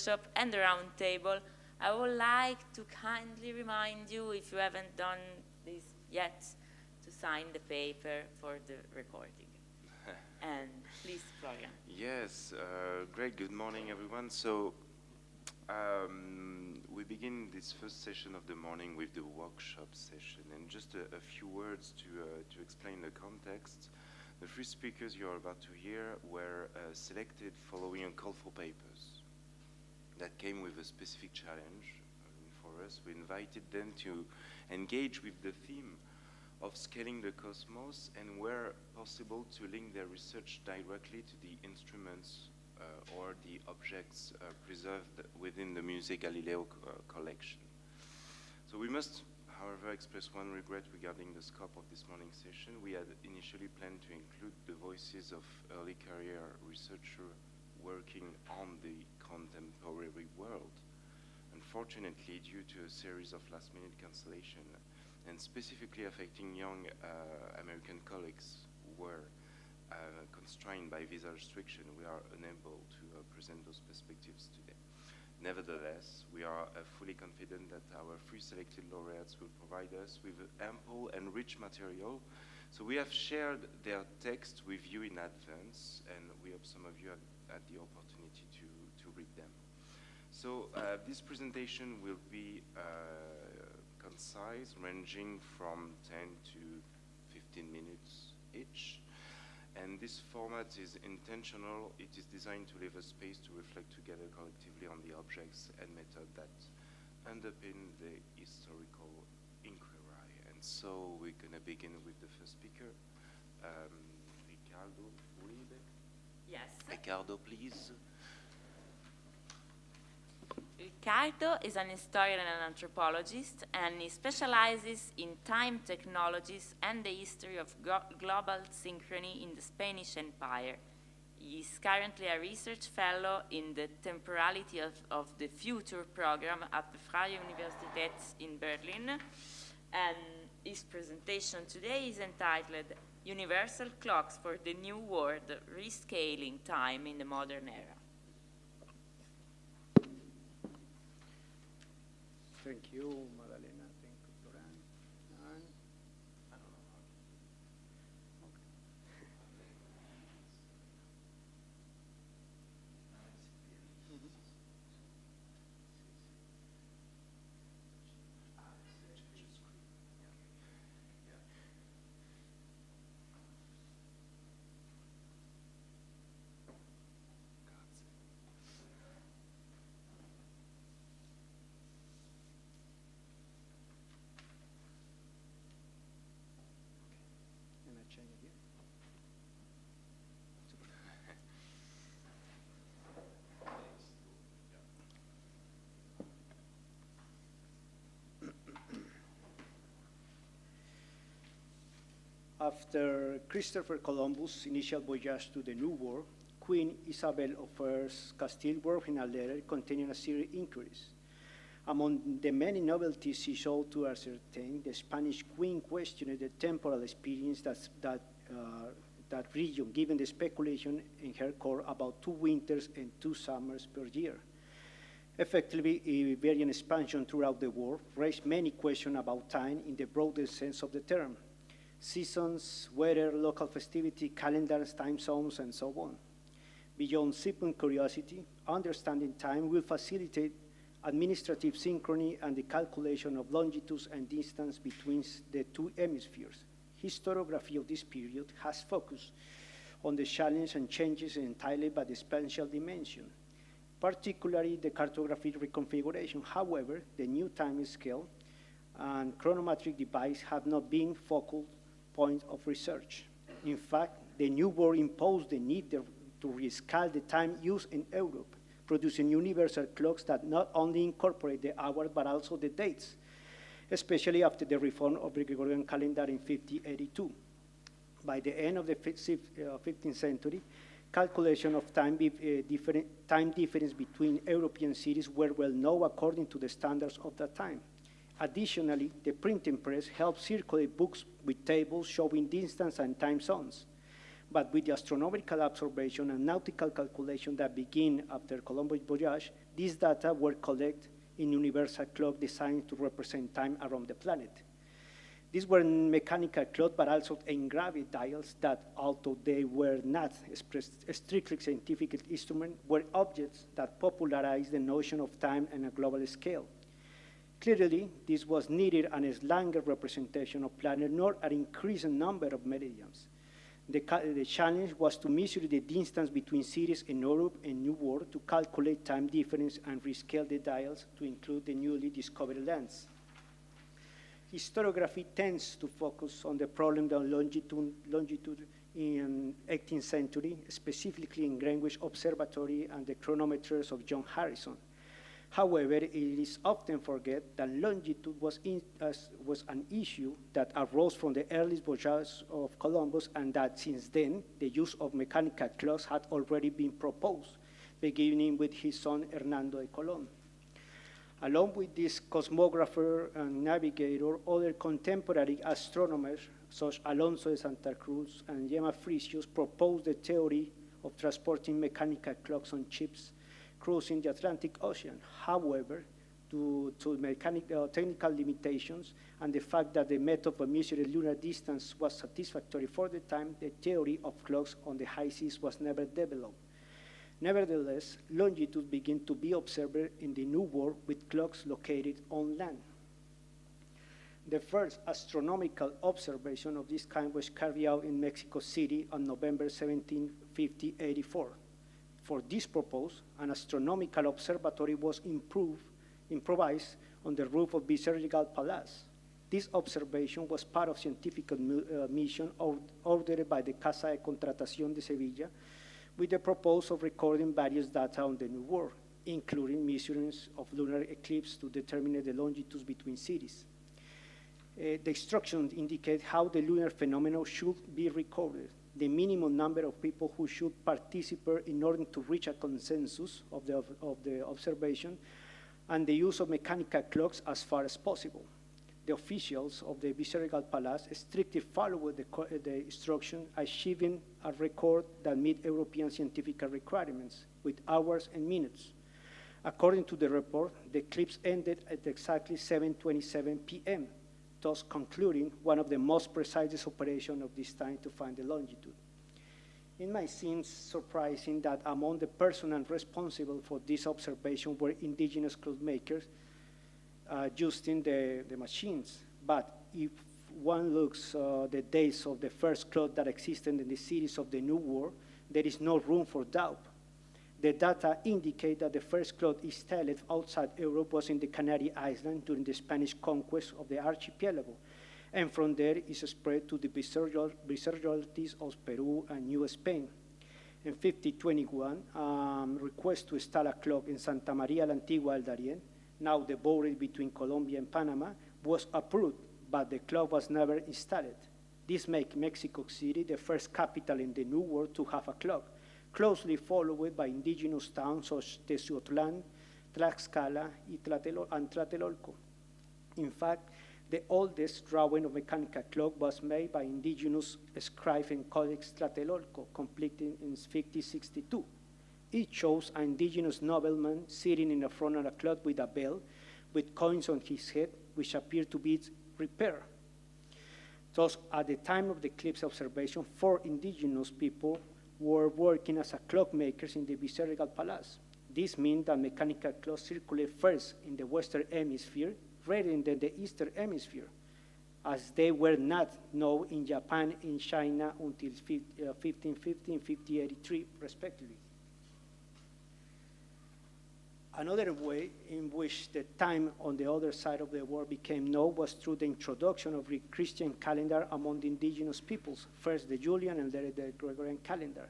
workshop and the round table, I would like to kindly remind you, if you haven't done this yet, to sign the paper for the recording. And please, Florian. Yes, great. Good morning, everyone. So we begin this first session of the morning with the workshop session, and just a few words to explain the context. The three speakers you're about to hear were selected following a call for papers that came with a specific challenge for us. We invited them to engage with the theme of scaling the cosmos, and where possible to link their research directly to the instruments or the objects preserved within the Museo Galileo collection. So we must, however, express one regret regarding the scope of this morning's session. We had initially planned to include the voices of early career researchers working on the contemporary world. Unfortunately, due to a series of last-minute cancellations, and specifically affecting young American colleagues who were constrained by visa restriction, we are unable to present those perspectives today. Nevertheless, we are fully confident that our three selected laureates will provide us with ample and rich material. So we have shared their text with you in advance, and we hope some of you have had the opportunity to read them. So this presentation will be concise, ranging from 10 to 15 minutes each. And this format is intentional. It is designed to leave a space to reflect together collectively on the objects and methods that underpin the historical inquiry. And so we're going to begin with the first speaker, Ricardo Uribe. Yes. Ricardo, please. Ricardo is an historian and anthropologist, and he specializes in time technologies and the history of global synchrony in the Spanish Empire. He is currently a research fellow in the Temporality of the Future program at the Freie Universität in Berlin, and his presentation today is entitled Universal Clocks for the New World, Rescaling Time in the Modern Era. Thank you, Madalena. Thank you, Florian. And I don't know how. Okay. Change it here. After Christopher Columbus' initial voyage to the New World, Queen Isabel of Castile wrote in a letter containing a series of inquiries. Among the many novelties she sought to ascertain, the Spanish queen questioned the temporal experience that region, given the speculation in her court about 2 winters and 2 summers per year. Effectively, Iberian expansion throughout the world raised many questions about time in the broadest sense of the term: seasons, weather, local festivity, calendars, time zones, and so on. Beyond simple curiosity, understanding time will facilitate administrative synchrony and the calculation of longitudes and distance between the 2 hemispheres. Historiography of this period has focused on the challenge and changes entailed by the spatial dimension, particularly the cartographic reconfiguration. However, the new time scale and chronometric device have not been focal points of research. In fact, the New World imposed the need to rescale the time used in Europe, producing universal clocks that not only incorporate the hours but also the dates, especially after the reform of the Gregorian calendar in 1582. By the end of the 15th century, calculation of time difference between European cities were well known according to the standards of that time. Additionally, the printing press helped circulate books with tables showing distance and time zones. But with the astronomical observation and nautical calculation that begin after Columbus' voyage, These data were collected in universal clock designed to represent time around the planet. These were mechanical clocks, but also engraved dials that, although they were not strictly scientific instruments, were objects that popularized the notion of time on a global scale. Clearly, this was neither a slanger representation of planet nor an increasing number of meridians. The challenge was to measure the distance between cities in Europe and New World to calculate time difference and rescale the dials to include the newly discovered lands. Historiography tends to focus on the problem of longitude in 18th century, specifically in Greenwich Observatory and the chronometers of John Harrison. However, it is often forget that longitude was an issue that arose from the earliest voyages of Columbus, and that since then, the use of mechanical clocks had already been proposed, beginning with his son Hernando de Colón. Along with this cosmographer and navigator, other contemporary astronomers, such as Alonso de Santa Cruz and Gemma Frisius, proposed the theory of transporting mechanical clocks on ships cruising the Atlantic Ocean. However, due to technical limitations and the fact that the method of measuring lunar distance was satisfactory for the time, the theory of clocks on the high seas was never developed. Nevertheless, longitude began to be observed in the New World with clocks located on land. The first astronomical observation of this kind was carried out in Mexico City on November 17, 1584. For this purpose, an astronomical observatory was improvised on the roof of Viceregal Palace. This observation was part of scientific mission ordered by the Casa de Contratación de Sevilla, with the purpose of recording various data on the New World, including measurements of lunar eclipse to determine the longitudes between cities. The instructions indicate how the lunar phenomenon should be recorded, the minimum number of people who should participate in order to reach a consensus of the observation, and the use of mechanical clocks as far as possible. The officials of the Viceregal Palace strictly followed the instruction, achieving a record that met European scientific requirements with hours and minutes. According to the report, the eclipse ended at exactly 7:27 p.m., thus concluding one of the most precise operations of this time to find the longitude. It might seem surprising that among the personnel responsible for this observation were indigenous clock makers using the machines. But if one looks the days of the first clock that existed in the cities of the New World, there is no room for doubt. The data indicate that the first clock installed outside Europe was in the Canary Islands during the Spanish conquest of the archipelago, and from there is spread to the viceroyalties of Peru and New Spain. In 1521, request to install a clock in Santa Maria la Antigua del Darién, now the border between Colombia and Panama, was approved, but the clock was never installed. This makes Mexico City the first capital in the New World to have a clock, closely followed by indigenous towns such as Teciutlán, Tlaxcala, and Tlatelolco. In fact, the oldest drawing of mechanical clock was made by indigenous scribe and codex Tlatelolco, completed in 1562. It shows an indigenous nobleman sitting in the front of a clock with a bell, with coins on his head, which appear to be repaired. Thus, at the time of the eclipse observation, 4 indigenous people were working as clockmakers in the Viceregal Palace. This means that mechanical clocks circulate first in the Western Hemisphere rather than the Eastern Hemisphere, as they were not known in Japan and China until 1550 and 1583, respectively. Another way in which the time on the other side of the world became known was through the introduction of the Christian calendar among the indigenous peoples, first the Julian and then the Gregorian calendar.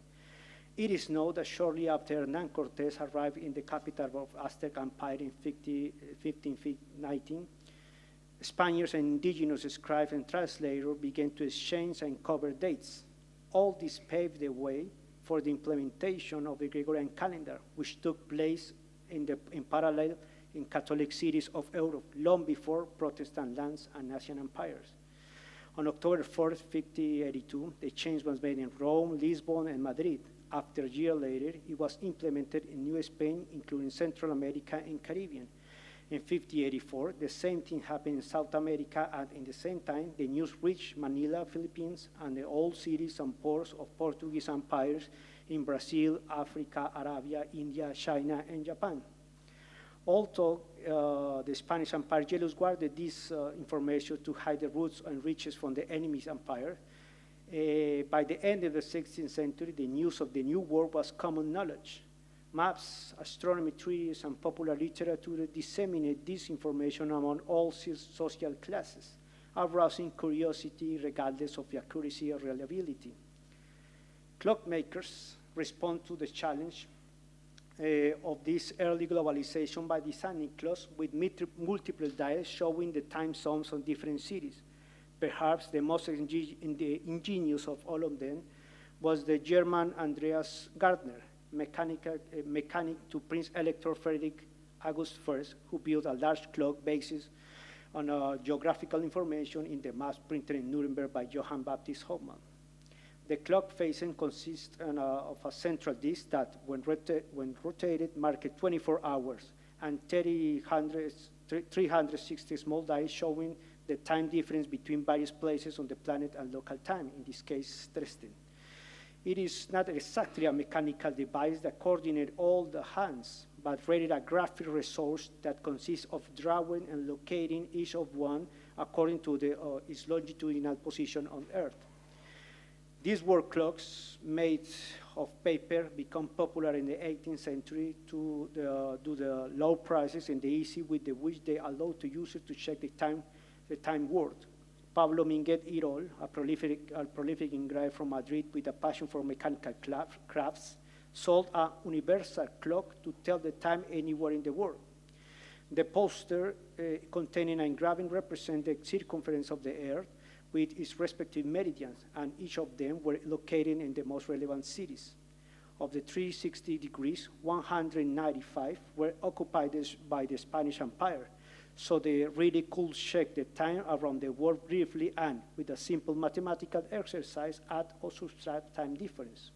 It is known that shortly after Hernán Cortés arrived in the capital of Aztec Empire in 1519, Spaniards and indigenous scribes and translators began to exchange and cover dates. All this paved the way for the implementation of the Gregorian calendar, which took place in parallel in Catholic cities of Europe, long before Protestant lands and Asian empires. On October 4th, 1582, the change was made in Rome, Lisbon, and Madrid. After a year later, it was implemented in New Spain, including Central America and Caribbean. In 1584, the same thing happened in South America, and in the same time, the news reached Manila, Philippines, and the old cities and ports of Portuguese empires in Brazil, Africa, Arabia, India, China, and Japan. Although the Spanish Empire jealous guarded this information to hide the roots and riches from the enemy's empire, by the end of the 16th century, the news of the New World was common knowledge. Maps, astronomy treatises, and popular literature disseminate this information among all social classes, arousing curiosity regardless of the accuracy or reliability. Clockmakers respond to the challenge of this early globalization by designing clocks with multiple dials showing the time zones of different cities. Perhaps the most ingenious of all of them was the German Andreas Gardner, mechanic to Prince Elector Frederick August I, who built a large clock based on geographical information in the maps printed in Nuremberg by Johann Baptist Hoffmann. The clock facing consists of a central disk that, when rotated, marked 24 hours, and 360 small dials showing the time difference between various places on the planet and local time, in this case, Dresden. It is not exactly a mechanical device that coordinates all the hands, but rather a graphic resource that consists of drawing and locating each of one according to its longitudinal position on Earth. These were clocks made of paper become popular in the 18th century due to the low prices and the easy with which they allowed the user to check the time word. Pablo Minguet et al., a prolific engraver from Madrid with a passion for mechanical crafts, sold a universal clock to tell the time anywhere in the world. The poster containing an engraving represents the circumference of the Earth with its respective meridians, and each of them were located in the most relevant cities. Of the 360 degrees, 195 were occupied by the Spanish Empire, so they really could check the time around the world briefly and, with a simple mathematical exercise, add or subtract time difference.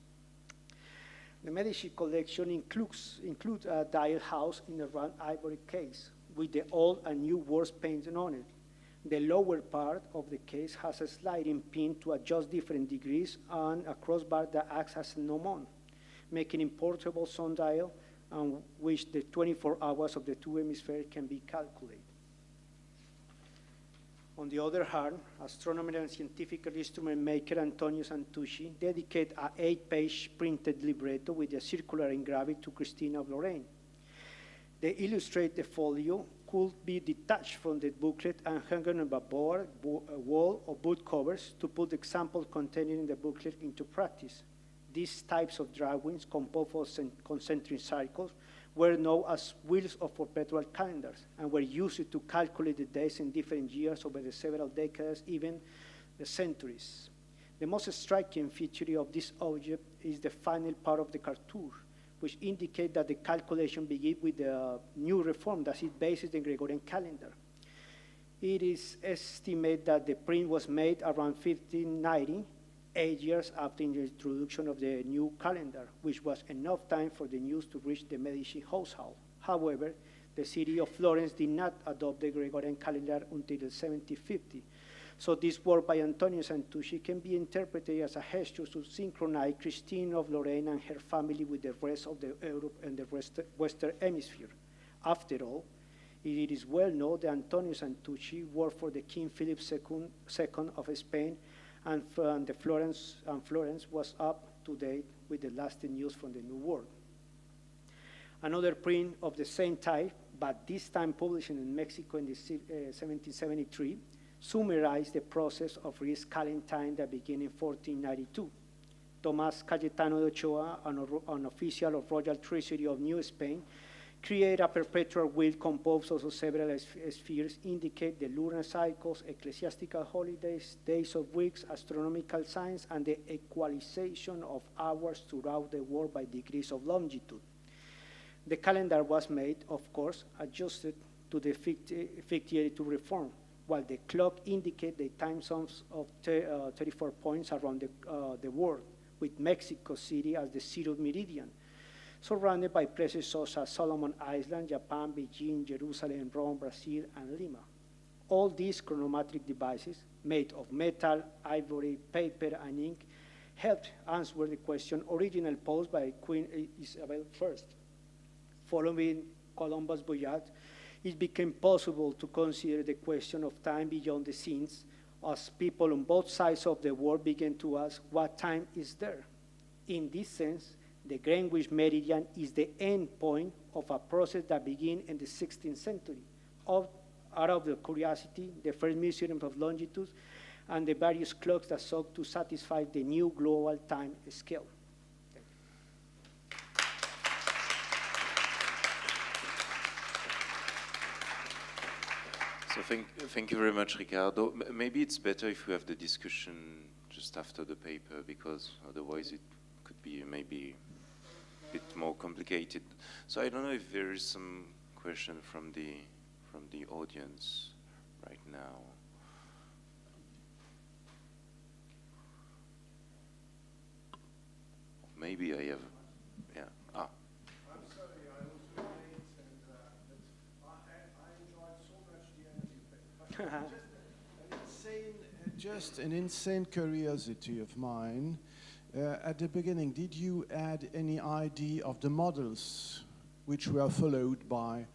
The Medici collection includes a dial house in a round ivory case with the old and new words painted on it. The lower part of the case has a sliding pin to adjust different degrees and a crossbar that acts as a gnomon, making a portable sundial on which the 24 hours of the two hemispheres can be calculated. On the other hand, astronomer and scientific instrument maker Antonio Santucci dedicated an 8-page printed libretto with a circular engraving to Christina of Lorraine. The illustrated folio could be detached from the booklet and hung on a board, wall, or book covers to put the examples contained in the booklet into practice. These types of drawings, composed of concentric circles, were known as wheels of perpetual calendars and were used to calculate the days in different years over the several decades, even the centuries. The most striking feature of this object is the final part of the cartoon, which indicate that the calculation begins with the new reform that is based on the Gregorian calendar. It is estimated that the print was made around 1590, 8 years after the introduction of the new calendar, which was enough time for the news to reach the Medici household. However, the city of Florence did not adopt the Gregorian calendar until 1750. So this work by Antonio Santucci can be interpreted as a gesture to synchronize Christine of Lorraine and her family with the rest of Europe and the Western Hemisphere. After all, it is well known that Antonio Santucci worked for the King Philip II of Spain, and Florence was up to date with the last news from the New World. Another print of the same type, but this time published in Mexico in 1773, summarized the process of rescaling time that began in 1492. Tomás Cayetano de Ochoa, an official of Royal Treasury of New Spain, created a perpetual wheel composed of several spheres, indicate the lunar cycles, ecclesiastical holidays, days of weeks, astronomical signs, and the equalization of hours throughout the world by degrees of longitude. The calendar was made, of course, adjusted to the 1582 reform, while the clock indicated the time zones of 34 points around the world, with Mexico City as the zero meridian, surrounded by places such as Solomon Island, Japan, Beijing, Jerusalem, Rome, Brazil, and Lima. All these chronometric devices, made of metal, ivory, paper, and ink, helped answer the question originally posed by Queen Isabel I. Following Columbus' voyage, it became possible to consider the question of time beyond the scenes, as people on both sides of the world began to ask what time is there. In this sense, the Greenwich meridian is the end point of a process that began in the 16th century. Out of the curiosity, the first measurement of longitude, and the various clocks that sought to satisfy the new global time scale. So thank you very much, Ricardo. Maybe it's better if we have the discussion just after the paper, because otherwise it could be maybe a bit more complicated. So I don't know if there is some question from the audience right now. Maybe I have, yeah. I'm sorry, I was late, and I enjoyed so much the energy. But just an insane curiosity of mine. At the beginning, did you add any idea of the models which were followed by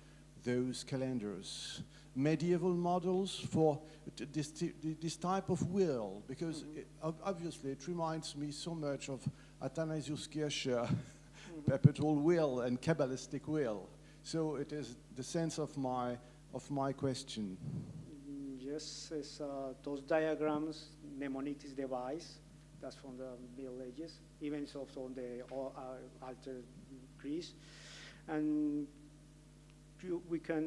those calendars? Medieval models for this type of wheel, because obviously it reminds me so much of Athanasius Kircher, perpetual wheel and Kabbalistic wheel. So it is the sense of my question. Yes, it's, those diagrams, Maimonides' device, that's from the Middle Ages, even it's also on the altar Greece. And we can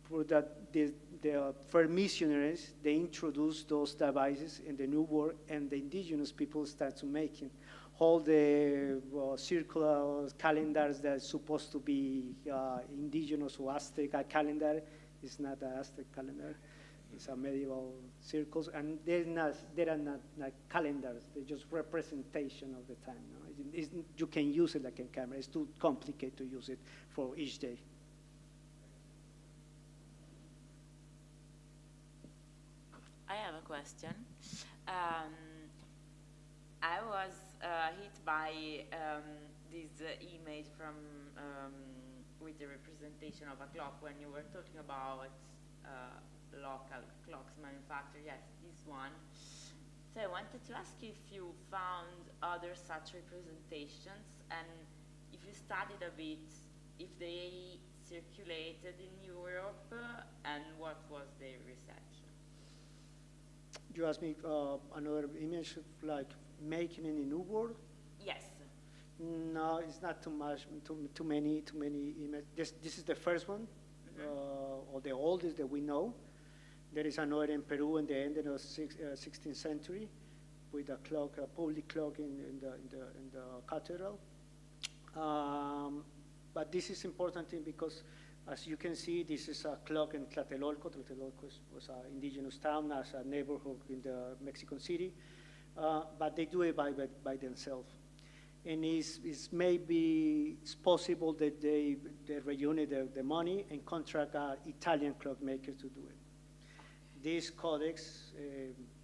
prove that the first missionaries, they introduced those devices in the New World, and the indigenous people start to making all the circular calendars that are supposed to be indigenous or Aztec calendar. It's not an Aztec calendar. It's a medieval circles, and they are not calendars. They're just representation of the time. No? You can use it like a camera. It's too complicated to use it for each day. I have a question. I was hit by this image from with the representation of a clock when you were talking about local clocks manufacturer. Yes, this one. So I wanted to ask you if you found other such representations, and if you studied a bit, if they circulated in Europe, and what was their research? You asked me another image of like making in the New World? Yes. No, it's not too much, too many images. This is the first one, or the oldest that we know. There is another in Peru in the end of the 16th century, with a clock, a public clock in the cathedral. But this is important thing because, as you can see, this is a clock in Tlatelolco. Tlatelolco was an indigenous town as a neighborhood in the Mexican City, but they do it by themselves. And maybe it's possible that they reunite the money and contract an Italian clockmaker to do it. This codex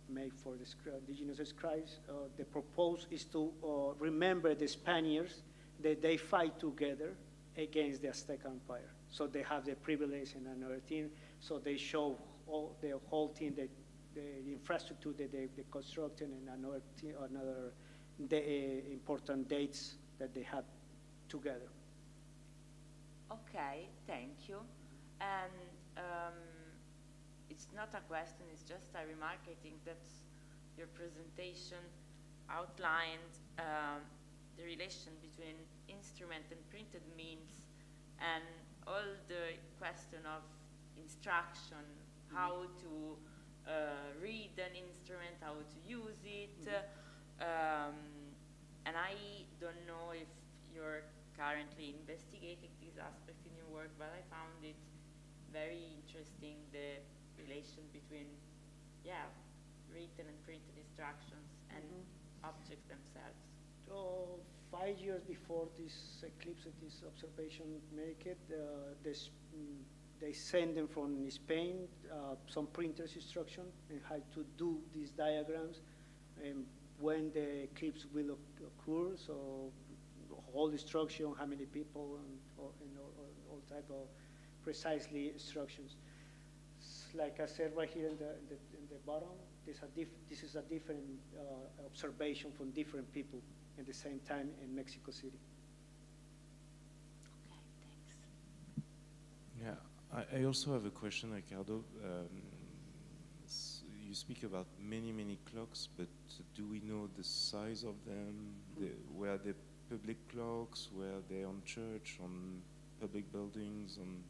made for the indigenous scribes, the purpose is to remember the Spaniards that they fight together against the Aztec Empire. So they have the privilege and another thing. So they show all the whole thing, the infrastructure that they constructed, and another important dates that they had together. Okay, thank you. And it's not a question, it's just a remark. I think that your presentation outlined the relation between instrument and printed means, and all the question of instruction, how to read an instrument, how to use it. And I don't know if you're currently investigating this aspect in your work, but I found it very interesting, the relation between, written and printed instructions and objects themselves? So 5 years before this eclipse, this observation make it, they send them from Spain some printer's instruction and how to do these diagrams and when the eclipse will occur. So whole instruction, how many people, and all type of precisely instructions. Like I said right here in the bottom, this is a different observation from different people at the same time in Mexico City. Okay, thanks. Yeah, I also have a question, Ricardo. You speak about many clocks, but do we know the size of them? Were they public clocks? Were they on church, on public buildings? On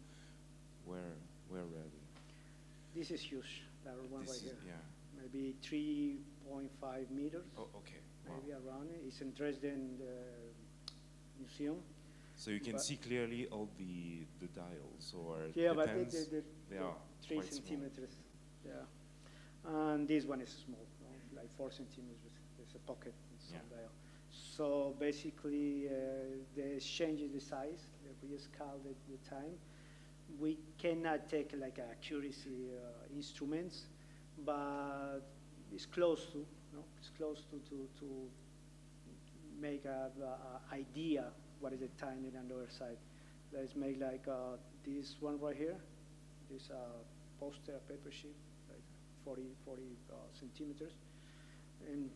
where were they? This is huge, that one This right is- here. Yeah. Maybe 3.5 meters. Oh, okay. Maybe Wow. around it. It's in Dresden Museum. So you can But- see clearly all the dials, or Yeah, but depends. They are 3 quite small. centimeters. Yeah. And this one is small, no? Like 4 centimeters. There's a pocket in some Yeah. dial. So basically, the change in the size, we scale the time. We cannot take like accuracy instruments, but it's close to, no? It's close to make a idea what is the time on the other side. Let's make like this one right here, this poster paper sheet, like 40 centimeters. And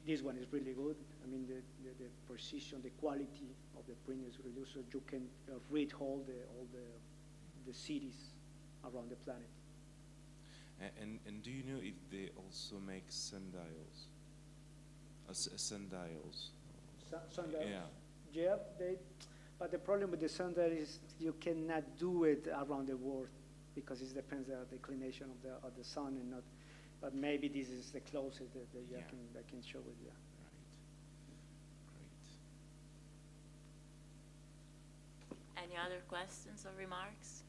this one is really good. I mean, the precision, the quality of the print is really good, so you can read all the cities around the planet. And do you know if they also make sundials? Sundials. Sundials. Yeah. Yeah, but the problem with the sundial is you cannot do it around the world because it depends on the inclination of the sun and not. But maybe this is the closest that Yeah. I can show it. Yeah. Right. Great. Any other questions or remarks?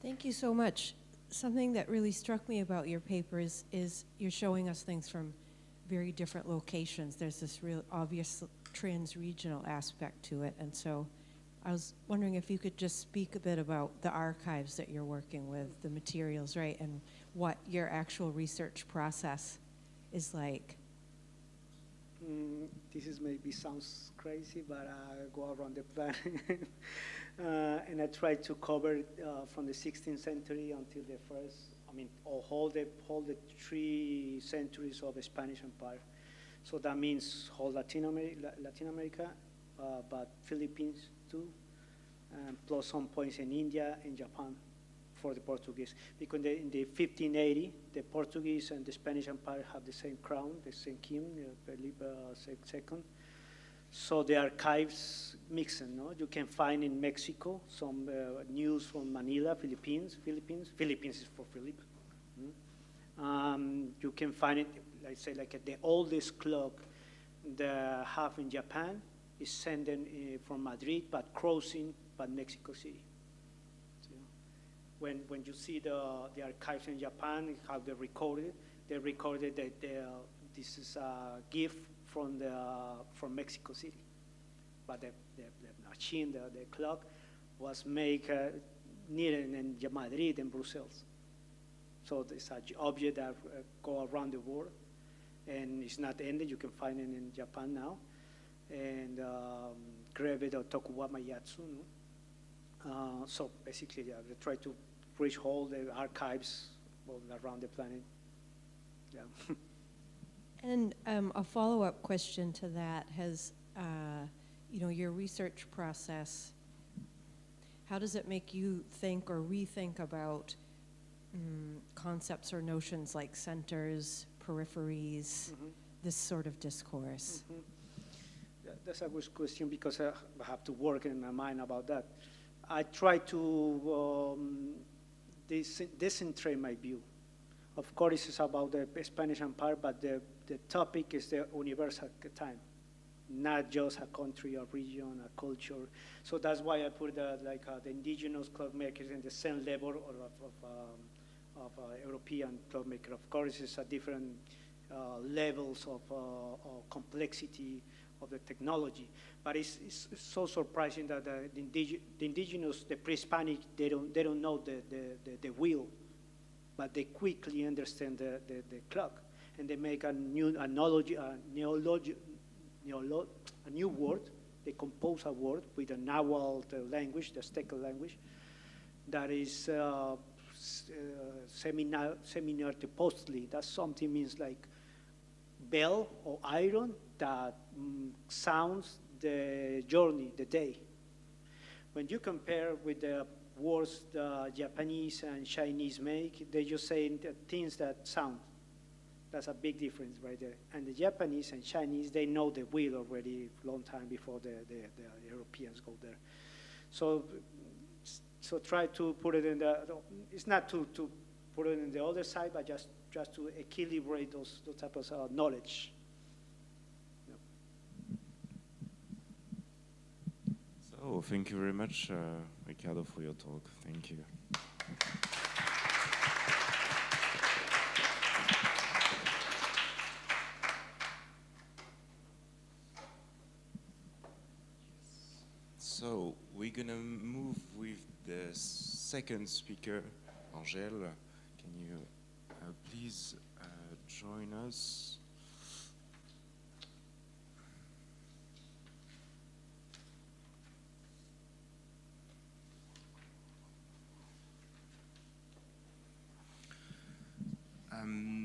Thank you so much. Something that really struck me about your papers is you're showing us things from very different locations. There's this real obvious trans-regional aspect to it. And so I was wondering if you could just speak a bit about the archives that you're working with, the materials, right, and what your actual research process is like. This is maybe sounds crazy, but I go around the planet and I try to cover from the 16th century until the first. I mean, all the 3 centuries of the Spanish Empire. So that means whole Latin America, but Philippines too, plus some points in India and Japan for the Portuguese. Because in the 1580, the Portuguese and the Spanish Empire have the same crown, the same king, Felipe II. So the archives mixing, no? You can find in Mexico some news from Manila, Philippines is for Philip. You can find it, let's say, like the oldest clock they have in Japan is sending from Madrid, but crossing by Mexico City. So, when you see the archives in Japan, how they recorded that this is a gift from Mexico City, but the machine, the clock, was made near in Madrid and Brussels. So it's an object that go around the world, and it's not ended. You can find it in Japan now, and Greve or Tokugawa Yatsu. No? So basically, yeah, they try to reach all the archives around the planet. Yeah. And a follow-up question to that has, your research process, how does it make you think or rethink about concepts or notions like centers, peripheries, this sort of discourse? Yeah, that's a good question because I have to work in my mind about that. I try to decentrate my view. Of course, it's about the Spanish Empire, but the topic is the universal time. not just a country, a region, a culture. So that's why I put the indigenous clockmakers in the same level of European clockmaker. Of course, it's a different levels of complexity of the technology. But it's so surprising that the indigenous, the pre-Hispanic, they don't know the wheel, but they quickly understand the clock, and they make a new analogy, a new word. They compose a word with a Nahuatl language, the Aztec language, that is seminar-postly. That something means like bell or iron that sounds the journey, the day. When you compare with the words the Japanese and Chinese make, they just say the things that sound. That's a big difference right there. And the Japanese and Chinese, they know the wheel already a long time before the Europeans go there. So try to put it in the, it's not to put it in the other side, but just to equilibrate those types of knowledge. So thank you very much, Ricardo, for your talk. Thank you. So we're gonna move with the second speaker, Angèle. Can you please join us?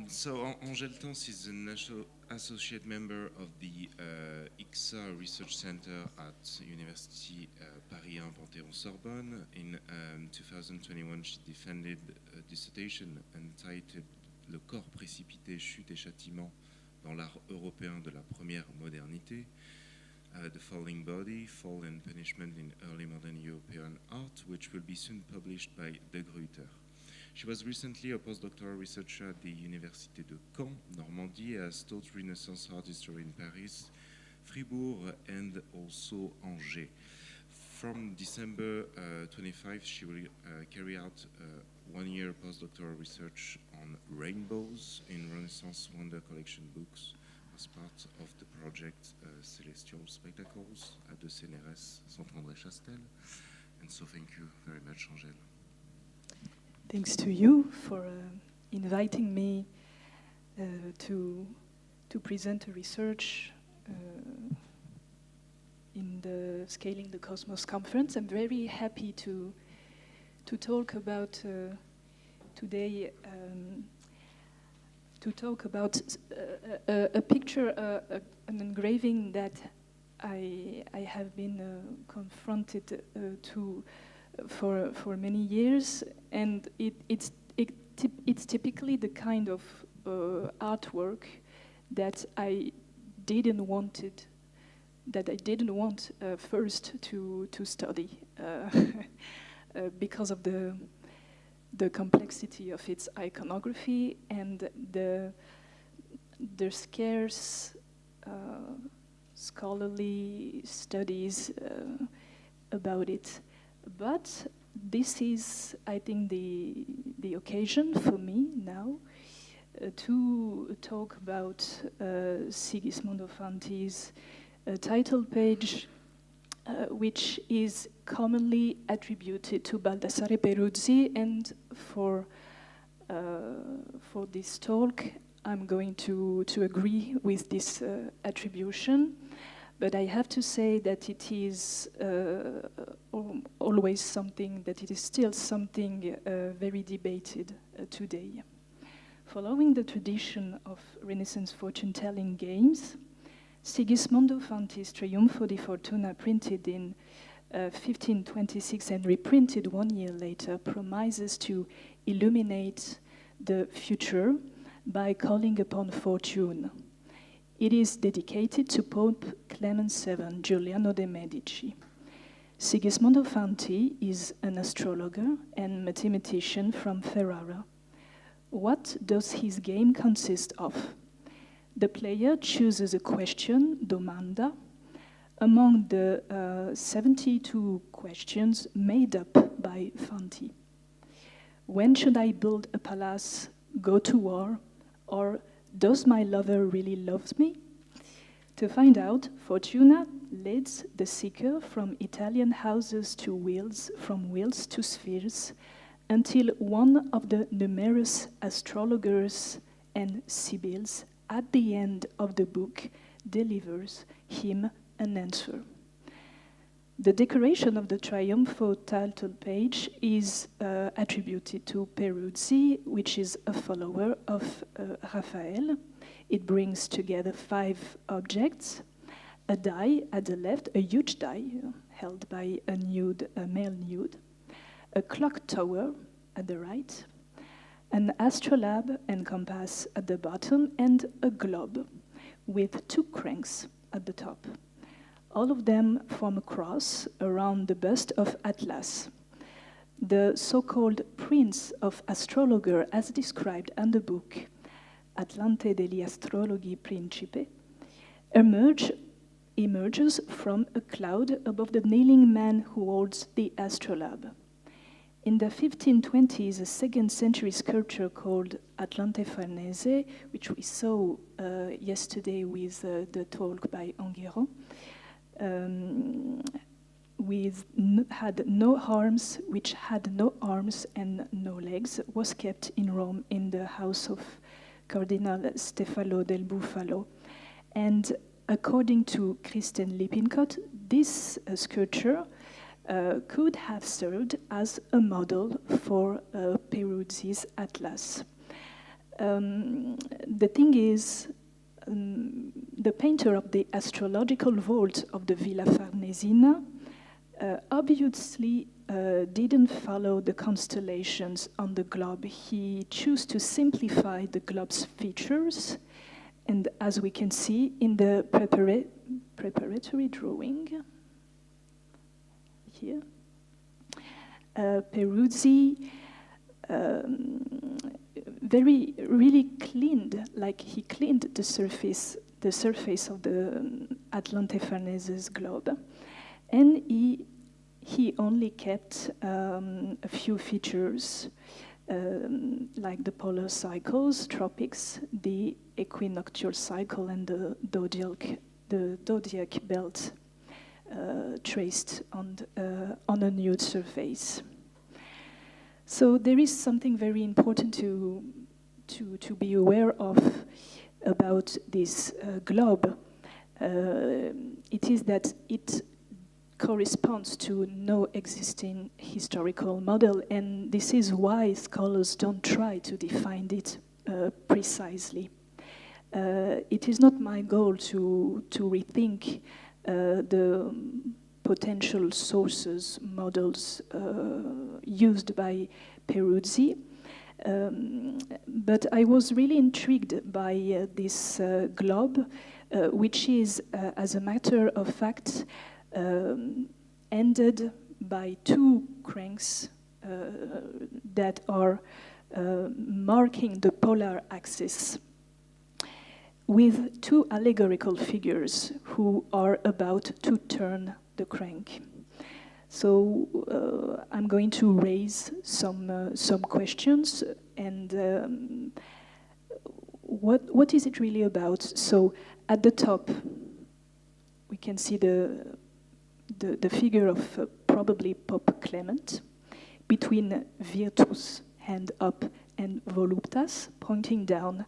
So Angèle Tans is an associate member of the ICSA Research Center at University Paris 1 Panthéon-Sorbonne. In 2021, she defended a dissertation entitled Le corps précipité, chute et châtiment dans l'art européen de la première modernité, The Falling Body, Fall and Punishment in Early Modern European Art, which will be soon published by De Gruyter. She was recently a postdoctoral researcher at the Université de Caen, Normandy, has taught Renaissance art history in Paris, Fribourg, and also Angers. From December 25, she will carry out one-year postdoctoral research on rainbows in Renaissance Wonder Collection books as part of the project Celestial Spectacles at the CNRS Saint-André-Chastel. And so thank you very much, Angèle. Thanks to you for inviting me to present a research in the Scaling the Cosmos conference. I'm very happy to talk about today to talk about a picture, an engraving that I have been confronted to for many years, and it's typically the kind of artwork that I didn't want first to study because of the complexity of its iconography and the scarce scholarly studies about it. But this is, I think, the occasion for me now to talk about Sigismondo Fanti's title page, which is commonly attributed to Baldassare Peruzzi, and for this talk, I'm going to agree with this attribution. But I have to say that it is always something, that it is still something very debated today. Following the tradition of Renaissance fortune-telling games, Sigismondo Fanti's Triunfo di Fortuna, printed in 1526 and reprinted 1 year later, promises to illuminate the future by calling upon fortune. It is dedicated to Pope Clement VII, Giuliano de' Medici. Sigismondo Fanti is an astrologer and mathematician from Ferrara. What does his game consist of? The player chooses a question, domanda, among the 72 questions made up by Fanti. When should I build a palace, go to war, or does my lover really love me? To find out, Fortuna leads the seeker from Italian houses to wheels, from wheels to spheres, until one of the numerous astrologers and sibylls at the end of the book delivers him an answer. The decoration of the triumphal title page is attributed to Peruzzi, which is a follower of Raphael. It brings together 5 objects: a die at the left, a huge die held by a male nude, a clock tower at the right, an astrolabe and compass at the bottom, and a globe with 2 cranks at the top. All of them form a cross around the bust of Atlas, the so-called prince of astrologer, as described in the book Atlante degli Astrologhi Principe, emerges from a cloud above the kneeling man who holds the astrolabe. In the 1520s, a 2nd century sculpture called Atlante Farnese, which we saw yesterday with the talk by Enguerrand, had no arms, which had no arms and no legs, was kept in Rome in the house of Cardinal Stefano del Bufalo. And according to Kristen Lippincott, this sculpture could have served as a model for Peruzzi's Atlas. The thing is, the painter of the astrological vault of the Villa Farnesina obviously didn't follow the constellations on the globe. He chose to simplify the globe's features, and as we can see in the preparatory drawing here, Peruzzi really cleaned, like he cleaned the surface of the Atlante Farnese's globe, and he only kept a few features, like the polar cycles, tropics, the equinoctial cycle, and the zodiac belt traced on a nude surface. So there is something very important to be aware of about this globe. It is that it corresponds to no existing historical model, and this is why scholars don't try to define it precisely. It is not my goal to rethink the potential sources, models used by Peruzzi, but I was really intrigued by this globe, which is, as a matter of fact, ended by 2 cranks that are marking the polar axis, with 2 allegorical figures who are about to turn the crank. So I'm going to raise some questions, and what is it really about? So at the top, we can see the figure of probably Pope Clement, between Virtus, hand up, and Voluptas, pointing down.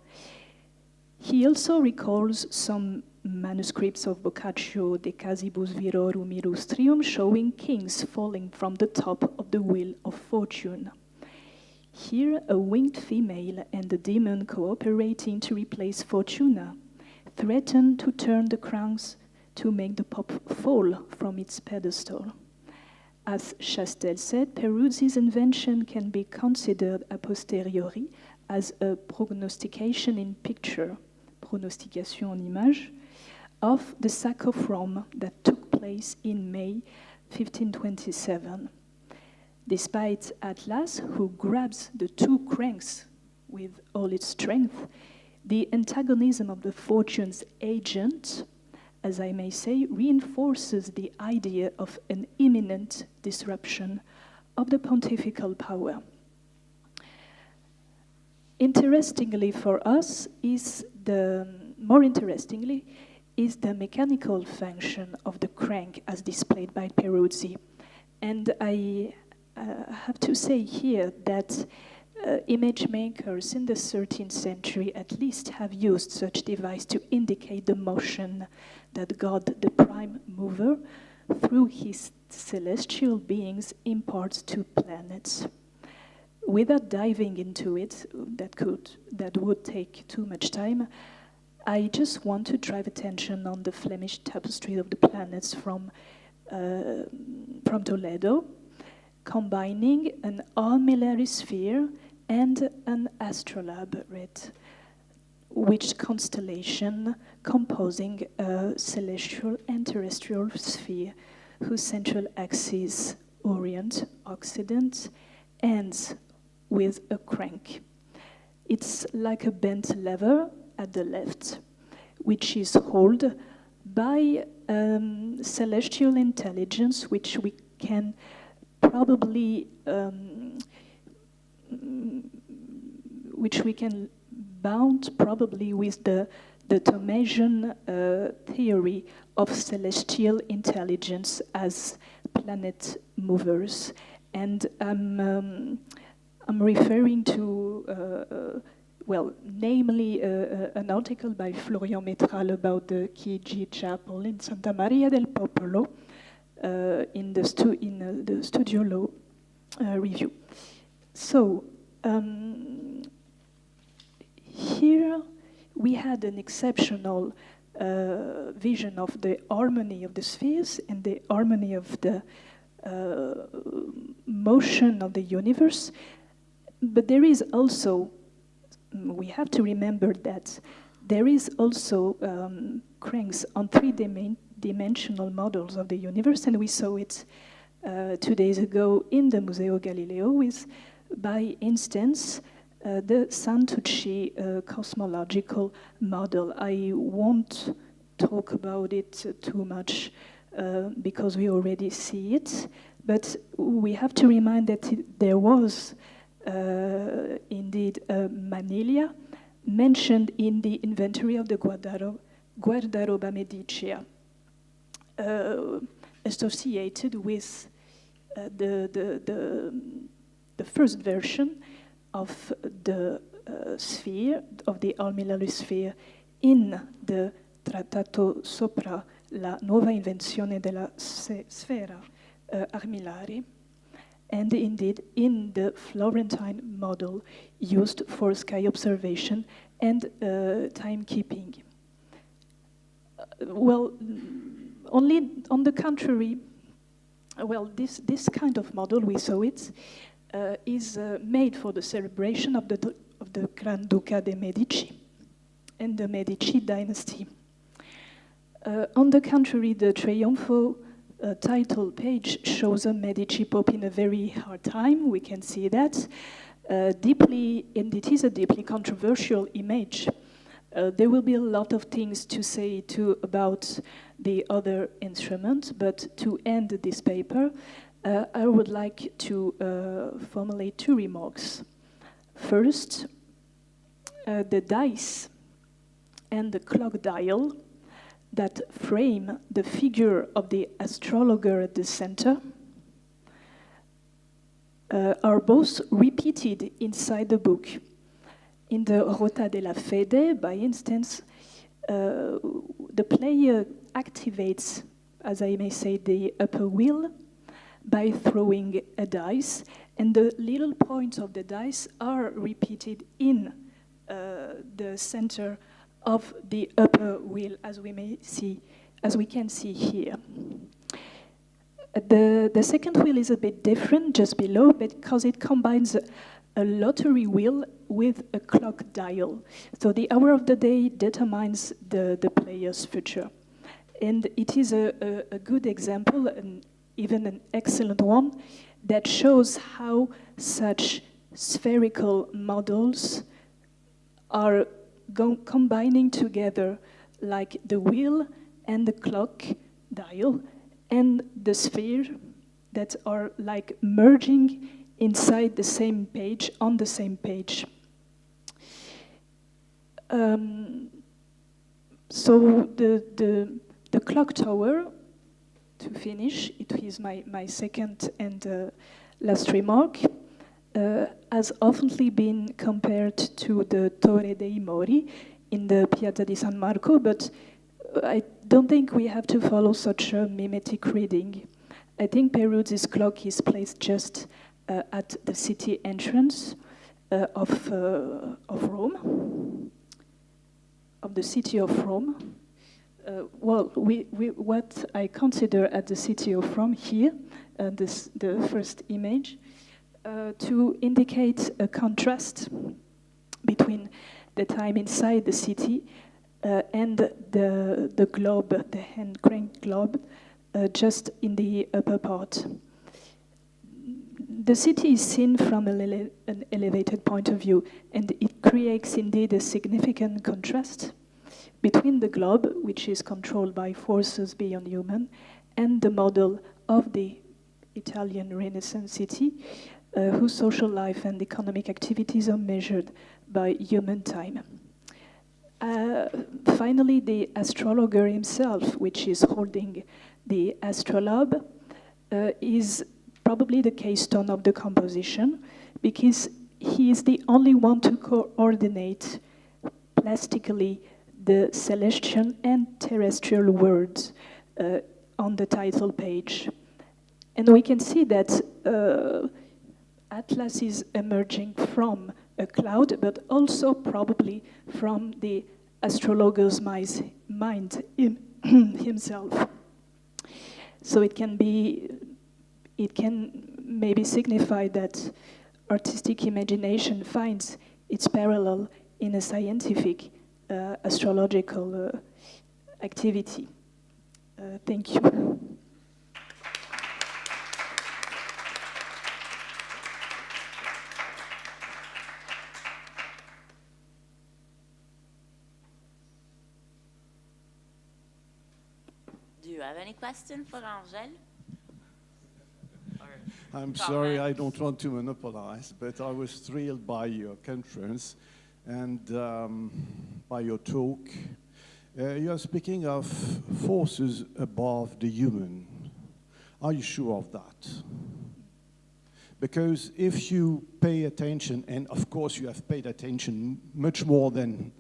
He also recalls some manuscripts of Boccaccio, De Casibus Virorum Illustrium, showing kings falling from the top of the wheel of fortune. Here, a winged female and a demon cooperating to replace Fortuna threaten to turn the crowns to make the Pope fall from its pedestal. As Chastel said, Peruzzi's invention can be considered a posteriori as a prognostication in picture, prognostication en image, of the sack of Rome that took place in May 1527. Despite Atlas, who grabs the 2 cranks with all its strength, the antagonism of the fortune's agent as I may say, reinforces the idea of an imminent disruption of the pontifical power. Interestingly for us more interestingly, is the mechanical function of the crank as displayed by Peruzzi. And I have to say here that image makers in the 13th century at least have used such device to indicate the motion that God, the prime mover, through his celestial beings imparts to planets. Without diving into it, that would take too much time, I just want to drive attention on the Flemish tapestry of the planets from Toledo, combining an armillary sphere and an astrolabe, which constellation composing a celestial and terrestrial sphere whose central axis, Orient, Occident, ends with a crank. It's like a bent lever at the left, which is held by celestial intelligence, which we can probably bound probably with the Thomasian theory of celestial intelligence as planet movers. And I'm referring to, namely an article by Florian Metral about the Chigi Chapel in Santa Maria del Popolo in the Studio Law review. So here we had an exceptional vision of the harmony of the spheres and the harmony of the motion of the universe. But there is also, we have to remember that there is also cranks on three-dimensional models of the universe, and we saw it 2 days ago in the Museo Galileo with, by instance, the Santucci cosmological model. I won't talk about it too much because we already see it, but we have to remind that there was indeed Maniglia mentioned in the inventory of the Guardaroba Medicea, associated with the first version of the sphere, of the armillary sphere, in the Trattato sopra la nuova invenzione della sfera armillare, and indeed in the Florentine model used for sky observation and timekeeping. Only on the contrary, this kind of model, we saw it, is made for the celebration of the Grand Duca de' Medici and the Medici dynasty. On the contrary, the Trionfo title page shows a Medici Pope in a very hard time. We can see that. Deeply, and it is a deeply controversial image. There will be a lot of things to say too about the other instruments, but to end this paper, I would like to formulate 2 remarks. First, the dice and the clock dial that frame the figure of the astrologer at the center are both repeated inside the book. In the Ruota della Fede, by instance, the player activates, as I may say, the upper wheel by throwing a dice, and the little points of the dice are repeated in the center of the upper wheel, as we can see here. The second wheel is a bit different, just below, because it combines a lottery wheel with a clock dial. So the hour of the day determines the player's future. And it is a good example, and even an excellent one, that shows how such spherical models are combining together, like the wheel and the clock dial and the sphere that are like merging inside the same page, on the same page. So the clock tower, to finish, it is my second and last remark, has often been compared to the Torre dei Mori in the Piazza di San Marco, but I don't think we have to follow such a mimetic reading. I think Peruzzi's clock is placed just at the city entrance of Rome, of the city of Rome. Well, what I consider at the city of Rome here, the first image, to indicate a contrast between the time inside the city and the globe, the hand-cranked globe, just in the upper part. The city is seen from an elevated point of view, and it creates indeed a significant contrast between the globe, which is controlled by forces beyond human, and the model of the Italian Renaissance city, whose social life and economic activities are measured by human time. Finally, the astrologer himself, which is holding the astrolabe, is probably the keystone of the composition, because he is the only one to coordinate plastically the celestial and terrestrial words on the title page. And we can see that Atlas is emerging from a cloud, but also probably from the astrologer's mind himself. So it can maybe signify that artistic imagination finds its parallel in a scientific astrological activity. Thank you. Do you have any question for Angèle? I'm sorry, I don't want to monopolize, but I was thrilled by your conference and by your talk. You are speaking of forces above the human. Are you sure of that? Because if you pay attention, and of course you have paid attention much more than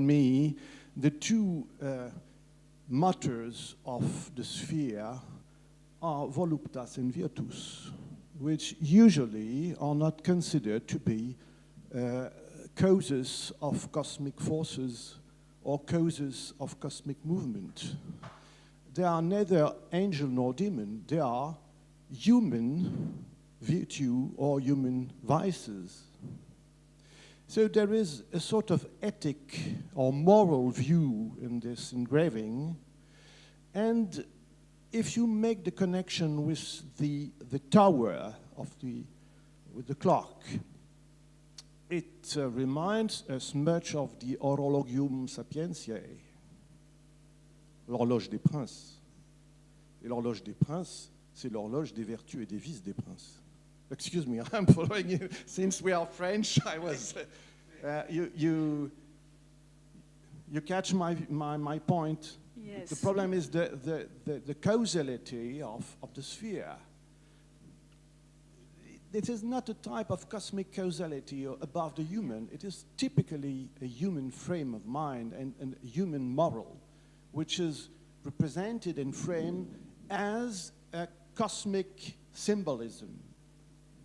me, the two matters of the sphere are voluptas and virtus, which usually are not considered to be causes of cosmic forces or causes of cosmic movement. They are neither angel nor demon, they are human virtue or human vices. So there is a sort of ethic or moral view in this engraving, and if you make the connection with the tower with the clock, it reminds us much of the Horologium Sapientiae, l'horloge des princes. Et l'horloge des princes, c'est l'horloge des vertus et des vices des princes. Excuse me, I'm following you. Since we are French, I was... you catch my point? Yes. The problem is the causality of the sphere. It is not a type of cosmic causality above the human. It is typically a human frame of mind and a human moral, which is represented and framed as a cosmic symbolism.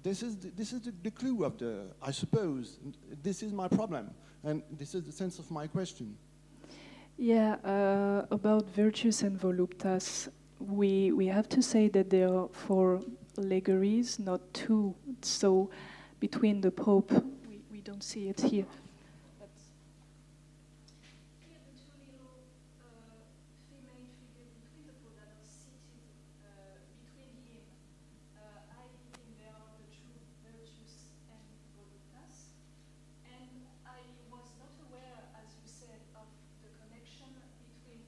This is the clue of I suppose, this is my problem, and this is the sense of my question. Yeah, about virtues and voluptas, we have to say that there are 4 allegories, not 2. So between the Pope, we don't see it here. But here the 2 little female figures between the Pope that are seated between him. I think they are the true virtues and voluptas. And I was not aware, as you said, of the connection between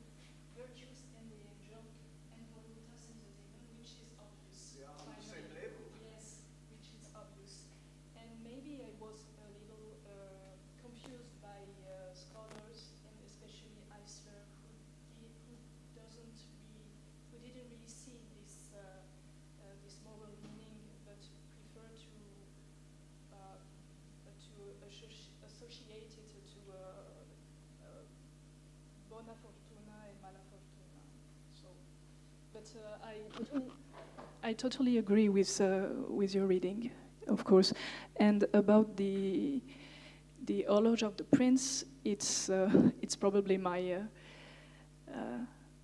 Bona fortuna e mala fortuna. So, but I totally agree with your reading, of course. And about the horloge of the prince, it's probably my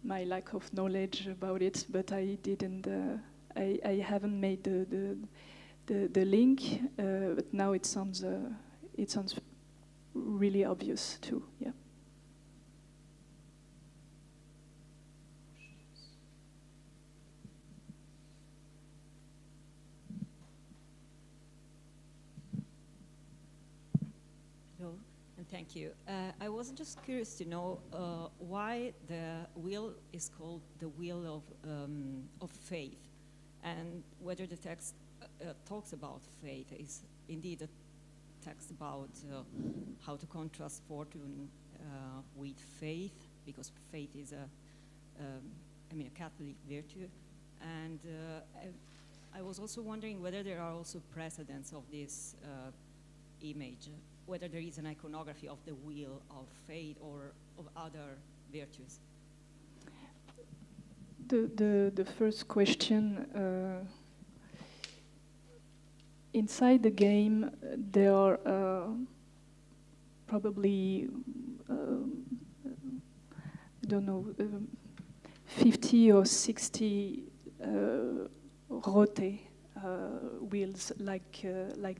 my lack of knowledge about it, but I didn't. I haven't made the link, but now it sounds really obvious too. Yeah. Hello, and thank you. I was just curious to know why the wheel is called the wheel of faith, and whether the text talks about faith is indeed a text about how to contrast fortune with faith, because faith is a Catholic virtue, and I was also wondering whether there are also precedents of this image, whether there is an iconography of the wheel of faith or of other virtues. The first question, inside the game, there are probably, I don't know, 50 or 60 rote wheels like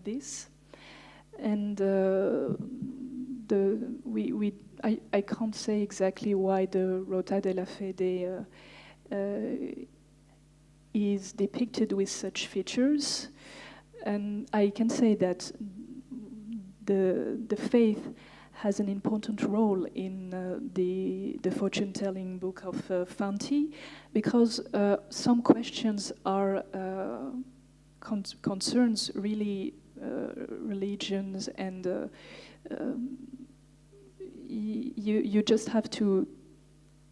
this. And I can't say exactly why the Ruota della Fede is depicted with such features, and I can say that the faith has an important role in the fortune-telling book of Fanti, because some questions are concerns really religions, and you just have to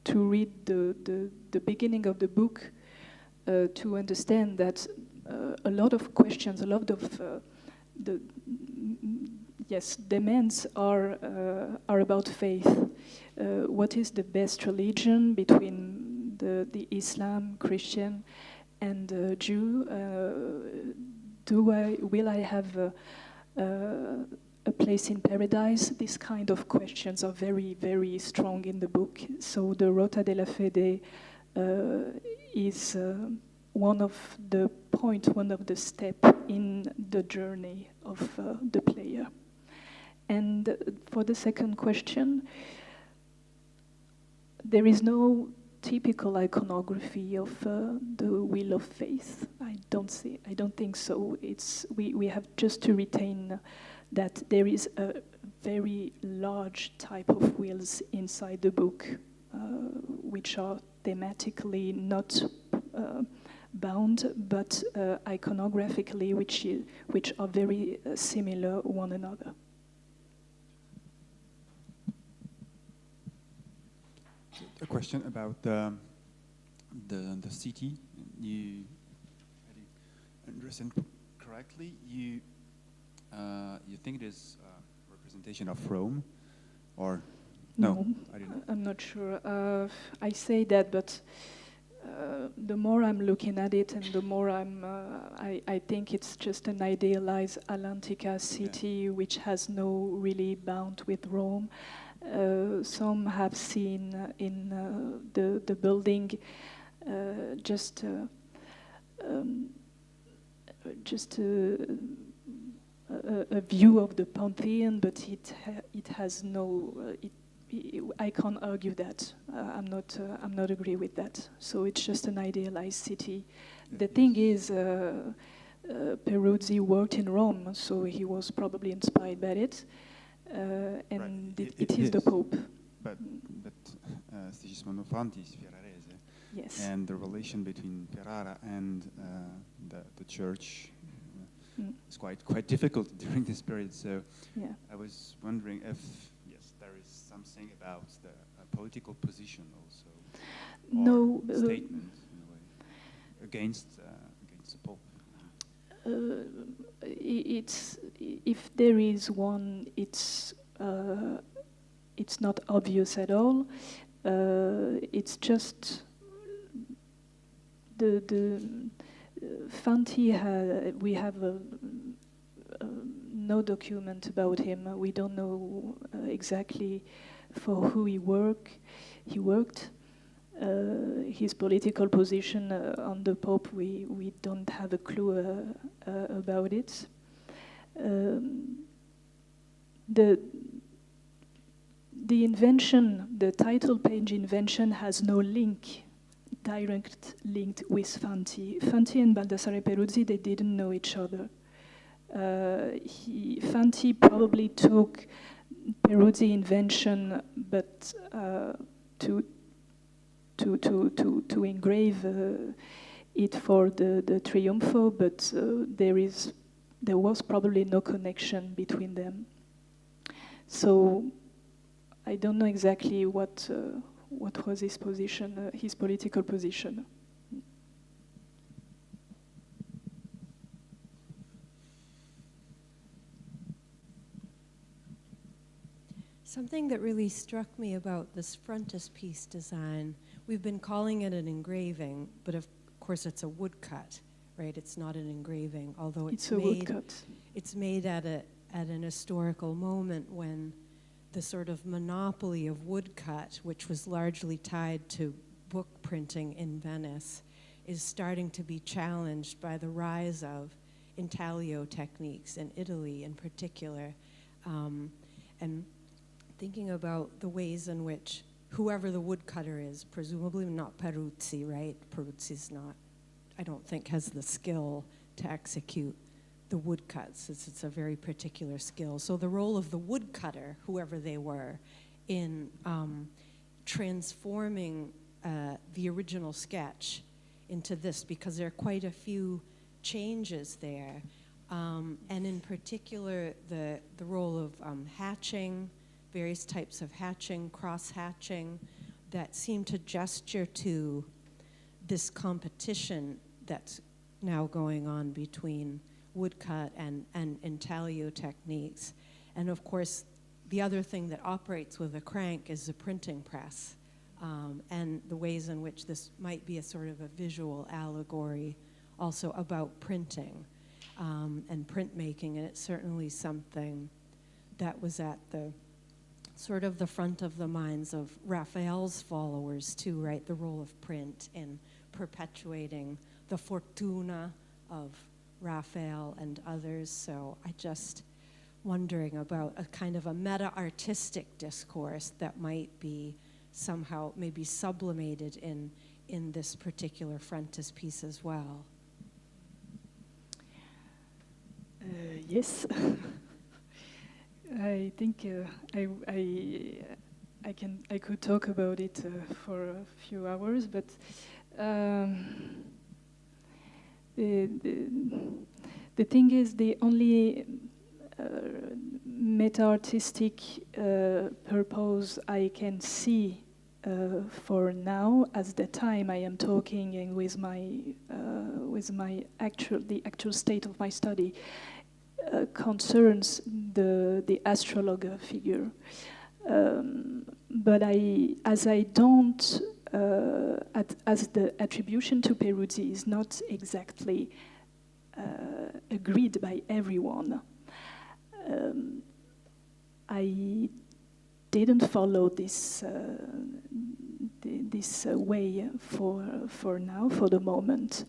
read the beginning of the book to understand that a lot of questions, a lot of demands are about faith. What is the best religion between the Islam, Christian, and Jew? Will I have a place in paradise? These kind of questions are very, very strong in the book. So the Ruota della Fede is one of the steps in the journey of the player. And for the second question, there is no typical iconography of the wheel of faith. I don't think so. We have just to retain that there is a very large type of wheels inside the book, which are thematically not bound, but iconographically, which are very similar one another. A question about the city. You understand correctly? You think it is a representation of Rome, or no? I didn't. I'm not sure. I say that, but the more I'm looking at it, and the more I think it's just an idealized Atlantica city, which has no really bound with Rome. Some have seen in the building just a view of the Pantheon, but it has no. I can't argue that. I'm not agree with that. So it's just an idealized city. The thing is, Peruzzi worked in Rome, so he was probably inspired by it. And right. it is the Pope. But Sigismondo Fanti is Ferrarese. Yes. And the relation between Ferrara and the church is quite difficult during this period. So I was wondering if there is something about the political position also. No statement in a way against the Pope. It's if there is one, it's not obvious at all, It's just the Fanti. We have no document about him. We don't know exactly for who he worked. His political position on the Pope, we don't have a clue about it. The invention, the title page invention, has no direct link with Fanti. Fanti and Baldassare Peruzzi, they didn't know each other. Fanti probably took Peruzzi invention, but to engrave it for the Triunfo, but there was probably no connection between them. So I don't know exactly what was his position, his political position. Something that really struck me about this frontispiece design, we've been calling it an engraving, but of course it's a woodcut, right? It's not an engraving, although it's a woodcut. It's made at an historical moment when the sort of monopoly of woodcut, which was largely tied to book printing in Venice, is starting to be challenged by the rise of intaglio techniques in Italy in particular. And thinking about the ways in which whoever the woodcutter is, presumably not Peruzzi, right? Peruzzi's not, I don't think, has the skill to execute the woodcuts. It's a very particular skill. So the role of the woodcutter, whoever they were, in transforming the original sketch into this, because there are quite a few changes there. And in particular, the role of hatching, various types of hatching, cross-hatching, that seem to gesture to this competition that's now going on between woodcut and intaglio techniques. And of course, the other thing that operates with a crank is the printing press, and the ways in which this might be a sort of a visual allegory also about printing and printmaking. And it's certainly something that was at the sort of the front of the minds of Raphael's followers too, right? The role of print in perpetuating the fortuna of Raphael and others. So I just wondering about a kind of a meta-artistic discourse that might be somehow maybe sublimated in this particular frontispiece as well. Yes. I think I could talk about it for a few hours, but the thing is, the only meta-artistic purpose I can see for now, as the time I am talking and with the actual state of my study, concerns the astrologer figure. But as the attribution to Peruzzi is not exactly agreed by everyone, I didn't follow this way for now, for the moment.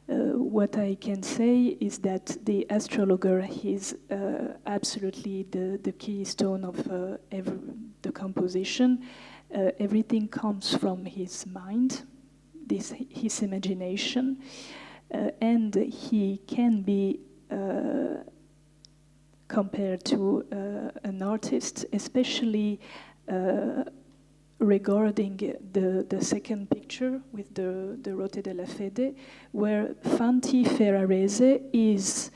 What I can say is that the astrologer is absolutely the keystone of the composition. Everything comes from his mind, his imagination, and he can be compared to an artist, especially regarding the second picture with the Rote della Fede, where Fanti Ferrarese is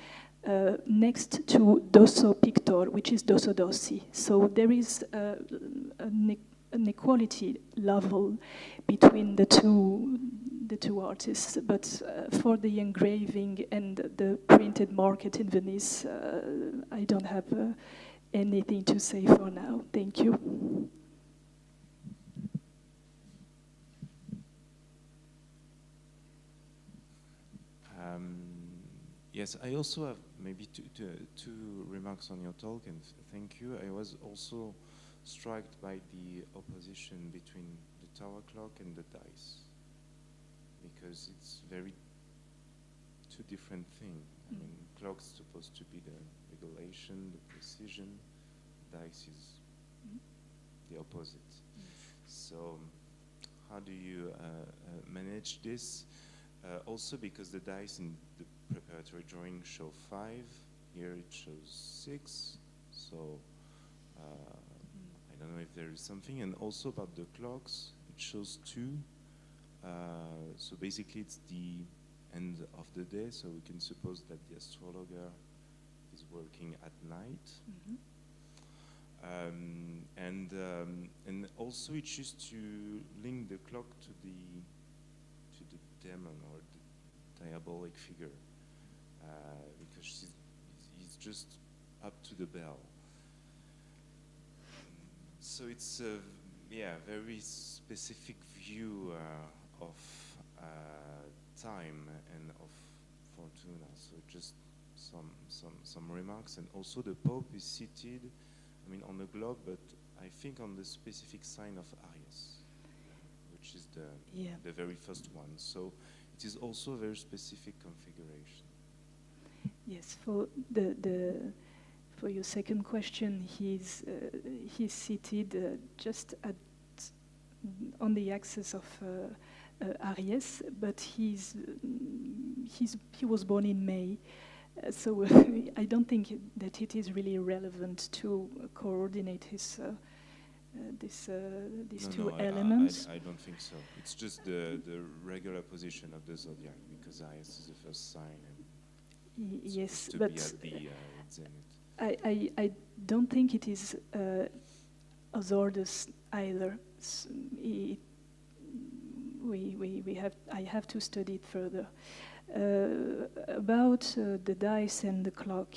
next to Dosso Pictor, which is Dosso Dossi. So there is an equality level between the two artists. But for the engraving and the printed market in Venice, I don't have anything to say for now. Thank you. Yes, I also have maybe two remarks on your talk, and thank you. I was also struck by the opposition between the tower clock and the dice, because it's very two different things. I mean, clock's supposed to be the regulation, the precision. Dice is the opposite. So how do you manage this? Also because the dice in the preparatory drawing show 5, here it shows 6, so I don't know if there is something. And also about the clocks, it shows 2, so basically it's the end of the day, so we can suppose that the astrologer is working at night. And also it used to link the clock to the demon or the diabolic figure, because he's just up to the bell. So it's a very specific view of time and of Fortuna. So just some remarks. And also the Pope is seated, I mean, on the globe, but I think on the specific sign of Aries, which is the very first one. So it is also a very specific configuration. Yes, for your second question, he's seated just on the axis of Aries, but he was born in May. So I don't think that it is really relevant to coordinate his these two elements. I don't think so. It's just the regular position of the zodiac, because Aries is the first sign. And yes, to but be at the zenith. I don't think it is Azordas either. I have to study it further. About the dice and the clock,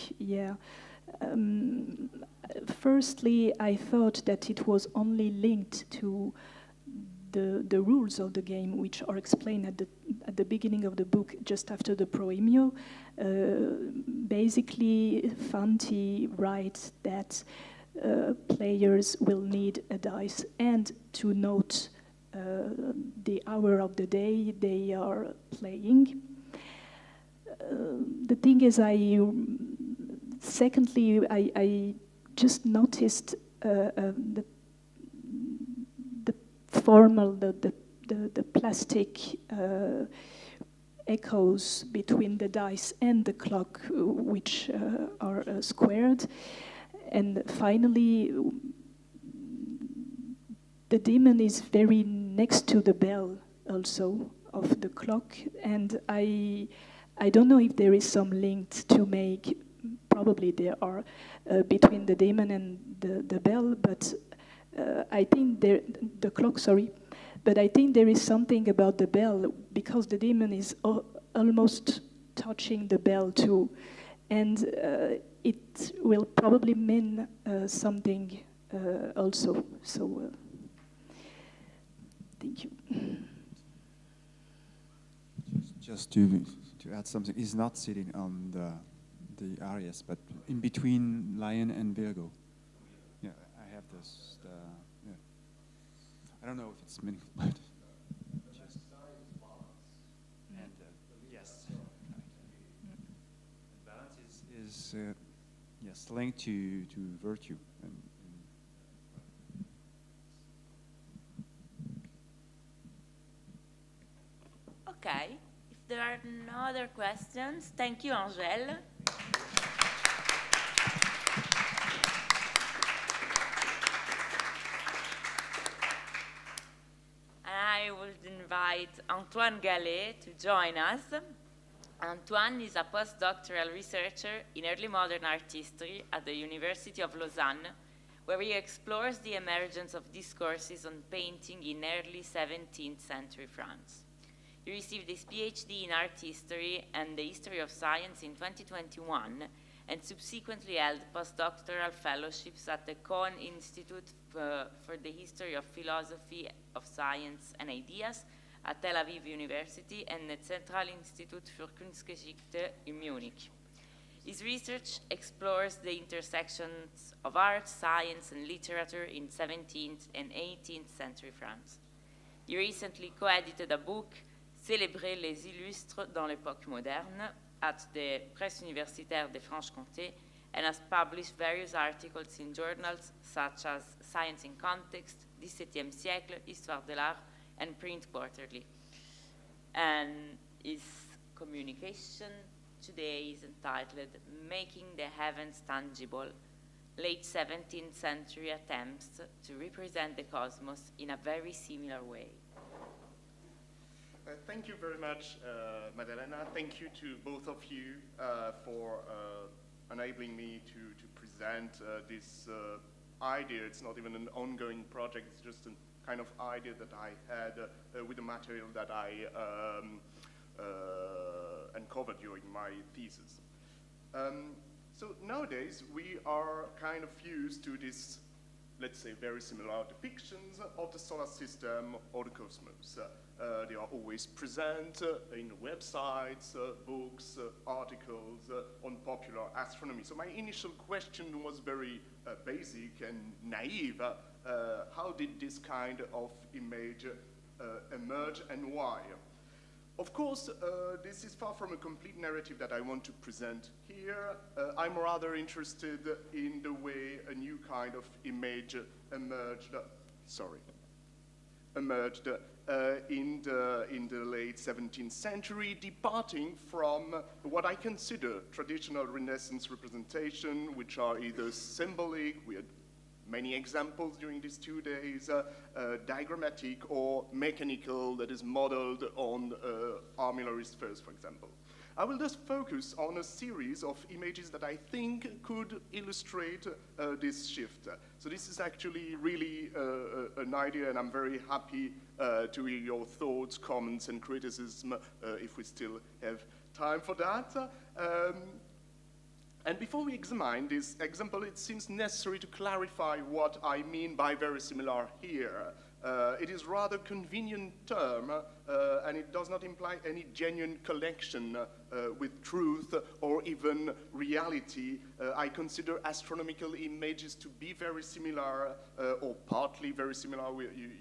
firstly, I thought that it was only linked to the rules of the game, which are explained at the beginning of the book, just after the proemio. Basically, Fanti writes that players will need a dice and to note the hour of the day they are playing. The thing is, secondly, I just noticed the formal, the plastic echoes between the dice and the clock, which are squared. And finally, the demon is very next to the bell also of the clock, and I don't know if there is some link to make. Probably there are between the demon and the bell, but I think the clock. Sorry, but I think there is something about the bell, because the demon is almost touching the bell too, and it will probably mean something also. So thank you. Just to add something, he's not sitting on the Aries, but in between Lion and Virgo. Yeah, I have this. I don't know if it's meaningful, but just and yes, balance is yes, linked to virtue. Okay, if there are no other questions, thank you, Angèle. And I would invite Antoine Gallet to join us. Antoine is a postdoctoral researcher in early modern art history at the University of Lausanne, where he explores the emergence of discourses on painting in early 17th century France. He received his PhD in art history and the history of science in 2021 and subsequently held postdoctoral fellowships at the Cohn Institute for the History of Philosophy of Science and Ideas at Tel Aviv University and the Zentralinstitut für Kunstgeschichte in Munich. His research explores the intersections of art, science, and literature in 17th and 18th century France. He recently co-edited a book, Célébrer les illustres dans l'époque moderne, at the Presse universitaire de Franche-Comté, and has published various articles in journals such as Science in Context, XVIIe siècle, Histoire de l'art, and Print Quarterly. And his communication today is entitled Making the Heavens Tangible, Late 17th Century Attempts to Represent the Cosmos in a Very Similar Way. Thank you very much, Maddalena. Thank you to both of you for enabling me to present this idea. It's not even an ongoing project, it's just a kind of idea that I had with the material that I uncovered during my thesis. So nowadays we are kind of used to this, let's say, very similar depictions of the solar system or the cosmos. They are always present in websites, books, articles on popular astronomy. So my initial question was very basic and naive. How did this kind of image emerge and why? Of course, this is far from a complete narrative that I want to present here. I'm rather interested in the way a new kind of image emerged in the late 17th century, departing from what I consider traditional Renaissance representation, which are either symbolic, we had many examples during these 2 days, diagrammatic or mechanical, that is modeled on armillary spheres, for example. I will just focus on a series of images that I think could illustrate this shift. So this is actually really an idea, and I'm very happy to hear your thoughts, comments, and criticism if we still have time for that. And before we examine this example, it seems necessary to clarify what I mean by very similar here. It is rather a convenient term, and it does not imply any genuine connection with truth or even reality. I consider astronomical images to be very similar, or partly very similar.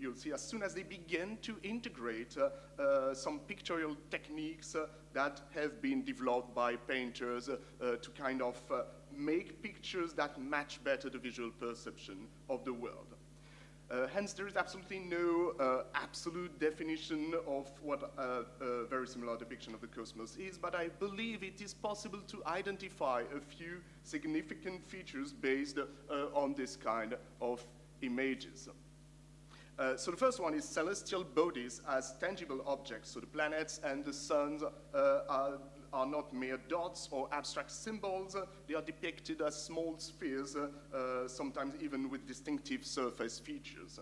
You'll see as soon as they begin to integrate some pictorial techniques that have been developed by painters to kind of make pictures that match better the visual perception of the world. Hence, there is absolutely no absolute definition of what a very similar depiction of the cosmos is, but I believe it is possible to identify a few significant features based on this kind of images. So the first one is celestial bodies as tangible objects. So the planets and the suns are not mere dots or abstract symbols. They are depicted as small spheres, sometimes even with distinctive surface features.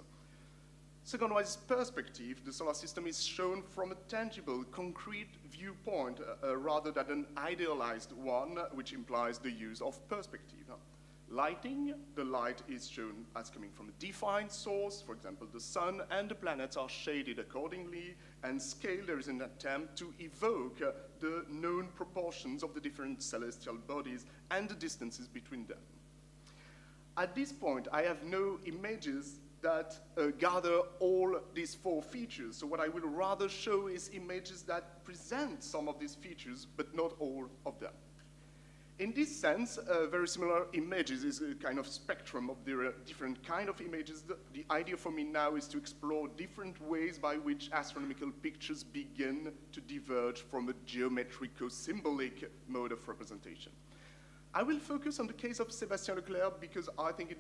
Second one is perspective. The solar system is shown from a tangible, concrete viewpoint rather than an idealized one, which implies the use of perspective. Lighting, the light is shown as coming from a defined source, for example, the sun, and the planets are shaded accordingly, and scale, there is an attempt to evoke the known proportions of the different celestial bodies and the distances between them. At this point, I have no images that gather all these four features, so what I will rather show is images that present some of these features, but not all of them. In this sense, very similar images is a kind of spectrum of the different kind of images. The idea for me now is to explore different ways by which astronomical pictures begin to diverge from a geometrico-symbolic mode of representation. I will focus on the case of Sébastien Leclerc because I think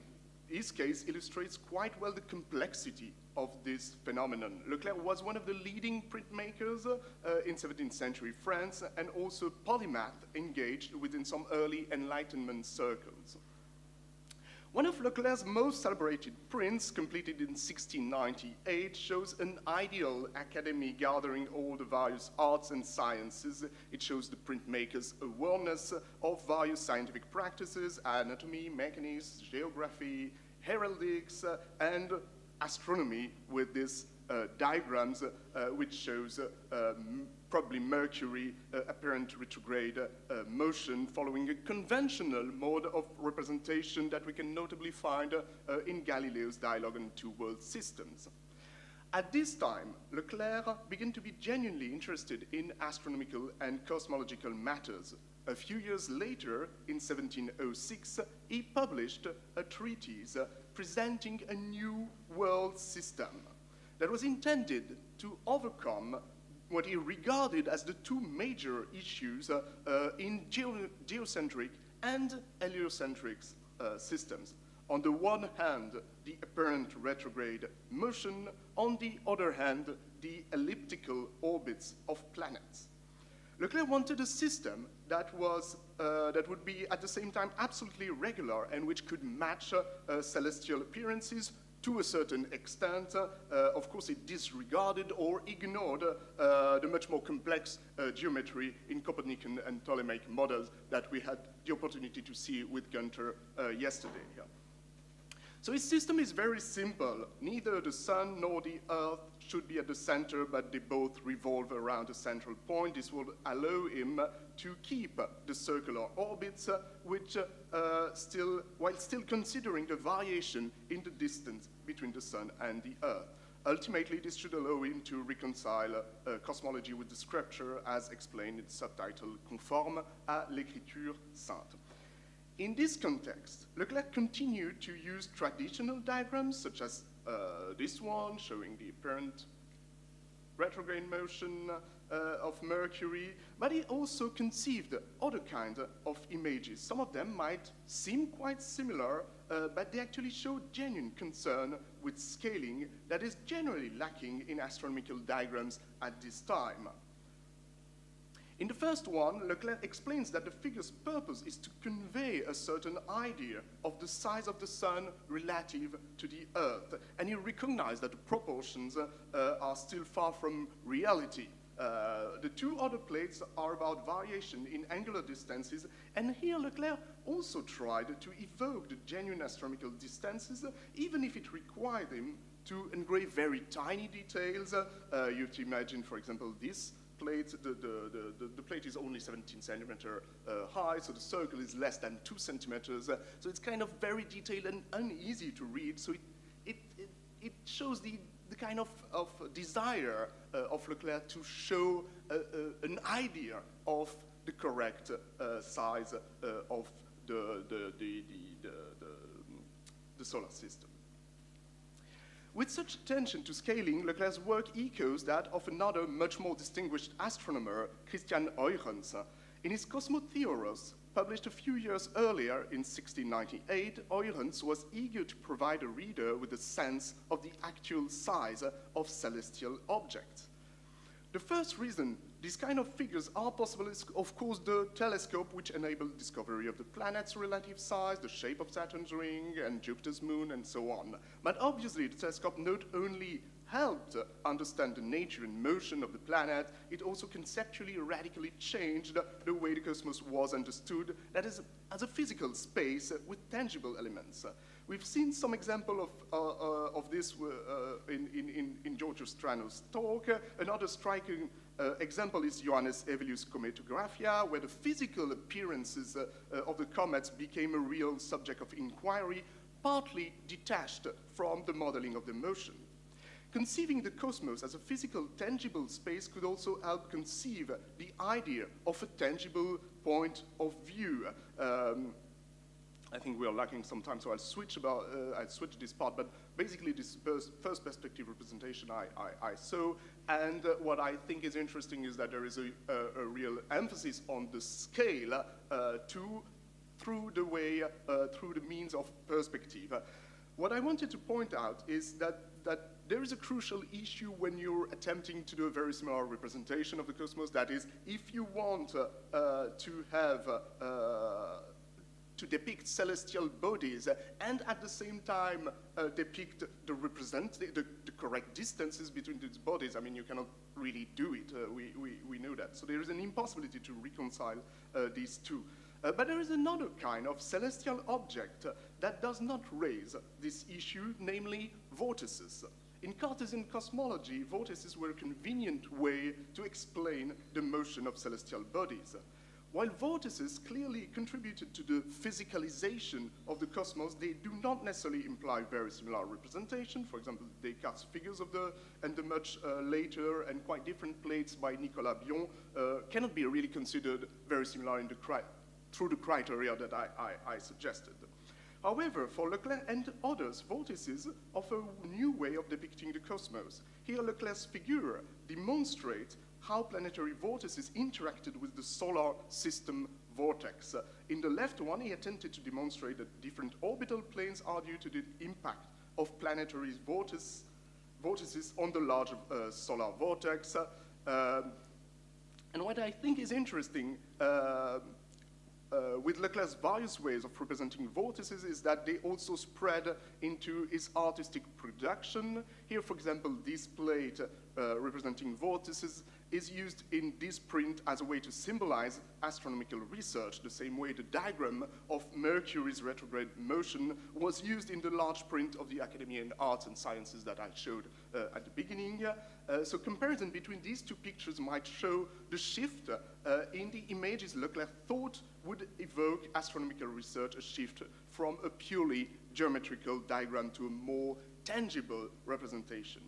his case illustrates quite well the complexity of this phenomenon. Leclerc was one of the leading printmakers in 17th century France and also polymath engaged within some early Enlightenment circles. One of Leclerc's most celebrated prints, completed in 1698, shows an ideal academy gathering all the various arts and sciences. It shows the printmaker's awareness of various scientific practices, anatomy, mechanics, geography, heraldics, and astronomy with this diagrams which shows probably Mercury apparent retrograde motion following a conventional mode of representation that we can notably find in Galileo's dialogue on two world systems. At this time, Leclerc began to be genuinely interested in astronomical and cosmological matters. A few years later, in 1706, he published a treatise presenting a new world system that was intended to overcome what he regarded as the two major issues in geocentric and heliocentric systems. On the one hand, the apparent retrograde motion, on the other hand, the elliptical orbits of planets. Leclerc wanted a system that would be at the same time absolutely regular and which could match celestial appearances to a certain extent. Of course, it disregarded or ignored the much more complex geometry in Copernican and Ptolemaic models that we had the opportunity to see with Gunther yesterday. So his system is very simple. Neither the sun nor the earth should be at the center, but they both revolve around a central point. This will allow him to keep the circular orbits, which while still considering the variation in the distance between the sun and the earth. Ultimately, this should allow him to reconcile cosmology with the scripture, as explained in the subtitle Conforme à l'écriture sainte. In this context, Leclerc continued to use traditional diagrams, such as this one, showing the apparent retrograde motion of Mercury, but he also conceived other kinds of images. Some of them might seem quite similar, but they actually show genuine concern with scaling that is generally lacking in astronomical diagrams at this time. In the first one, Leclerc explains that the figure's purpose is to convey a certain idea of the size of the sun relative to the Earth, and he recognized that the proportions are still far from reality. The two other plates are about variation in angular distances, and here Leclerc also tried to evoke the genuine astronomical distances, even if it required him to engrave very tiny details. You have to imagine, for example, this plate, the plate is only 17 centimeter high, so the circle is less than 2 centimeters. So it's kind of very detailed and uneasy to read. So it shows the kind of desire of Leclerc to show an idea of the correct size of the solar system. With such attention to scaling, Leclerc's work echoes that of another much more distinguished astronomer, Christian Huygens. In his Cosmotheoros, published a few years earlier in 1698, Huygens was eager to provide a reader with a sense of the actual size of celestial objects. The first reason these kind of figures are possible is, of course, the telescope, which enabled discovery of the planet's relative size, the shape of Saturn's ring, and Jupiter's moon, and so on. But obviously, the telescope not only helped understand the nature and motion of the planet, it also conceptually radically changed the way the cosmos was understood, that is, as a physical space with tangible elements. We've seen some example of this in George Strano's talk. Another striking example is Johannes Hevelius' Cometographia, where the physical appearances of the comets became a real subject of inquiry, partly detached from the modeling of the motion. Conceiving the cosmos as a physical, tangible space could also help conceive the idea of a tangible point of view. I think we are lacking some time, so I'll switch this part, but basically this first perspective representation I saw, and what I think is interesting is that there is a real emphasis on the scale through the means of perspective. What I wanted to point out is that there is a crucial issue when you're attempting to do a very similar representation of the cosmos. That is, if you want to depict celestial bodies and at the same time depict the correct distances between these bodies, I mean, you cannot really do it. We know that. So there is an impossibility to reconcile these two. But there is another kind of celestial object that does not raise this issue, namely vortices. In Cartesian cosmology, vortices were a convenient way to explain the motion of celestial bodies. While vortices clearly contributed to the physicalization of the cosmos, they do not necessarily imply very similar representation. For example, Descartes' figures of the much later and quite different plates by Nicolas Bion cannot be really considered very similar in through the criteria that I suggested. However, for Leclerc and others, vortices offer a new way of depicting the cosmos. Here, Leclerc's figure demonstrates how planetary vortices interacted with the solar system vortex. In the left one, he attempted to demonstrate that different orbital planes are due to the impact of planetary vortices on the larger solar vortex. And what I think is interesting with Leclerc's various ways of representing vortices is that they also spread into his artistic production. Here, for example, this plate representing vortices is used in this print as a way to symbolize astronomical research, the same way the diagram of Mercury's retrograde motion was used in the large print of the Academy of Arts and Sciences that I showed at the beginning. So comparison between these two pictures might show the shift in the images Leclerc thought would evoke astronomical research, a shift from a purely geometrical diagram to a more tangible representation.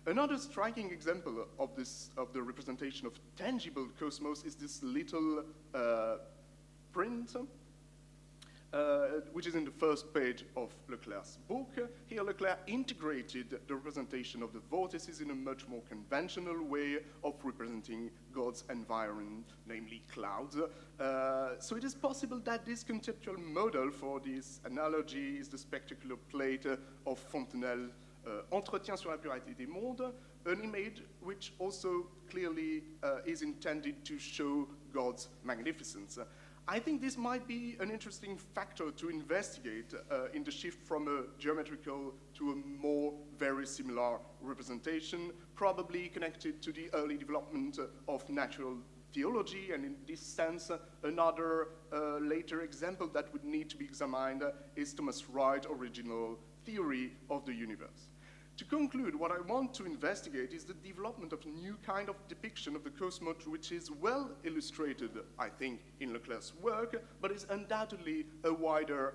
Another striking example of the representation of tangible cosmos is this little print, which is in the first page of Leclerc's book. Here, Leclerc integrated the representation of the vortices in a much more conventional way of representing God's environment, namely clouds. So it is possible that this conceptual model for this analogy is the spectacular plate of Fontenelle, Entretien sur la pureté des mondes, an image which also clearly is intended to show God's magnificence. I think this might be an interesting factor to investigate in the shift from a geometrical to a more very similar representation, probably connected to the early development of natural theology, and in this sense, another later example that would need to be examined is Thomas Wright's original theory of the universe. To conclude, what I want to investigate is the development of a new kind of depiction of the cosmos, which is well illustrated, I think, in Leclerc's work, but is undoubtedly a wider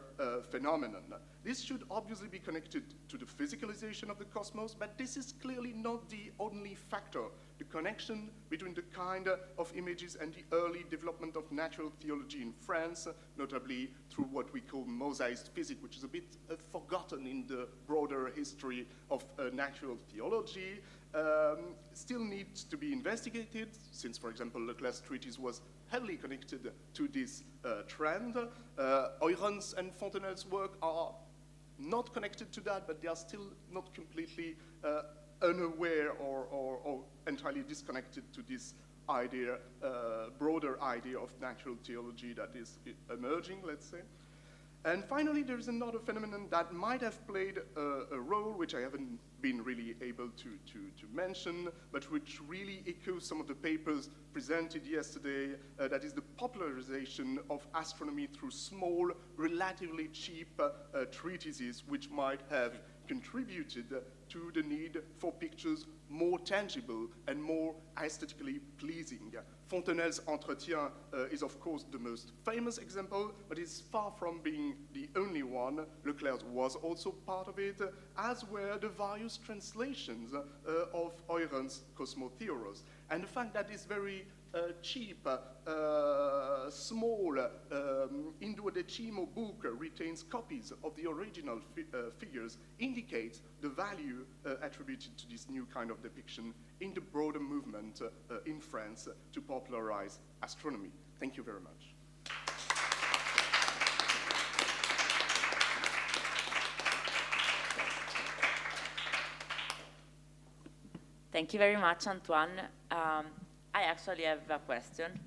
phenomenon. This should obviously be connected to the physicalization of the cosmos, but this is clearly not the only factor. The connection between the kind of images and the early development of natural theology in France, notably through what we call mosaicist physics, which is a bit forgotten in the broader history of natural theology, still needs to be investigated, since, for example, Leclerc's treatise was heavily connected to this trend. Euren's and Fontenelle's work are not connected to that, but they are still not completely unaware or entirely disconnected to this idea, broader idea of natural theology that is emerging, let's say. And finally, there is another phenomenon that might have played a role, which I haven't been really able to mention, but which really echoes some of the papers presented yesterday, that is the popularization of astronomy through small, relatively cheap treatises, which might have contributed to the need for pictures more tangible and more aesthetically pleasing. Fontenelle's Entretien is, of course, the most famous example, but it's far from being the only one. Leclerc was also part of it, as were the various translations of Euren's Cosmotheoros. And the fact that this very cheap, small Induodecimo book retains copies of the original figures indicates the value attributed to this new kind of depiction in the broader movement in France to popularize astronomy. Thank you very much. Thank you very much, Antoine. I actually have a question,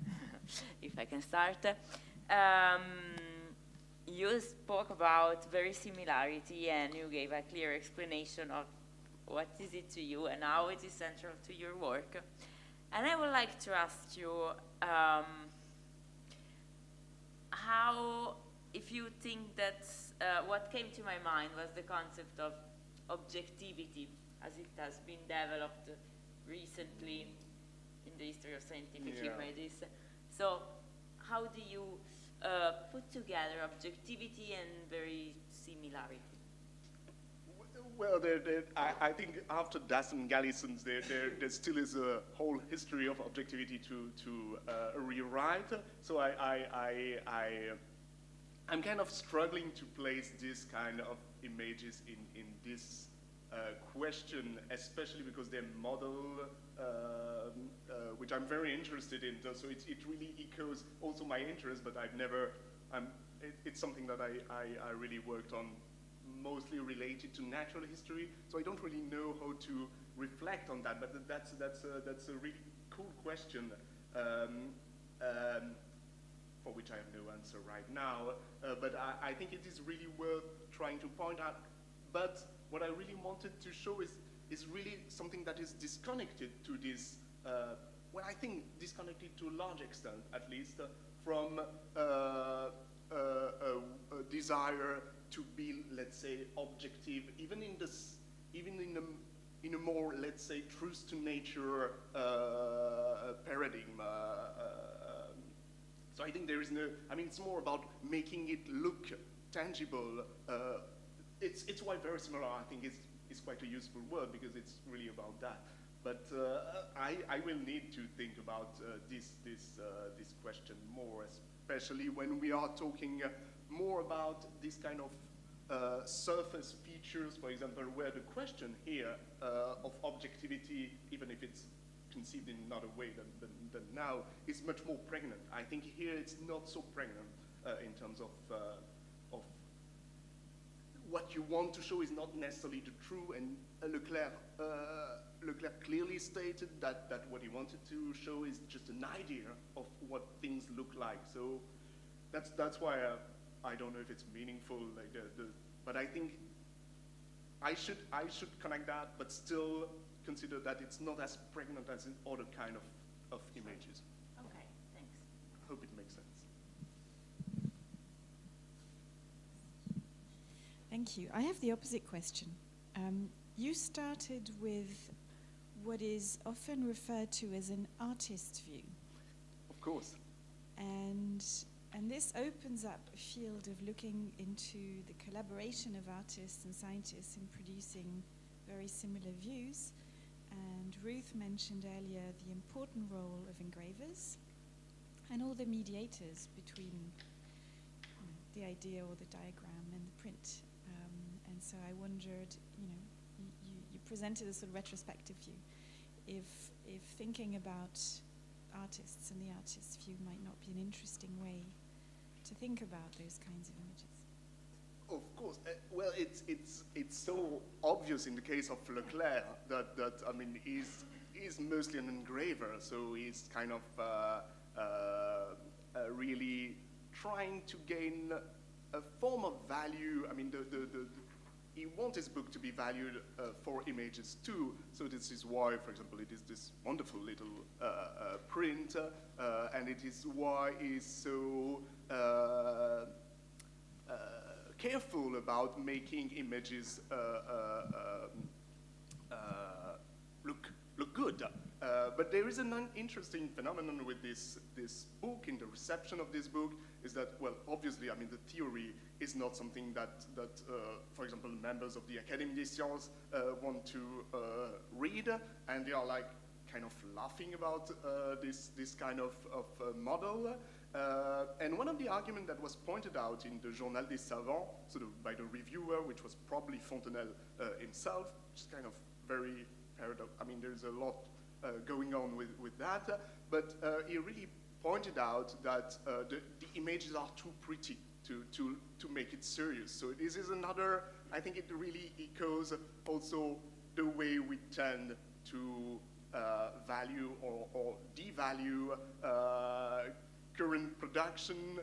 if I can start. You spoke about verisimilarity, and you gave a clear explanation of what is it to you and how it is central to your work. And I would like to ask you how, if you think that, what came to my mind was the concept of objectivity as it has been developed recently in the history of scientific images. So how do you put together objectivity and verisimilarity? Well, I think after Das and Gallison's, there still is a whole history of objectivity to rewrite. So I'm kind of struggling to place this kind of images in this question, especially because they're model, which I'm very interested in. So it really echoes also my interest, but it's something that I really worked on, mostly related to natural history. So I don't really know how to reflect on that, but that's a really cool question. For which I have no answer right now, but I think it is really worth trying to point out. But what I really wanted to show is really something that is disconnected to this, well, I think disconnected to a large extent, at least, from a desire to be, let's say, objective, even in a more, let's say, truth to nature paradigm. So I think there is no, I mean, it's more about making it look tangible. It's why very similar, I think, is quite a useful word, because it's really about that. But I will need to think about this question more, especially when we are talking more about this kind of surface features, for example, where the question here of objectivity, even if it's conceived in another way than now, is much more pregnant. I think here it's not so pregnant in terms of what you want to show is not necessarily the true, and Leclerc clearly stated that what he wanted to show is just an idea of what things look like. So that's why I don't know if it's meaningful, like but I think I should connect that, but still consider that it's not as pregnant as in other kind of images. Okay, thanks. I hope it makes sense. Thank you. I have the opposite question. You started with what is often referred to as an artist's view. Of course. And this opens up a field of looking into the collaboration of artists and scientists in producing very similar views. And Ruth mentioned earlier the important role of engravers and all the mediators between the idea or the diagram and the print. And so I wondered, you presented a sort of retrospective view. If thinking about artists and the artist's view might not be an interesting way to think about those kinds of images. Of course. Well, it's so obvious in the case of Leclerc that I mean, he's mostly an engraver, so he's kind of really trying to gain a form of value. I mean, he wants his book to be valued for images too. So this is why, for example, it is this wonderful little print, and it is why he's so careful about making images look good. But there is an interesting phenomenon with this book, in the reception of this book, is that, well, obviously, I mean, the theory is not something that for example, members of the Académie des Sciences want to read, and they are like kind of laughing about this kind of model. And one of the arguments that was pointed out in the Journal des Savants, sort of by the reviewer, which was probably Fontenelle himself, which is kind of very paradox. I mean, there's a lot going on with that, but he really pointed out that the images are too pretty to make it serious. So this is another, I think it really echoes also the way we tend to value or devalue current production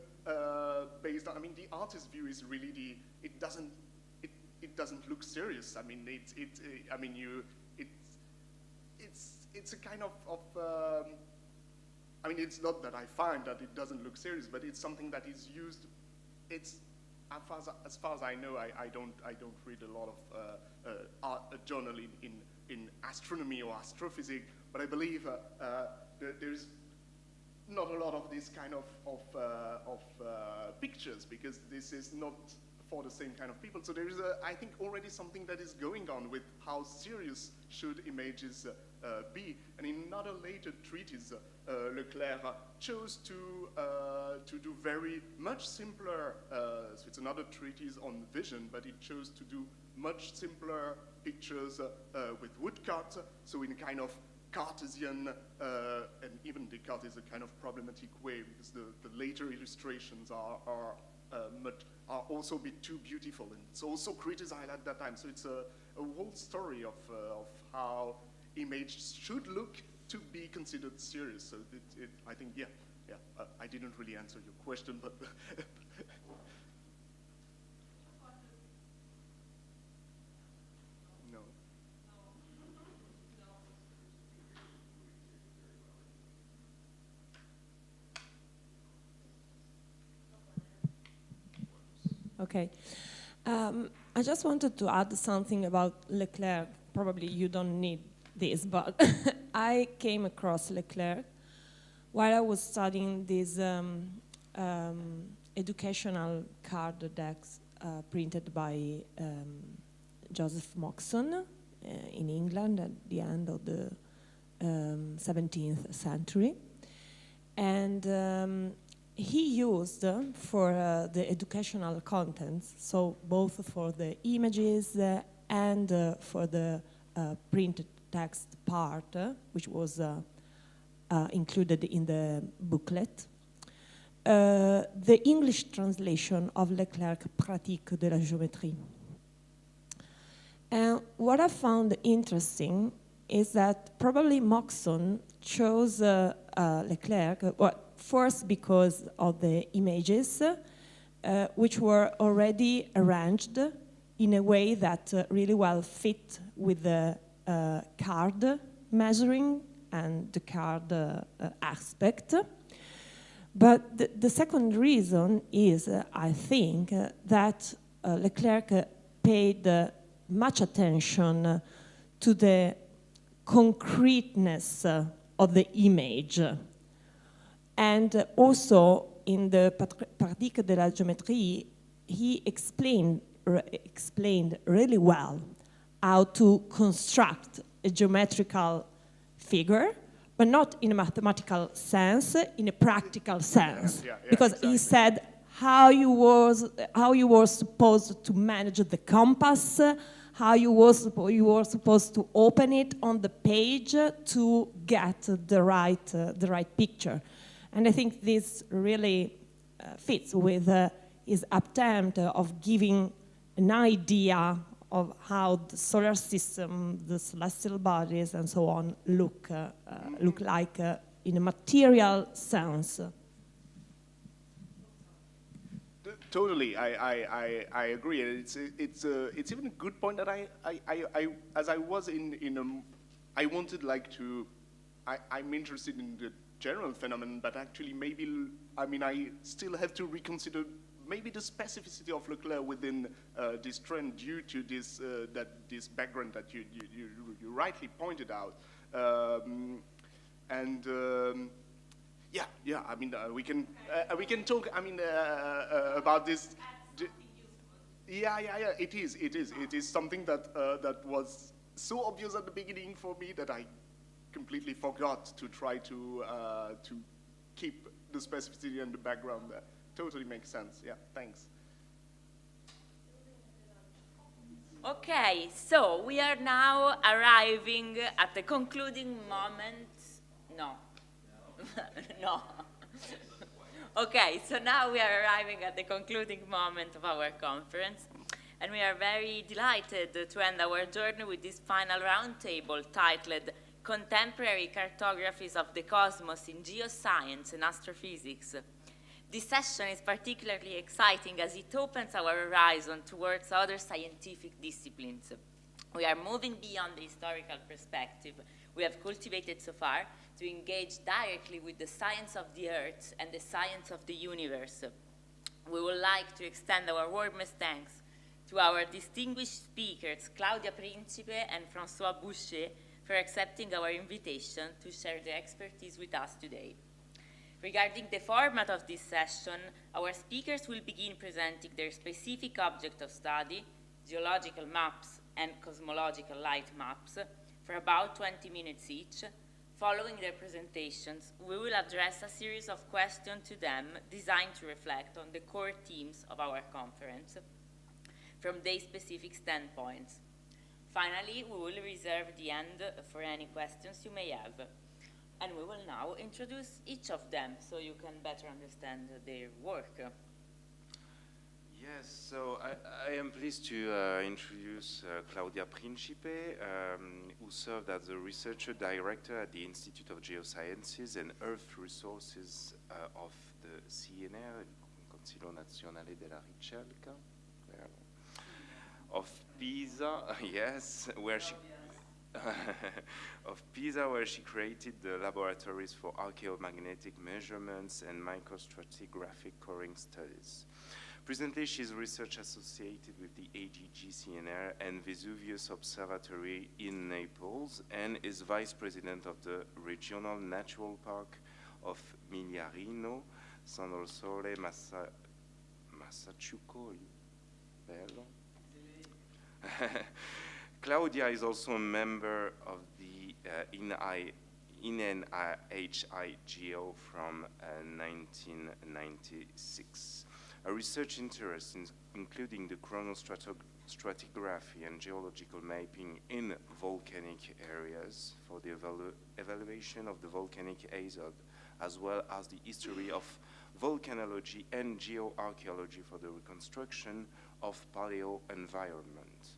based on, I mean, the artist's view is really it doesn't look serious. I mean, it's a kind of I mean, it's not that I find that it doesn't look serious, but it's something that is used. as far as I know, I don't read a lot of art journal in astronomy or astrophysics, but I believe there's not a lot of this kind of pictures, because this is not for the same kind of people. So there is, I think, already something that is going on with how serious should images be. And in another later treatise, Leclerc chose to do very much simpler, so it's another treatise on vision, but it chose to do much simpler pictures with woodcut, so in a kind of Cartesian, and even Descartes is a kind of problematic way, because the later illustrations are also a bit too beautiful, and it's also criticized at that time. So it's a whole story of how images should look to be considered serious. So I think, I didn't really answer your question, but no. Okay. I just wanted to add something about Leclerc. Probably you don't need this, but I came across Leclerc while I was studying these educational card decks printed by Joseph Moxon in England at the end of the 17th century. And he used for the educational contents, so both for the images and for the printed text part, which was included in the booklet, the English translation of Leclerc Pratique de la Géométrie. And what I found interesting is that probably Moxon chose Leclerc, first because of the images, which were already arranged in a way that really well fit with the card measuring and the card aspect. But the second reason is, I think, that Leclerc paid much attention to the concreteness of the image. And also in the Pratique de la Géométrie, he explained really well how to construct a geometrical figure, but not in a mathematical sense, in a practical sense. Because exactly. He said how you were supposed to manage the compass, how you were supposed to open it on the page to get the right picture. And I think this really fits with his attempt of giving an idea of how the solar system, the celestial bodies, and so on look like in a material sense. Totally, I agree. It's even a good point that I as I was I wanted like to, I'm interested in the general phenomenon, but actually maybe, I mean, I still have to reconsider maybe the specificity of Leclerc within this trend due to this this background that you rightly pointed out. Yeah. I mean, we can talk. I mean, about this. Yeah. It is something that that was so obvious at the beginning for me that I completely forgot to try to keep the specificity and the background there. Totally makes sense. Yeah. Thanks. Okay, so we are now arriving at the concluding moment. No. No. Okay, so now we are arriving at the concluding moment of our conference, and we are very delighted to end our journey with this final roundtable titled Contemporary Cartographies of the Cosmos in Geoscience and Astrophysics. This session is particularly exciting as it opens our horizon towards other scientific disciplines. We are moving beyond the historical perspective we have cultivated so far to engage directly with the science of the Earth and the science of the universe. We would like to extend our warmest thanks to our distinguished speakers, Claudia Principe and François Boucher, for accepting our invitation to share their expertise with us today. Regarding the format of this session, our speakers will begin presenting their specific object of study, geological maps and cosmological light maps, for about 20 minutes each. Following their presentations, we will address a series of questions to them designed to reflect on the core themes of our conference from their specific standpoints. Finally, we will reserve the end for any questions you may have. And we will now introduce each of them so you can better understand their work. Yes, so I am pleased to introduce Claudia Principe, who served as the researcher director at the Institute of Geosciences and Earth Resources of the CNR, il Consiglio Nazionale della Ricerca, of Pisa, yes, where she of Pisa, where she created the laboratories for archaeomagnetic measurements and microstratigraphic coring studies. Presently, she is research associated with the AGG-CNR and Vesuvius Observatory in Naples and is vice president of the Regional Natural Park of Migliarino, San Rossore, Massachusetts. Bello. Claudia is also a member of the INNHIGO from 1996. A research interest including the chronostratigraphy and geological mapping in volcanic areas for the evaluation of the volcanic azode, as well as the history of volcanology and geoarchaeology for the reconstruction of paleo-environment.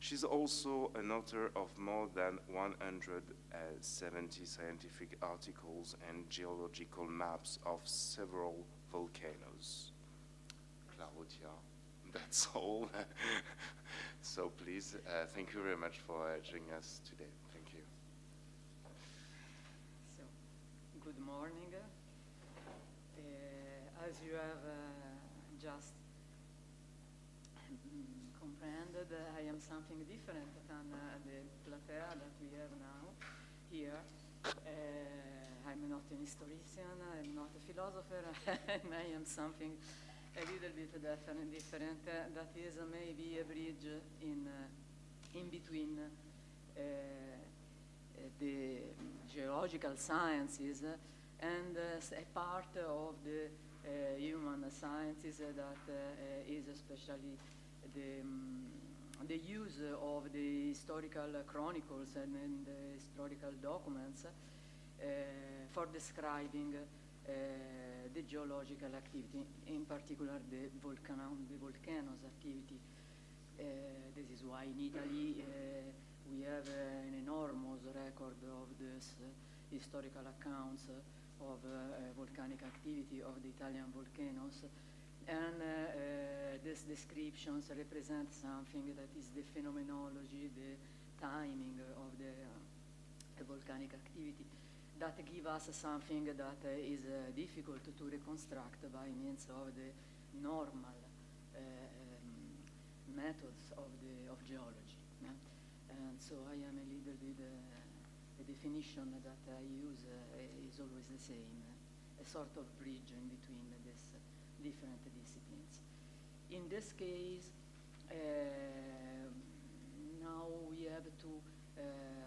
She's also an author of more than 170 scientific articles and geological maps of several volcanoes. Claudia, that's all. So please, thank you very much for joining us today. Thank you. So, good morning. As you have just comprehended, I am something different than the platea that we have now here. I'm not an historian, I'm not a philosopher, and I am something a little bit different. That is maybe a bridge in between the geological sciences and a part of the human sciences that is especially the use of the historical chronicles and the historical documents for describing the geological activity, in particular the volcanoes activity. This is why in Italy we have an enormous record of this historical accounts of volcanic activity of the Italian volcanoes. And these descriptions represent something that is the phenomenology, the timing of the volcanic activity, that give us something that is difficult to reconstruct by means of the normal methods of geology. And so I am a little bit, the definition that I use is always the same, a sort of bridge in between these different disciplines. In this case, now we have to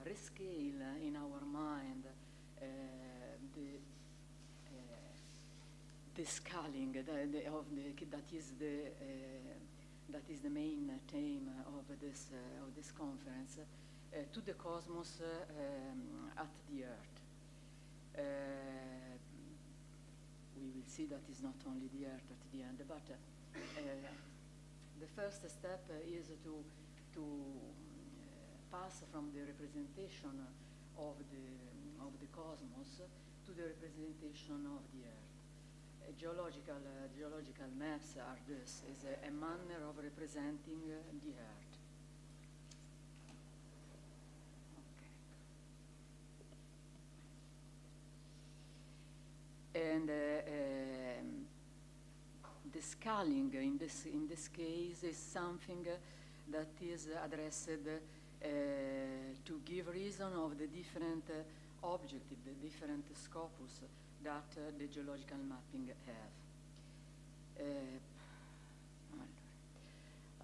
rescale in our mind the scaling that is the main theme of this conference to the cosmos at the Earth. We will see that is not only the Earth at the end, but the first step is to pass from the representation of the cosmos to the representation of the Earth. Geological maps are this, is a manner of representing the Earth. Okay. And the scaling in this case is something that is addressed to give reason of the different objective, the different scopus that the geological mapping have.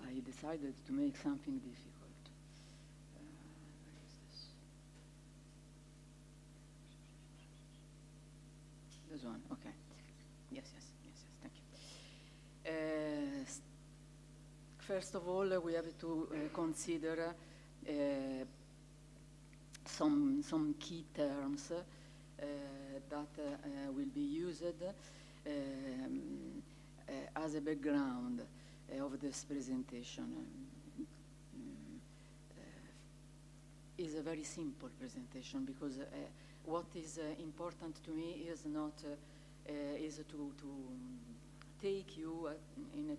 I decided to make something difficult. Where is this? This one, okay. Yes, thank you. First of all, we have to consider some key terms that will be used as a background of this presentation. Is a very simple presentation because what is important to me is not is to take you in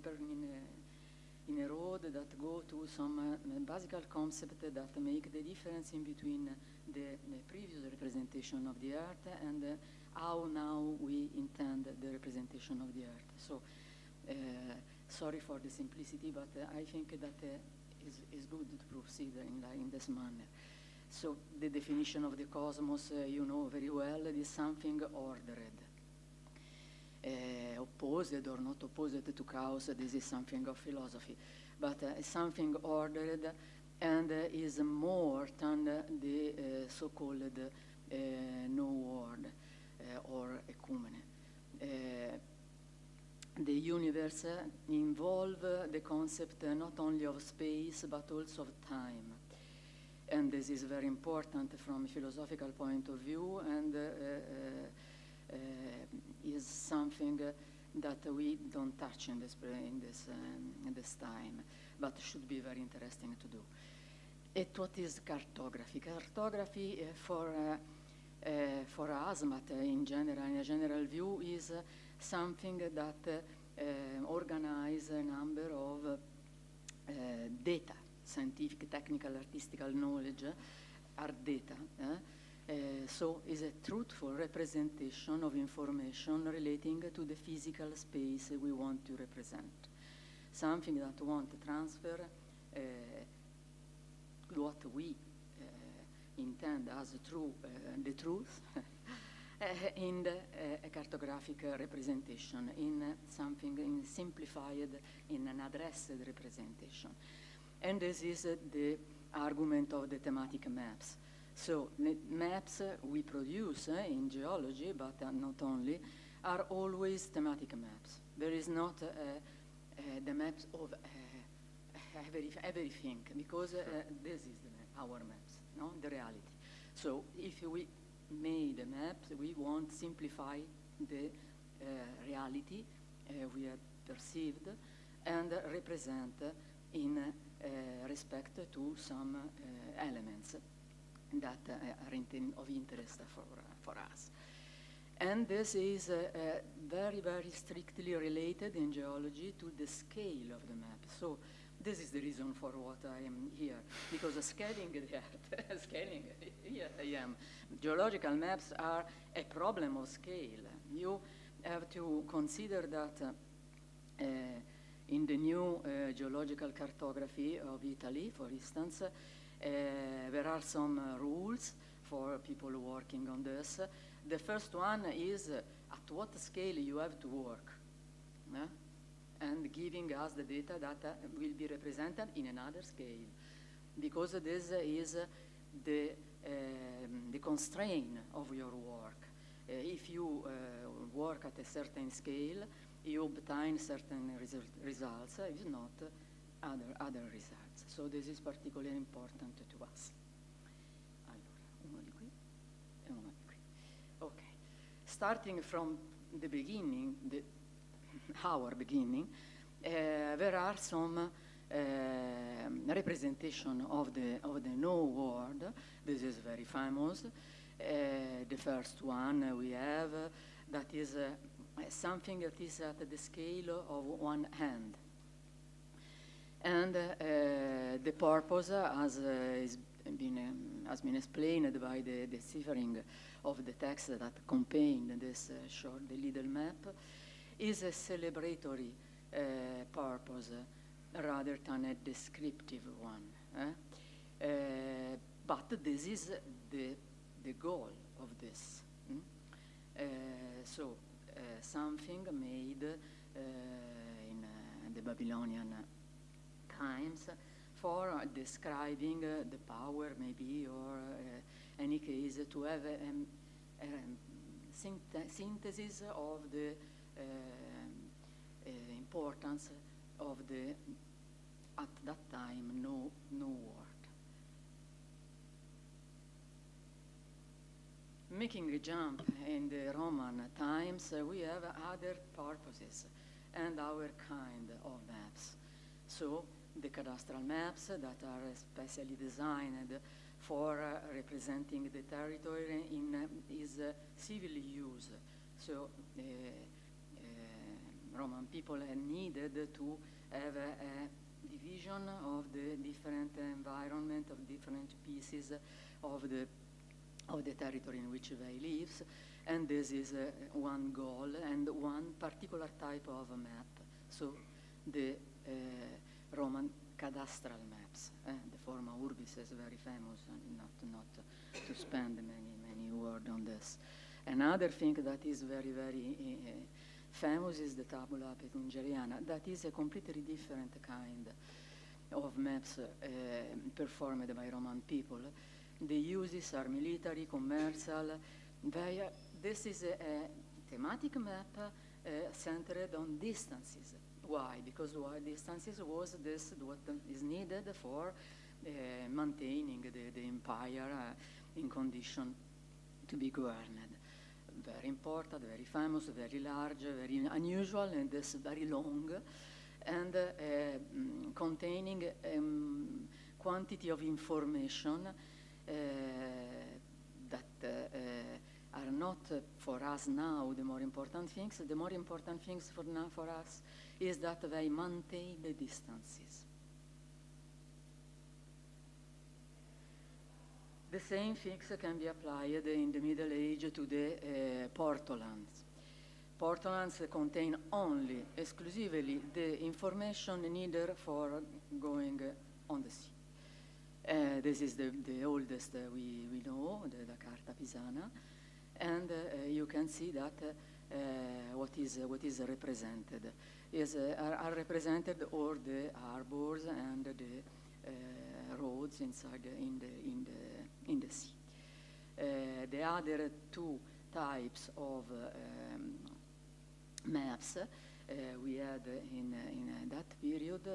a road that go to some basic concept that make the difference in between the previous representation of the Earth and how now we intend the representation of the Earth. So, sorry for the simplicity, but I think that is good to proceed in this manner. So, the definition of the cosmos, you know very well, is something ordered. Opposed or not opposed to chaos, this is something of philosophy, but something ordered and is more than the so-called no world or ecumene. The universe involves the concept not only of space but also of time. And this is very important from a philosophical point of view and is something that we don't touch in this time, but should be very interesting to do. What is cartography? Cartography for us, but in a general view, is something that organizes a number of data, scientific, technical, artistical knowledge are data. So is a truthful representation of information relating to the physical space we want to represent. Something that want to transfer what we intend as the truth in a cartographic representation, in something simplified, in an addressed representation. And this is the argument of the thematic maps. So maps we produce in geology, but not only, are always thematic maps. There is not the maps of everything, because this is our maps, no? The reality. So if we made a map, we want to simplify the reality we have perceived and represent in respect to some elements that are of interest for us. And this is very, very strictly related in geology to the scale of the map. So this is the reason for what I am here, because scaling the Earth, scaling, here I am. Geological maps are a problem of scale. You have to consider that in the new geological cartography of Italy, for instance, there are some rules for people working on this. The first one is at what scale you have to work, and giving us the data that will be represented in another scale, because this is the constraint of your work. If you work at a certain scale, you obtain certain results, if not other results. So this is particularly important to us. Allora, uno di qui e uno di qui. Okay. Starting from the beginning, our beginning, there are some representation of the no world. This is very famous. The first one we have that is something that is at the scale of one hand. And the purpose, as has been explained by the deciphering of the text that contained this the little map, is a celebratory purpose rather than a descriptive one. But this is the goal of this. So something made in the Babylonian times for describing the power, maybe, or any case, to have a synthesis of the importance of the, at that time, no word. Making a jump in the Roman times, we have other purposes and our kind of maps. So the cadastral maps that are specially designed for representing the territory is civil use. So Roman people needed to have a division of the different environment, of different pieces of the territory in which they live, and this is one goal and one particular type of map. So the Roman cadastral maps, the forma urbis is very famous, and not to spend many words on this. Another thing that is very famous is the tabula petungeriana. That is a completely different kind of maps performed by Roman people. The uses are military, commercial. This is a thematic map centered on distances. Why? Because distances was this what is needed for maintaining the empire in condition to be governed. Very important, very famous, very large, very unusual, and this very long, and containing quantity of information that are not for us now the more important things. The more important things for us is that they maintain the distances. The same things can be applied in the Middle Age to the portlands. Portlands contain only, exclusively, the information needed for going on the sea. This is the oldest we know, the Carta Pisana, and you can see that what is represented are represented all the harbors and the roads inside in the sea. The other two types of maps we had in that period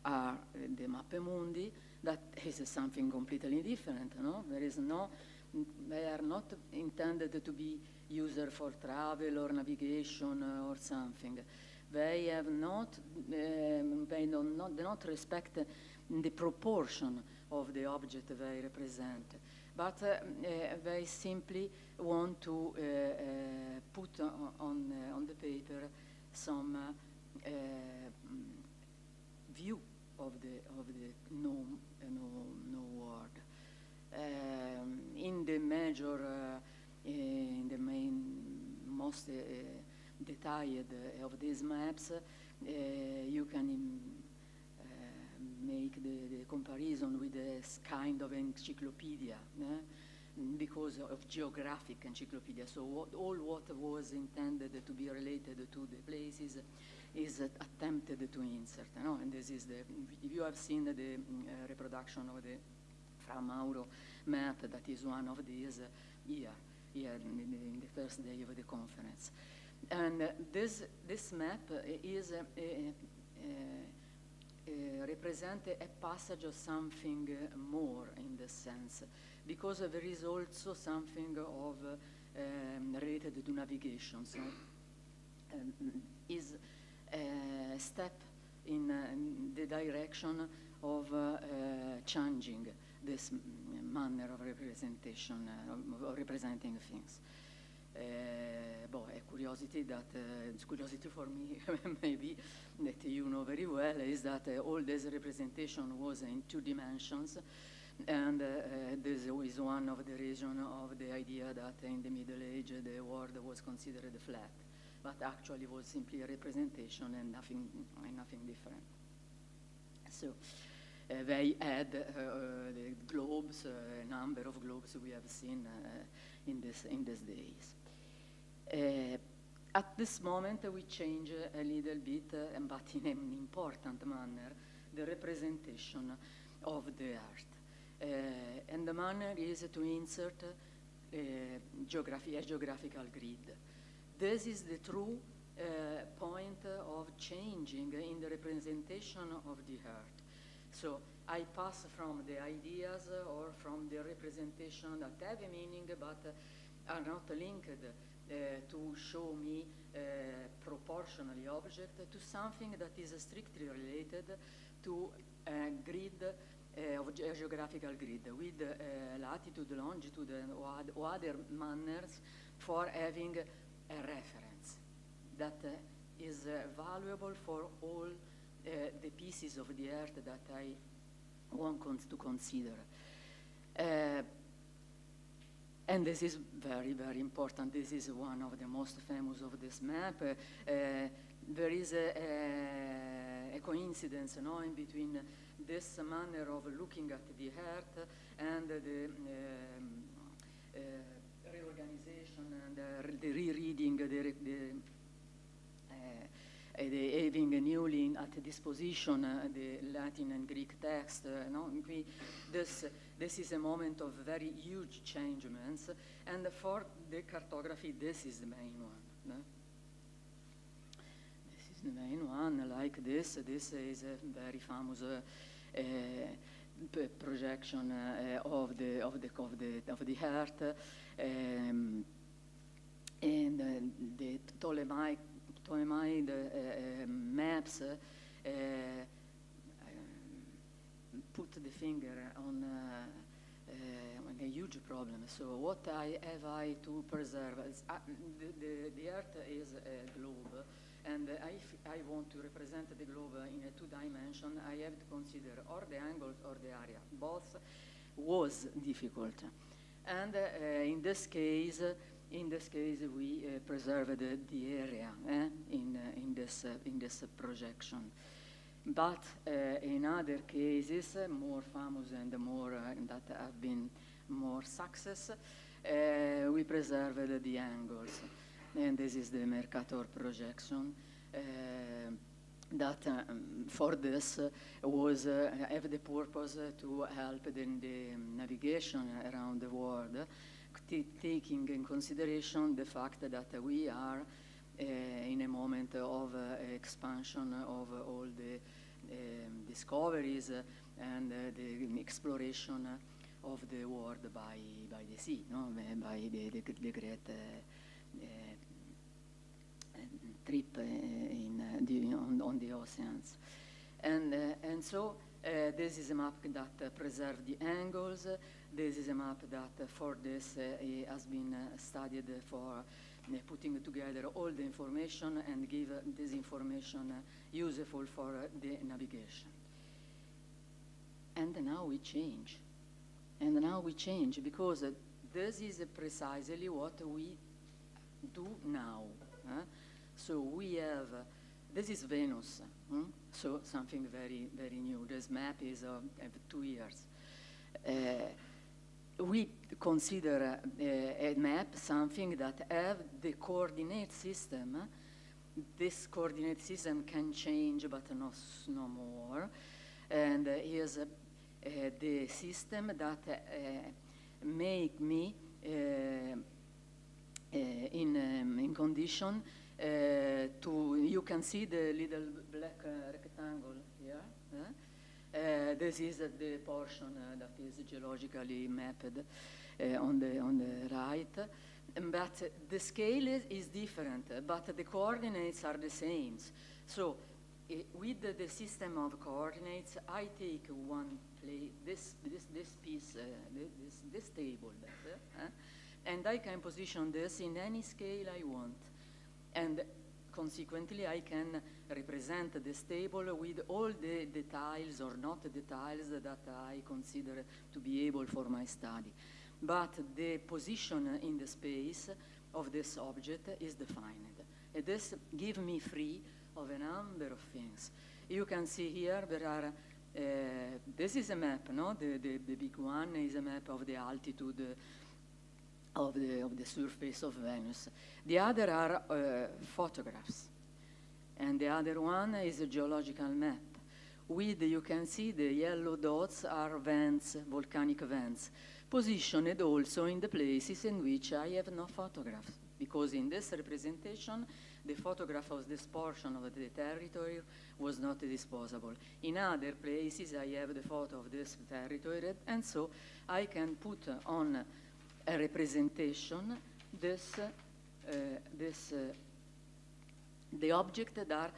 are the Mappe Mundi. That is something completely different. No, they are not intended to be used for travel or navigation or something. They have they do not respect the proportion of the object they represent, but they simply want to put on the paper some view of the known world. In the most detailed of these maps, you can make the comparison with this kind of encyclopedia, because of geographic encyclopedia. So all what was intended to be related to the places is attempted to insert. And this is if you have seen the reproduction of the Fra Mauro map, that is one of these here in the first day of the conference. And this map is represent a passage of something more in this sense, because there is also something of related to navigation. So is a step in the direction of changing this manner of representation, of representing things. A curiosity for me, maybe, that you know very well, is that all this representation was in 2 dimensions, and this is one of the reasons of the idea that in the Middle Age the world was considered flat. but actually was simply a representation and nothing different. So they add the globes, a number of globes we have seen in these days. At this moment, we change a little bit, but in an important manner, the representation of the Earth. And the manner is to insert a geographical grid. This is the true point of changing in the representation of the Earth. So I pass from the ideas or from the representation that have a meaning but are not linked to show me proportionally object to something that is strictly related to a grid, a geographical grid with latitude, longitude, and other manners for having a reference that is valuable for all the pieces of the Earth that I want to consider. And this is very, very important. This is one of the most famous of this map. There is a coincidence in between this manner of looking at the Earth and the reorganization and the rereading, having newly at disposition the Latin and Greek text. This is a moment of very huge changements, and for the cartography, this is the main one. No? This is the main one, like this. This is a very famous projection of the Earth, and the Ptolemaic maps put the finger on a huge problem. So what have I to preserve? The Earth is a globe, and if I want to represent the globe in a two-dimension, I have to consider or the angles or the area. Both was difficult, and in this case, we preserved the area in this projection. But in other cases, more famous and more that have been more success, we preserved the angles. And this is the Mercator projection that for this was have the purpose to help in the navigation around the world, taking in consideration the fact that we are in a moment of expansion of all the discoveries and the exploration of the world by the sea, by the great trip on the oceans. And so this is a map that preserves the angles. This is a map that for this has been studied for putting together all the information and give this information useful for the navigation. And now we change. And now we change because this is precisely what we do now. So we have, this is Venus, so something very, very new. This map is of 2 years. We consider a map something that have the coordinate system. This coordinate system can change, but no more. And here's the system that make me in condition to, you can see the little black rectangle here. This is the portion that is geologically mapped on the right. But the scale is different, but the coordinates are the same. So with the system of coordinates, I take one plate, this piece, this table, and I can position this in any scale I want. And consequently, I can represent this table with all the details or not details that I consider to be able for my study. But the position in the space of this object is defined. And this gives me free of a number of things. You can see here there are, this is a map, no? The big one is a map of the altitude of the surface of Venus. The other are photographs. And the other one is a geological map. With, you can see the yellow dots are vents, volcanic vents, positioned also in the places in which I have no photographs. Because in this representation, the photograph of this portion of the territory was not disposable. In other places, I have the photo of this territory, and so I can put on a representation the object that are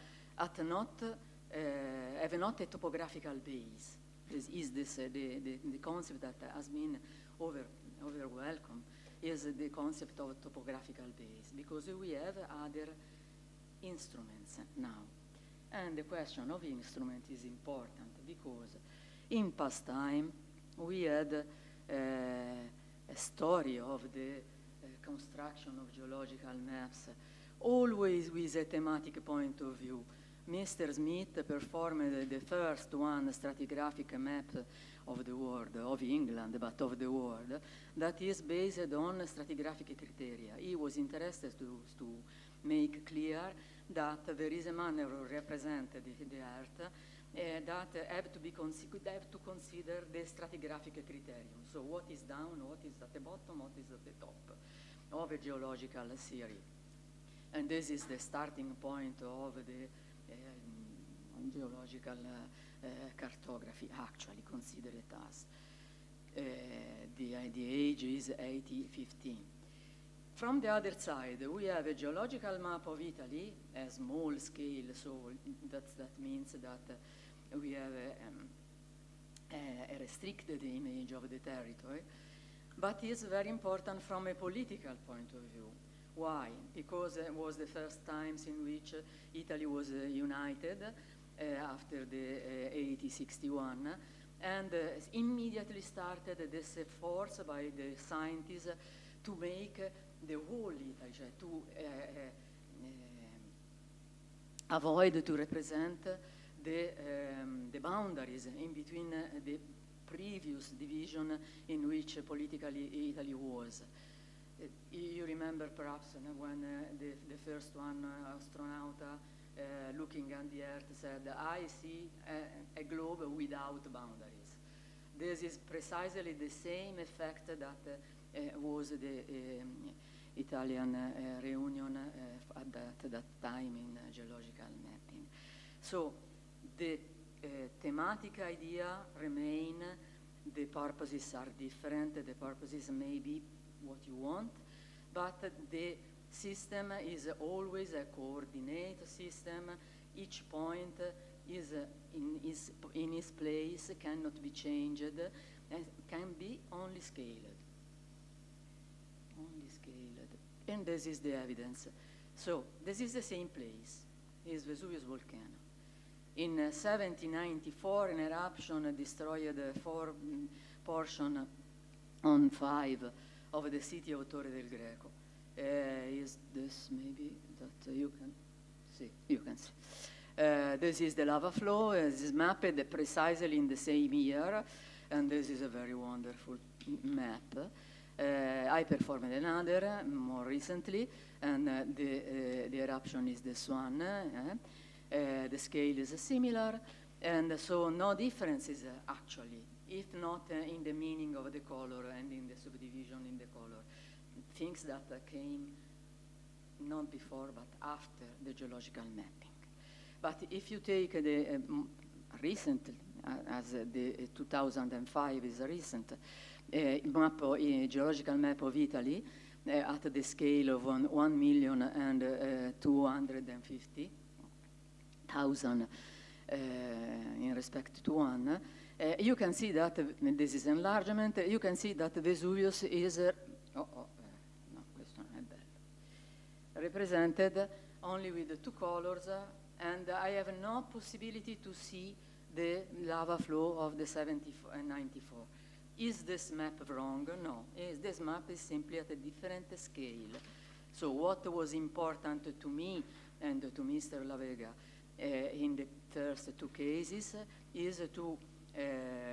have not a topographical base. This is the concept that has been welcome is the concept of topographical base, because we have other instruments now. And the question of instrument is important because in past time we had a story of the construction of geological maps, always with a thematic point of view. Mr. Smith performed the first one stratigraphic map of the world, of England, but of the world, that is based on stratigraphic criteria. He was interested to make clear that there is a manner of represent the Earth that have to consider the stratigraphic criterion. So what is down, what is at the bottom, what is at the top of a geological theory. And this is the starting point of the geological cartography, actually, consider it as. The age is 1815. From the other side, we have a geological map of Italy, a small scale, so that means that we have a restricted image of the territory, but it's very important from a political point of view. Why? Because it was the first times in which Italy was united after the 1861, and immediately started this effort by the scientists to make the whole Italy, to avoid to represent the boundaries in between the previous division in which politically Italy was. You remember perhaps when the first one astronaut looking at the Earth said, I see a globe without boundaries. This is precisely the same effect that was the Italian reunion at that time in geological mapping. So the thematic idea remain, the purposes are different, the purposes may be what you want, but the system is always a coordinate system. Each point is in its place, cannot be changed, and can be only scaled. Only scaled. And this is the evidence. So this is the same place, is Vesuvius volcano. In 1794, an eruption destroyed 4 portion on 5 of the city of Torre del Greco. Is this maybe that you can see? You can see. This is the lava flow. This is mapped precisely in the same year, and this is a very wonderful map. I performed another more recently, and the eruption is this one. The scale is similar, and so no differences actually, if not in the meaning of the color and in the subdivision in the color. Things that came not before but after the geological mapping. But if you take the recent, as the 2005 is a recent geological map of Italy at the scale of 1,250,000 in respect to 1, you can see that this is enlargement. You can see that Vesuvius is represented only with the 2 colors, and I have no possibility to see the lava flow of the 94 and 94. Is this map wrong? No. This map is simply at a different scale. So what was important to me and to Mr. La Vega in the first two cases is to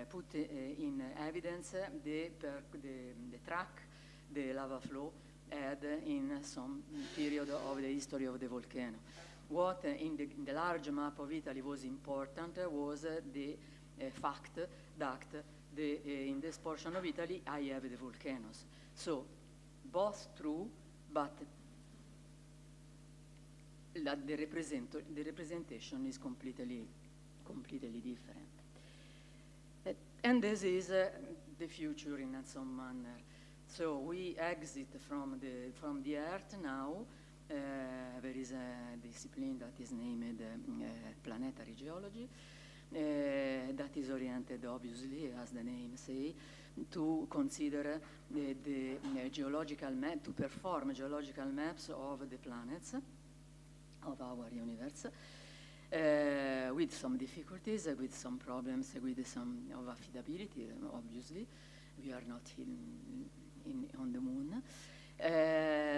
put in evidence the track the lava flow had in some period of the history of the volcano. What in the large map of Italy was important was the fact that in this portion of Italy I have the volcanoes. So both true, but the representation is completely different. And this is the future in some manner. So we exit from the Earth now. There is a discipline that is named planetary geology that is oriented, obviously, as the name says, to consider the geological map, to perform geological maps of the planets of our universe, with some difficulties, with some problems, with some of affidability, obviously. We are not on the moon.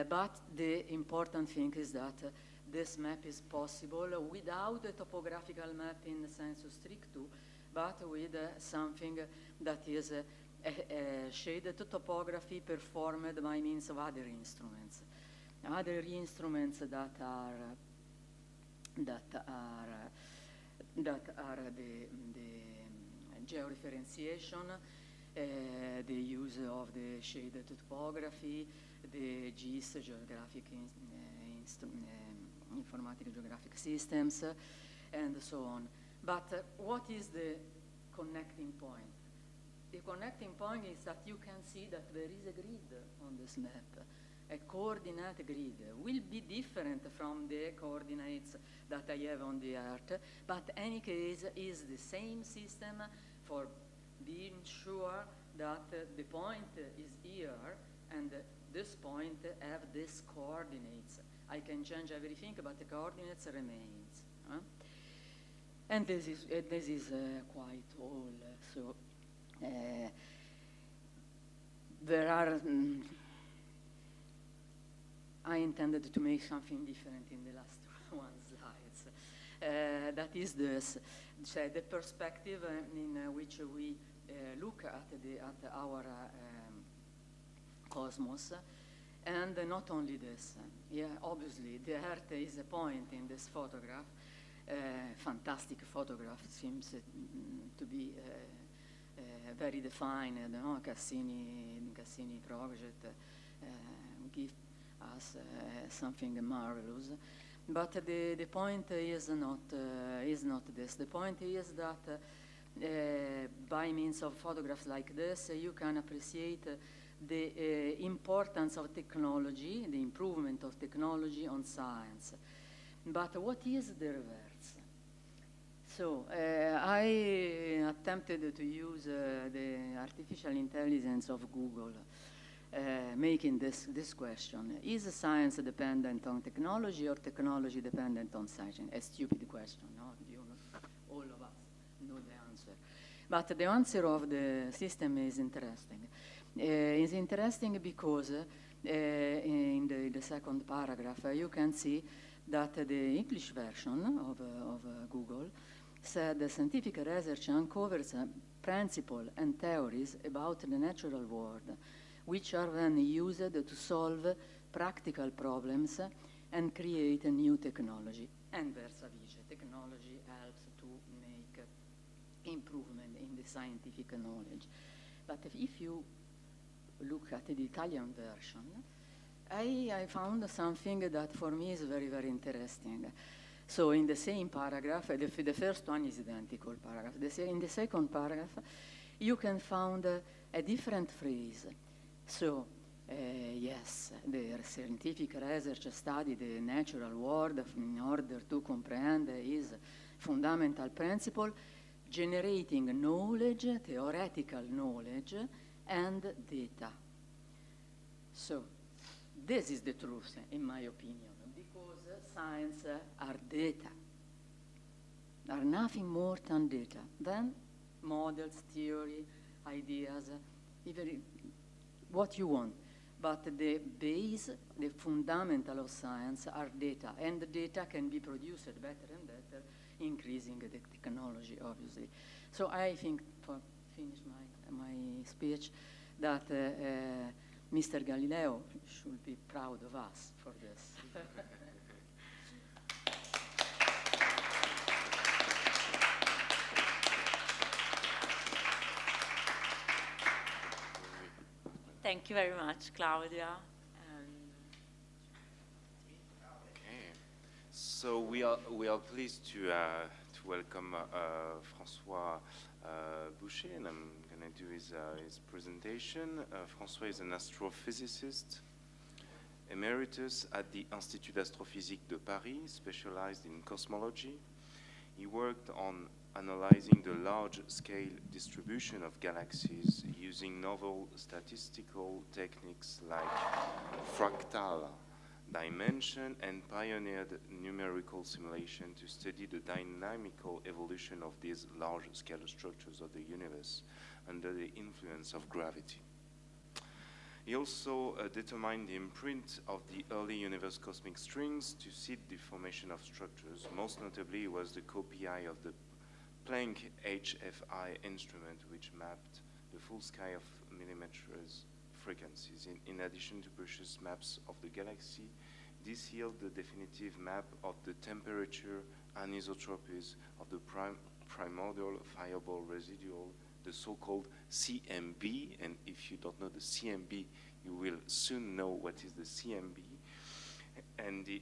But the important thing is that this map is possible without a topographical map in sensu stricto, but with something that is a shaded topography performed by means of other instruments. Other instruments that are the georeferentiation, the use of the shaded topography, the GIS, geographic informatic geographic systems, and so on. But what is the connecting point? The connecting point is that you can see that there is a grid on this map. A coordinate grid will be different from the coordinates that I have on the Earth, but in any case is the same system for being sure that the point is here and this point have these coordinates. I can change everything, but the coordinates remains. And this is quite all. So there are. I intended to make something different in the last one slides. That is this, the perspective in which we look at our cosmos, and not only this. Yeah, obviously, the Earth is a point in this photograph. Fantastic photograph, seems to be very defined. Cassini project gives us something marvelous. But the point is not this. The point is that by means of photographs like this, you can appreciate the importance of technology, the improvement of technology on science. But what is the reverse? So I attempted to use the artificial intelligence of Google, making this question: is science dependent on technology or technology dependent on science? A stupid question, no? All of us know the answer. But the answer of the system is interesting. It's interesting because in the second paragraph you can see that the English version of Google said the scientific research uncovers principles and theories about the natural world, which are then used to solve practical problems and create a new technology. And versa vice, technology helps to make improvement in the scientific knowledge. But if you look at the Italian version, I found something that for me is very, very interesting. So in the same paragraph, the first one is identical paragraph. In the second paragraph, you can find a different phrase. So, yes, the scientific research study the natural world in order to comprehend is fundamental principle, generating knowledge, theoretical knowledge, and data. So, this is the truth, in my opinion, because science are data, are nothing more than data, than models, theory, ideas, even what you want. But the base, the fundamental of science are data, and the data can be produced better and better, increasing the technology, obviously. So I think, for finish my speech, that Mr. Galileo should be proud of us for this. Thank you very much, Claudia. Okay, so we are pleased to welcome François Boucher, and I'm going to do his presentation. François is an astrophysicist emeritus at the Institut d'Astrophysique de Paris, specialized in cosmology. He worked on analyzing the large-scale distribution of galaxies using novel statistical techniques like fractal dimension, and pioneered numerical simulation to study the dynamical evolution of these large-scale structures of the universe under the influence of gravity. He also determined the imprint of the early universe cosmic strings to seed the formation of structures. Most notably was the co-PI of the Planck HFI instrument, which mapped the full sky of millimeters frequencies. In addition to precious maps of the galaxy, this yielded the definitive map of the temperature anisotropies of the primordial fireball residual, the so-called CMB. And if you don't know the CMB, you will soon know what is the CMB. And the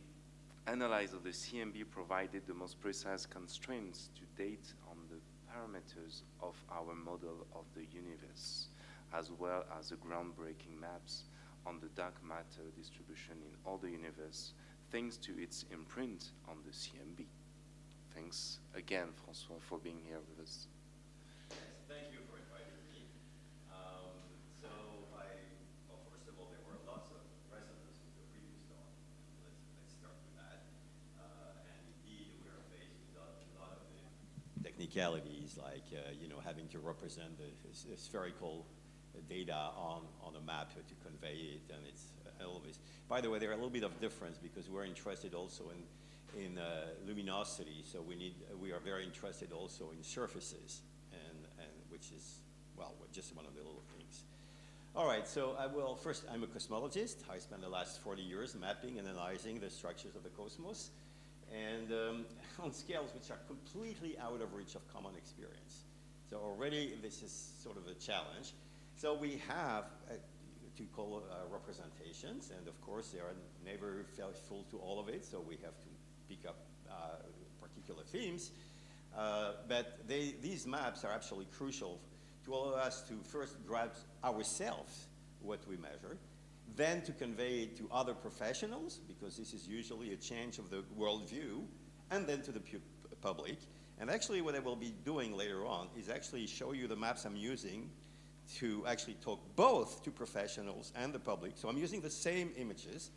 analysis of the CMB provided the most precise constraints to date on the parameters of our model of the universe, as well as the groundbreaking maps on the dark matter distribution in all the universe, thanks to its imprint on the CMB. Thanks again, François, for being here with us. Thank you for inviting me. Well, first of all, there were lots of resonance with the previous talk. Let's start with that. And indeed, we are faced with a lot of the technicalities, like having to represent the spherical data on a map to convey it, and it's all this. By the way, there are a little bit of difference because we're interested also in luminosity, so we are very interested also in surfaces, and which is, well, just one of the little things. All right, so first, I'm a cosmologist. I spent the last 40 years mapping and analyzing the structures of the cosmos, and on scales which are completely out of reach of common experience. So already this is sort of a challenge. So we have to call representations, and of course they are never full to all of it, so we have to pick up particular themes. But these maps are absolutely crucial to allow us to first grasp ourselves what we measure, then to convey it to other professionals, because this is usually a change of the worldview, and then to the public. And actually what I will be doing later on is actually show you the maps I'm using to actually talk both to professionals and the public. So I'm using the same images.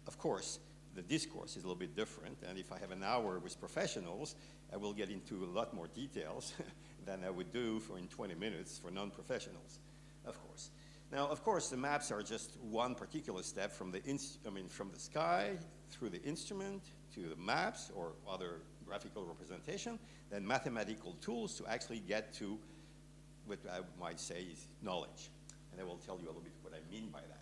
Of course, the discourse is a little bit different, and if I have an hour with professionals, I will get into a lot more details than I would do in 20 minutes for non-professionals, of course. Now, of course, the maps are just one particular step from the sky through the instrument to the maps or other graphical representation, then mathematical tools to actually get to what I might say is knowledge. And I will tell you a little bit what I mean by that.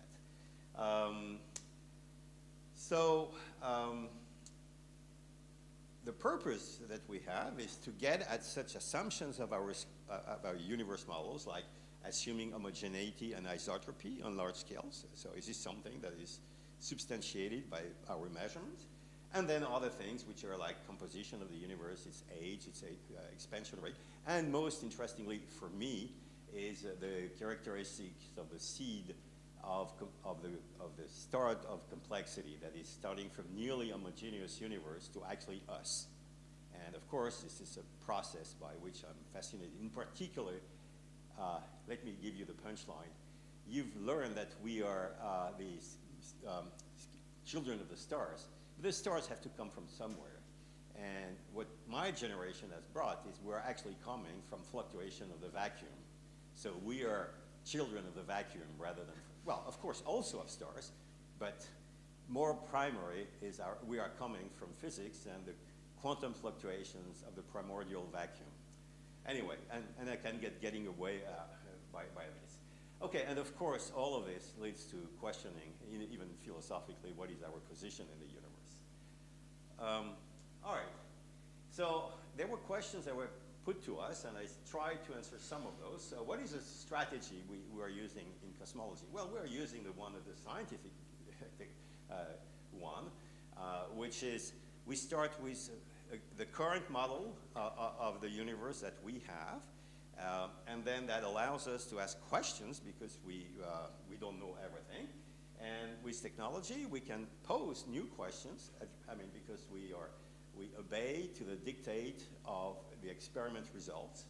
The purpose that we have is to get at such assumptions of our universe models, like assuming homogeneity and isotropy on large scales. So is this something that is substantiated by our measurements? And then other things which are like composition of the universe, its age, its expansion rate. And most interestingly for me is the characteristics of the seed of the start of complexity, that is starting from nearly homogeneous universe to actually us. And of course, this is a process by which I'm fascinated. In particular, let me give you the punchline. You've learned that we are these children of the stars. The stars have to come from somewhere. And what my generation has brought is we're actually coming from fluctuation of the vacuum. So we are children of the vacuum rather than well, of course, also of stars, but more primary is we are coming from physics and the quantum fluctuations of the primordial vacuum. Anyway, and I can getting away by this. Okay, and of course, all of this leads to questioning, even philosophically, what is our position in the universe? All right, so there were questions that were put to us, and I tried to answer some of those. So what is the strategy we are using in cosmology? Well, we're using the one of the scientific one, which is we start with the current model of the universe that we have, and then that allows us to ask questions because we don't know everything. And with technology, we can pose new questions, I mean, because we obey to the dictate of the experiment results.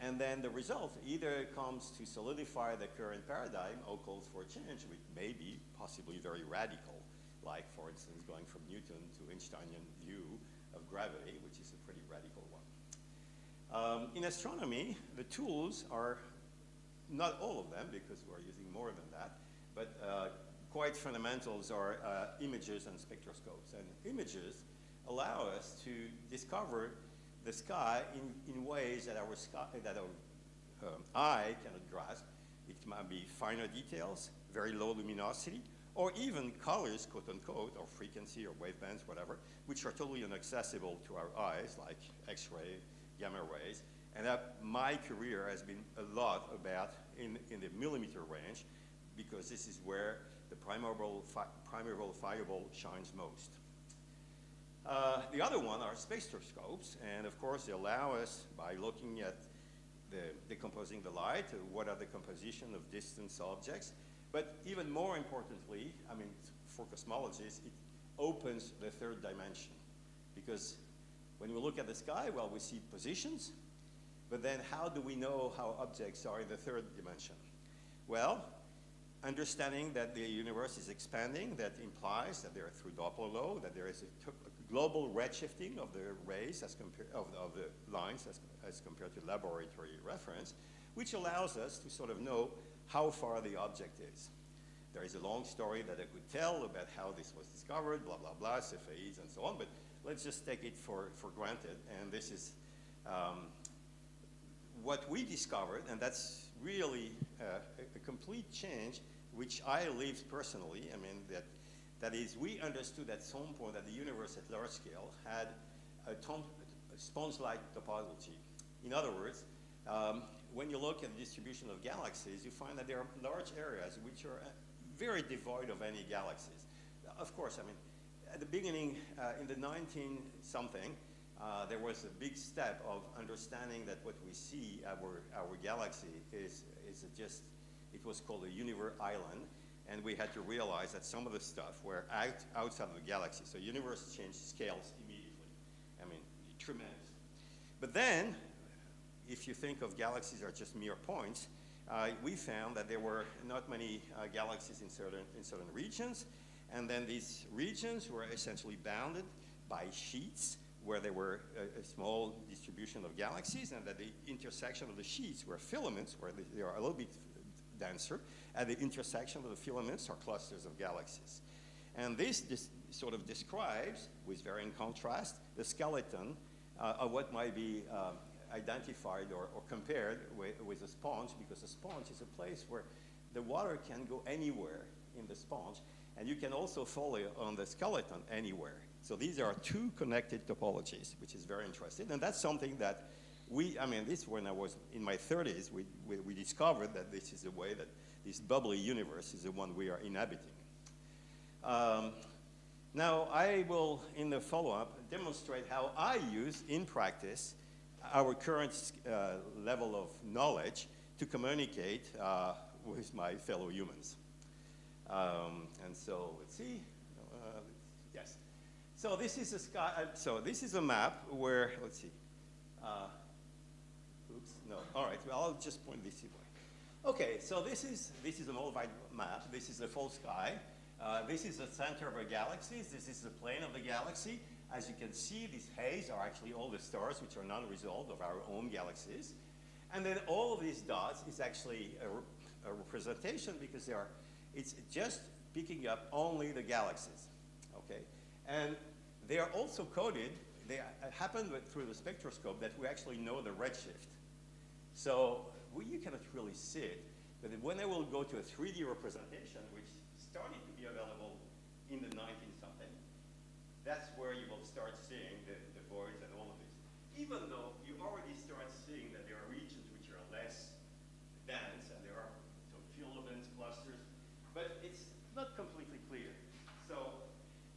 And then the result either comes to solidify the current paradigm or calls for a change, which may be possibly very radical, like, for instance, going from Newton to Einsteinian view of gravity, which is a pretty radical one. In astronomy, the tools are, not all of them, because we're using more than that, but quite fundamentals are images and spectroscopes. And images allow us to discover the sky in ways that our eye cannot grasp. It might be finer details, very low luminosity, or even colors, quote unquote, or frequency or wavebands, whatever, which are totally inaccessible to our eyes, like X-ray, gamma rays. And my career has been a lot about in the millimeter range, because this is where the primordial fireball shines most. The other one are spectroscopes, and of course they allow us, by looking at decomposing the light, what are the composition of distant objects. But even more importantly, I mean, for cosmologists, it opens the third dimension. Because when we look at the sky, well, we see positions, but then how do we know how objects are in the third dimension? Well, understanding that the universe is expanding, that implies that there are through Doppler law, that there is a global redshifting of the rays of the lines as compared to laboratory reference, which allows us to sort of know how far the object is. There is a long story that I could tell about how this was discovered, blah, blah, blah, Cepheids and so on, but let's just take it for granted. And this is what we discovered, and that's really a complete change, which I lived personally. I mean, that is, we understood at some point that the universe at large scale had a sponge-like topology. In other words, when you look at the distribution of galaxies, you find that there are large areas which are very devoid of any galaxies. Of course, I mean, at the beginning, in the 19-something, there was a big step of understanding that what we see, our galaxy, is just, it was called a universe island, and we had to realize that some of the stuff were outside of the galaxy. So universe changed scales immediately. I mean, tremendous. But then, if you think of galaxies are just mere points, we found that there were not many galaxies in certain regions, and then these regions were essentially bounded by sheets where there were a small distribution of galaxies, and that the intersection of the sheets were filaments, where they are a little bit denser. At the intersection of the filaments are clusters of galaxies. And this sort of describes, with varying contrast, the skeleton of what might be identified or compared with a sponge, because a sponge is a place where the water can go anywhere in the sponge, and you can also follow on the skeleton anywhere. So these are two connected topologies, which is very interesting. And that's something that when I was in my 30s, we discovered that this is the way that this bubbly universe is the one we are inhabiting. Now, I will, in the follow-up, demonstrate how I use, in practice, our current level of knowledge to communicate with my fellow humans. And so, let's see. Yes. So this is a sky. So this is a map where, let's see. Oops. No. All right. Well, I'll just point this way. Okay. So this is an old-wide map. This is the full sky. This is the center of our galaxies. This is the plane of the galaxy. As you can see, these haze are actually all the stars, which are non-result of our own galaxies. And then all of these dots is actually representation because it's just picking up only the galaxies, okay? And they are also coded, they happen through the spectroscope that we actually know the redshift. So you cannot really see it, but when I will go to a 3D representation, which started to be available in the 19-something, that's where you will start seeing the voids and all of this. Even though you already start seeing that there are regions which are less dense, and there are some filaments, clusters, but it's not completely clear. So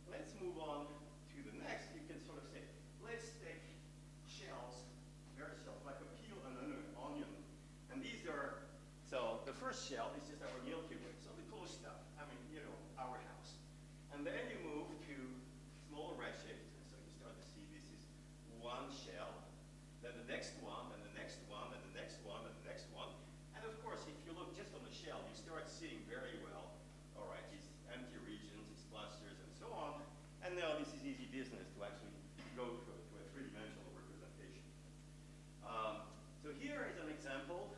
let's move on to the next. You can sort of say, let's take shells, very shells, like a peel and an onion. And these are, so the first shell is just our Milky Way, so the cool stuff. I mean, you know, our house. And then you move to smaller redshift, so you start to see this is one shell, then the next one, and the next one, and the next one, and the next one. And of course, if you look just on the shell, you start seeing very well, all right, these empty regions, these clusters, and so on. And now this is easy business to actually go to a three-dimensional representation. So here is an example.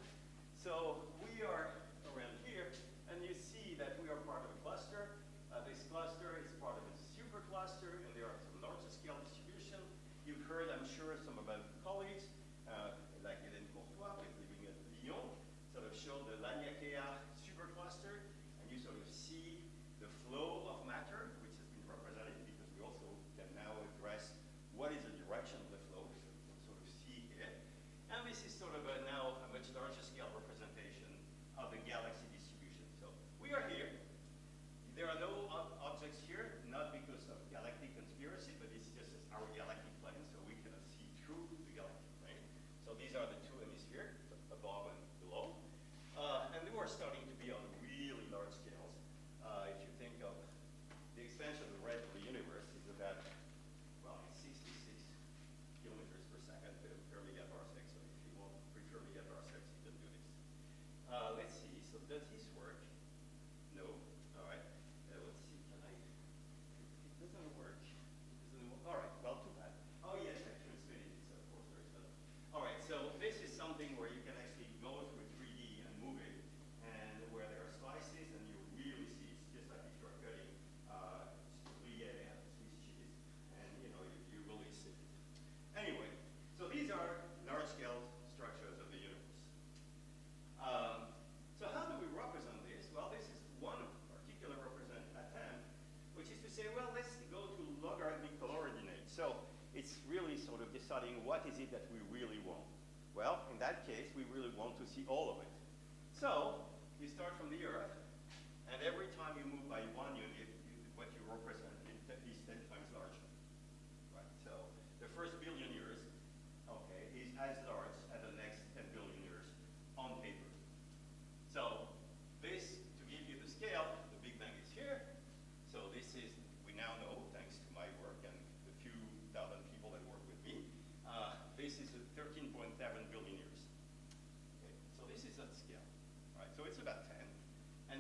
So we are around here, and you see that we are part of a cluster. This cluster is part of a supercluster, and there are some larger scale distribution. You've heard, I'm sure, some of our colleagues, like Hélène Courtois, living at Lyon, sort of show the Laniakea supercluster, and you sort of see the flow of matter, which has been represented because we also can now address what is the direction of the flow, so you can sort of see here. And this is sort of now a much larger scale representation of the galaxy distribution. So we are here. There are no objects here, not because of galactic conspiracy, but it's just our galactic plane, so we cannot see through the galactic plane. So these are the two hemispheres, above and below. And they were starting to be on really large scales. If you think of the expansion of the rate of the universe is about, well, 66 kilometers per second per megaparsec. So if you want to prefer megaparsecs, you can do this. Let's see, so does this work? No, all right. Let's see, can I, it doesn't work. All right, well, too bad. Oh yes, I transmitted it, so of course there is that. All right, so this is something where you can actually go through 3D and move it, and where there are slices, and you really see, it's just like if you're cutting Gruyere and Swiss cheese, and you know, you really see it. Anyway, so these are large-scale structures of the universe. So how do we represent this? Well, this is one particular attempt, which is to say, well, let's go to logarithmic coordinates. So it's really sort of deciding what is it that we really want. Well, in that case, we really want to see all of it. So you start from the Earth, and every time you move by 1 unit, what you represent is 10 times larger. Right. So the first billion years, okay, is as large as the next 10 billion years on paper. So this, to give you the scale, the Big Bang is here. So this is, we now know, thanks to my work and the few thousand people that work with me, this is 13.7 billion years. Okay, so this is at scale, right? So it's about 10. And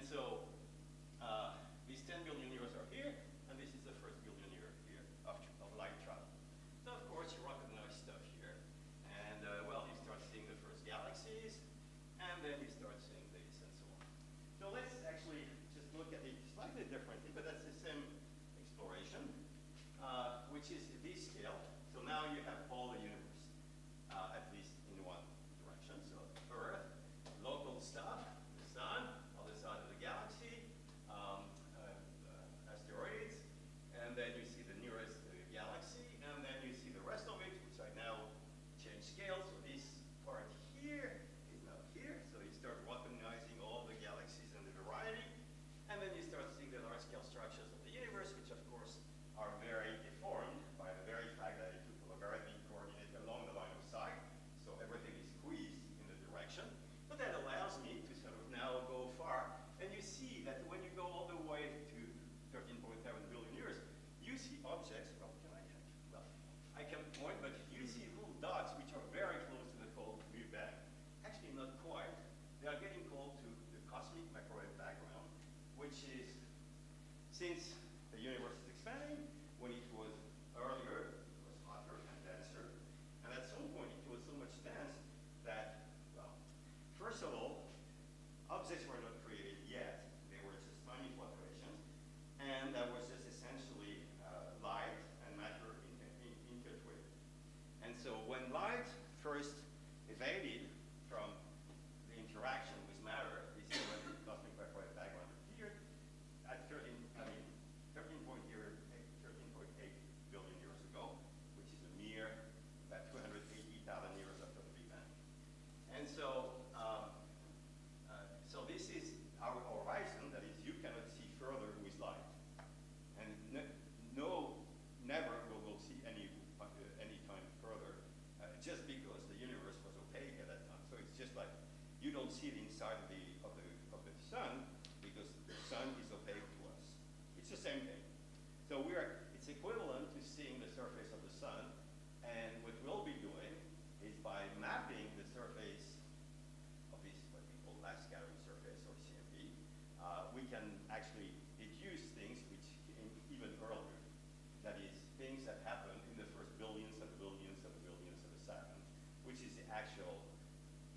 actual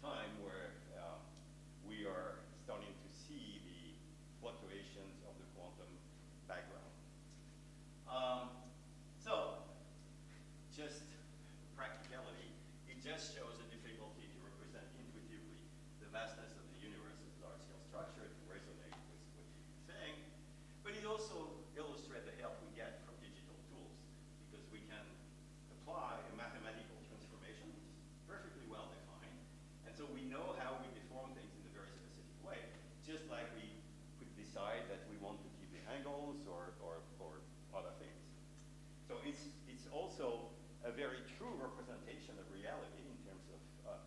time where we are starting to see the fluctuations of the quantum background. So, just practicality, it just shows a difficulty to represent intuitively the vastness of the universe as large-scale structure to resonate with what you're saying. But it also illustrates the help we get from digital tools, because we can apply a mathematical transformation, which is perfectly well defined, and so we know how we deform things in a very specific way, just like we could decide that we want to keep the angles or other things. So it's also a very true representation of reality in terms of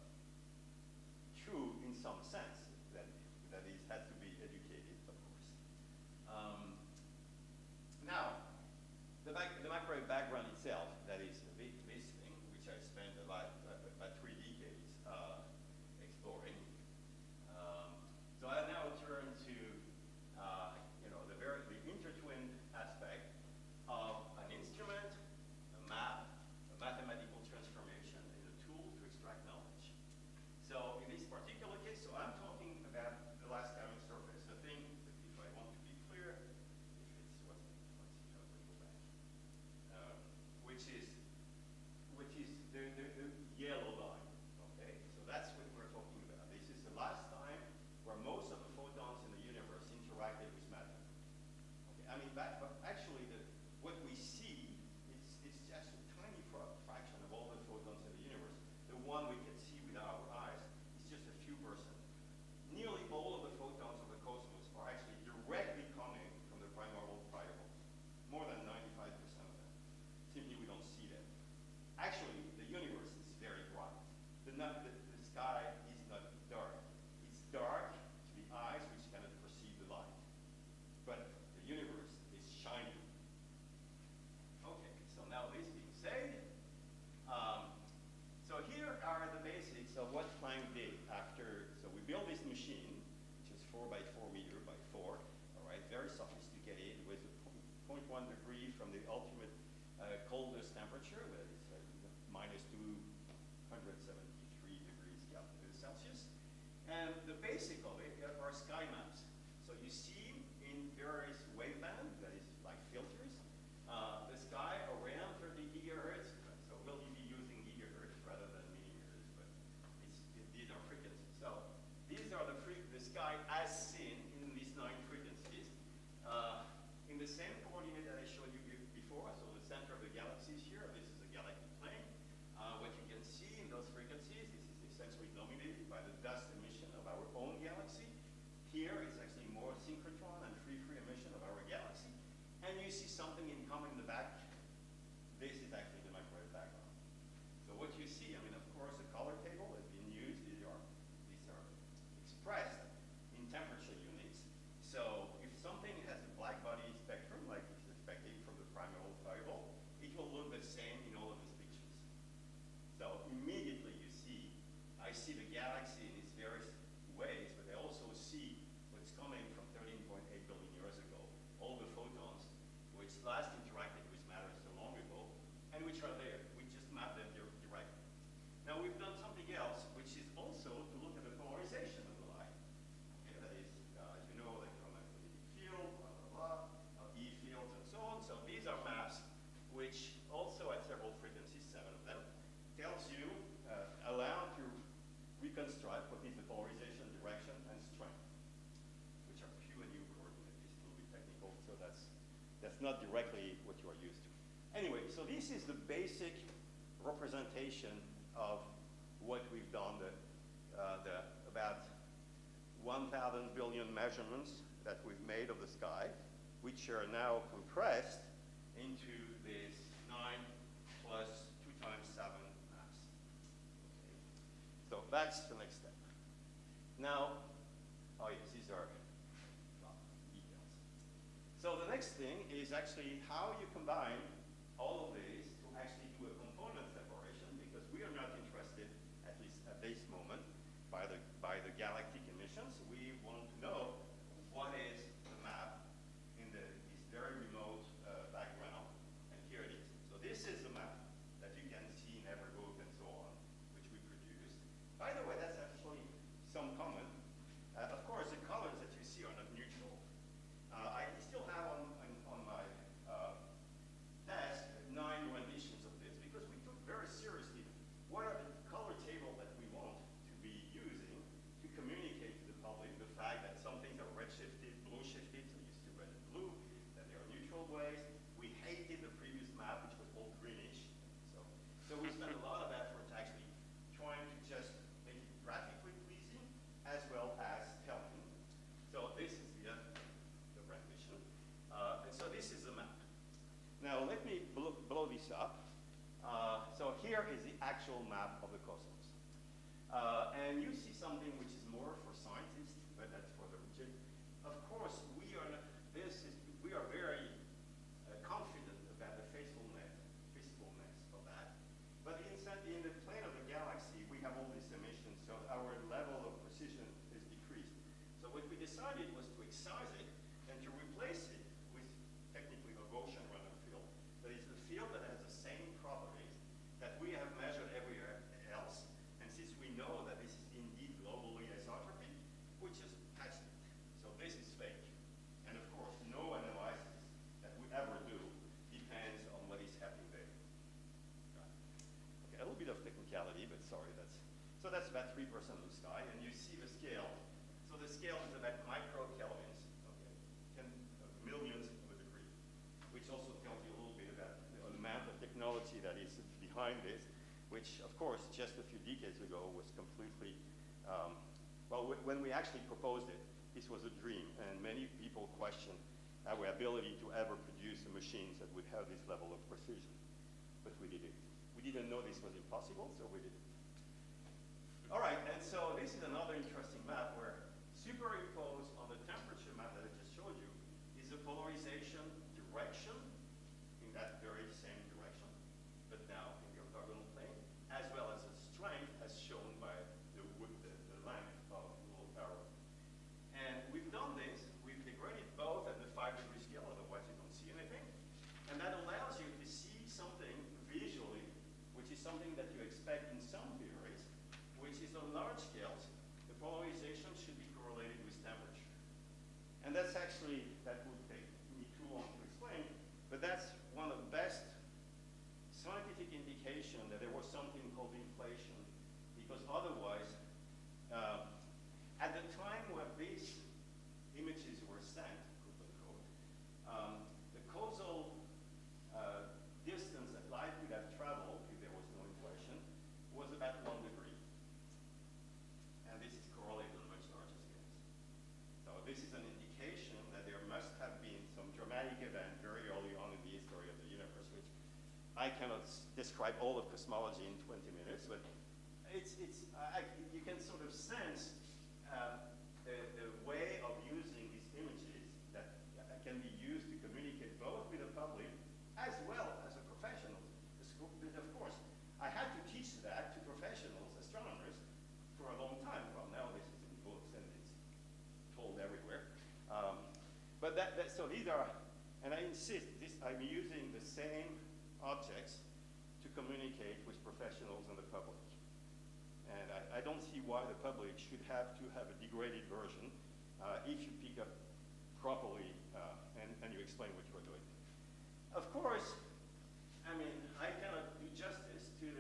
true in some sense, that is, has to be educated, of course. Now, the macro background itself, that is this thing, which I spent about 3 decades exploring. So I now turn to the intertwined aspect of an instrument, a map, a mathematical transformation, and a tool to extract knowledge. So in this particular case, so I'm talking about the last Hamming surface, the thing, if I want to be clear, if it's which is the yellow line. Okay, so that's what we're talking about. This is the last time where most of the photons in the universe interacted with matter. Okay, I mean, actually, what we see it's just a tiny fraction of all the photons in the universe. The one we can see with our eyes is just a few percent. Nearly all of the photons of the cosmos are actually directly coming from the primordial particles. More than 95% of them. Simply, we don't see them. Actually, the universe is very bright. The sky is not dark. It's dark to the eyes which cannot perceive the light. But the universe is shining. Okay, so now this being said, so here are the basics of what Planck did after. So we built this machine, which is 4 by 4 meter by 4. All right, very sophisticated, with a 0.1 degree from the ultimate coldest temperature, that is minus 273 degrees Celsius. And the basic of it are sky maps. So you see in various wavebands, that is like filters, the sky around 30 gigahertz. So we'll be using gigahertz rather than millimeters, but these are frequencies. So these are the sky as seen in these 9 frequencies. In the same coordinate that I showed you before, so the center of the galaxy is here. This is a galactic plane. What you can see in those frequencies, this is essentially dominated by the dust emission of our own galaxy. Here it's actually more synchrotron and free emission of our galaxy. And you see something in common in the back. This is actually the microwave background. So what you see, I mean, of course, the color table has been used. These are expressed in temperature units. So if something has a black body spectrum, like it's expected from the primordial variable, it will look the same in all of these pictures. So immediately you see, I see the galaxy in its various ways, but I also see what's coming from 13.8 billion years ago, all the photons which last interacted with matter so long ago, and which are there. We just map them directly. Now we've done something else, which is also to look at the polarization of the light. Okay, that is, as you know, electromagnetic field, blah, blah, blah, E fields, and so on. So these are maps which also at several frequencies, 7 of them, tells you, allow to reconstruct what is the polarization, direction, and strength, which are Q and U coordinates. It's a little bit technical, so that's not directly what you are used to. Anyway, so this is the basic representation of what we've done, about 1,000 billion measurements that we've made of the sky, which are now compressed into this 9 plus 2 times 7 maps. Okay. So that's the next step. Now, oh yes, these are details. So the next thing is actually how you combine all of these to actually do a component separation, because we are not interested, at least at this moment, by the galactic emissions. We want to know what is the map in this very remote background, and here it is. So this is the map that you can see in Everbook and so on, which we produced. this up. So here is the actual map of the cosmos. And you see something which is more for scientists, but that's for the region. Of course, we are very confident about the faithfulness of that. But in the plane of the galaxy, we have all these emissions, so our level of precision is decreased. So what we decided was to excise it and to replace it with technically a Gaussian random field. That is a field that has the same properties that we have measured everywhere else. And since we know that this is indeed globally isotropy, we just patched it. So this is fake. And of course, no analysis that we ever do depends on what is happening there. Okay, a little bit of technicality, but sorry, so that's about 3% of the sky, and you see the scale. So the scale is about microkelvins, okay, millions of a degree, which also tells you a little bit about the amount of technology that is behind this, which, of course, just a few decades ago was completely, well, when we actually proposed it, this was a dream, and many people questioned our ability to ever produce machines that would have this level of precision. But we did it. We didn't know this was impossible, so we did it. All right, and so this is another interesting map where superimposed on the temperature map that I just showed you is the polarization direction in that very same direction, but now in the orthogonal plane, as well as the strength as shown by the length of the little arrow. And we've done this, we've degraded both at the 5-degree scale, otherwise you don't see anything, and that allows you to see something visually, which is something that you expect in some theories, which is on large scales, the polarization should be correlated with temperature. And that's actually, that would take me too long to explain, but that's one of the best scientific indication that there was something called inflation, because otherwise, at the time when these images were sent, the causal distance that light could have traveled if there was no inflation was about 1 degree. And this is correlated on much larger scales. So this is an indication that there must have been some dramatic event very early on in the history of the universe, which I cannot describe all of cosmology in 20 minutes, but you can sort of sense the way of using these images that can be used to communicate both with the public as well as the professionals. Because of course, I had to teach that to professionals, astronomers, for a long time. Well, now this is in books and it's told everywhere. So these are, and I insist, I'm using the same objects to communicate with professionals and the public. And I don't see why the public should have to have a degraded version if you pick up properly and you explain what you're doing. Of course, I mean, I cannot do justice to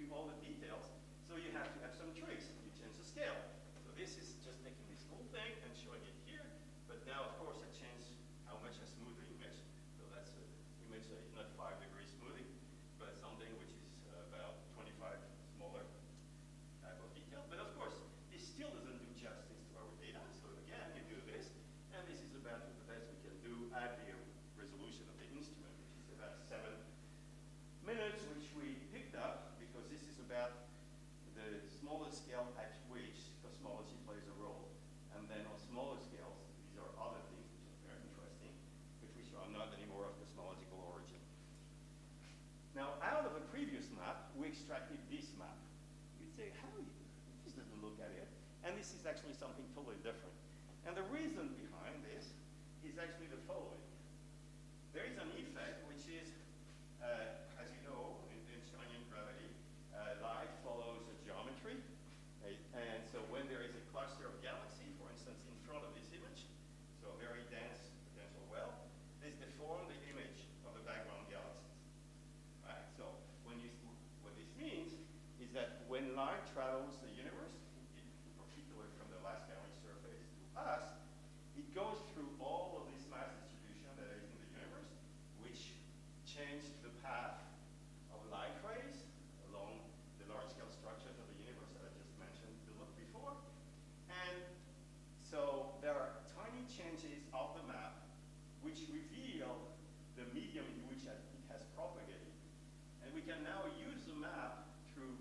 all the details, so you have to have some tricks. You change the scale. So this is just taking this whole thing and showing it here, but now, of course, I change how much I smooth the image. So that's an image that is not 5 degree smoothing, but something which is about 25 smaller type of detail. But of course, this still doesn't do justice to our data. So again, you do this, and this is about the best we can do at the resolution of the instrument, which is about 7 minutes, which we picked up because this is about the smaller scale at which cosmology plays a role. And then on smaller scales, these are other things which are very interesting, but which are not anymore of cosmological origin. Now, out of a previous map, we extracted this map. You'd say, how do you do it? This doesn't look at it. And this is actually something totally different. And the reason behind this is actually the following. There is an effect which is, as you know, in Einsteinian gravity, light follows a geometry. And so when there is a cluster of galaxies, for instance, in front of this image, so very dense potential well, this deforms the image of the background galaxies. Right? So what this means is that when light travels the universe, in particular from the last Galileo surface to us, it goes through all of this mass distribution can now use the map through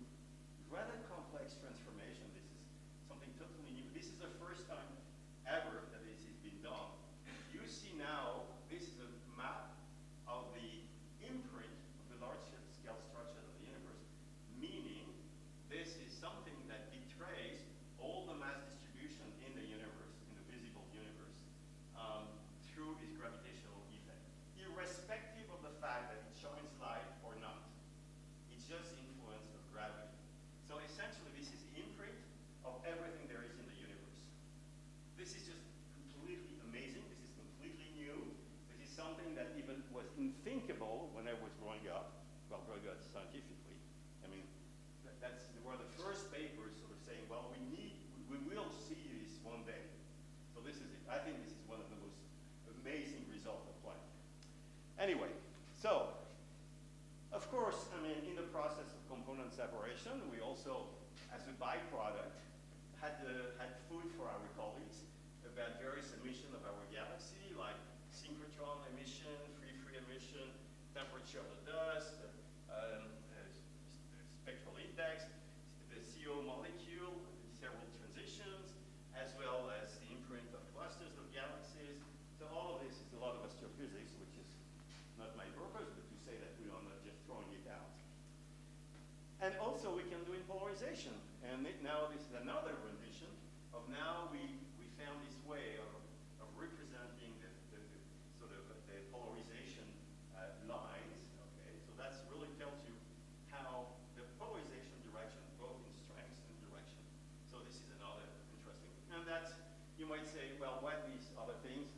rather complex transformation. This is something totally new. This is the first time ever that this has been done. You see now, this is a map of the imprint of the large-scale structure of the universe, meaning this is something that betrays all the mass distribution in the universe, in the visible universe, through its gravitational effect, irrespective of the fact that it shines light or not. It's just influence of gravity. So essentially, this is the imprint of everything there is in the universe. This is just completely amazing. This is completely new. This is something that even was unthinkable when I was growing up, well, growing up scientifically. I mean, that's were the first papers sort of saying, well, we will see this one day. So this is it. I think this is one of the most amazing results of Planck. Anyway, so, of course, I mean, in the process of component separation, we also, as a byproduct, had food for our colleagues about various emissions of our galaxy, like synchrotron emission, free emission, temperature of the dust, spectral index, the CO molecule, several transitions, as well as the imprint of clusters of galaxies. So all of this is a lot of astrophysics, which is not my purpose, but to say that we are not just throwing it out. And also we can do in polarization. And now this is another rendition of now we found this way of representing the sort of the polarization lines. Okay, so that's really tells you how the polarization direction, both in strength and direction. So this is another interesting. And that's, you might say, well, what these other things?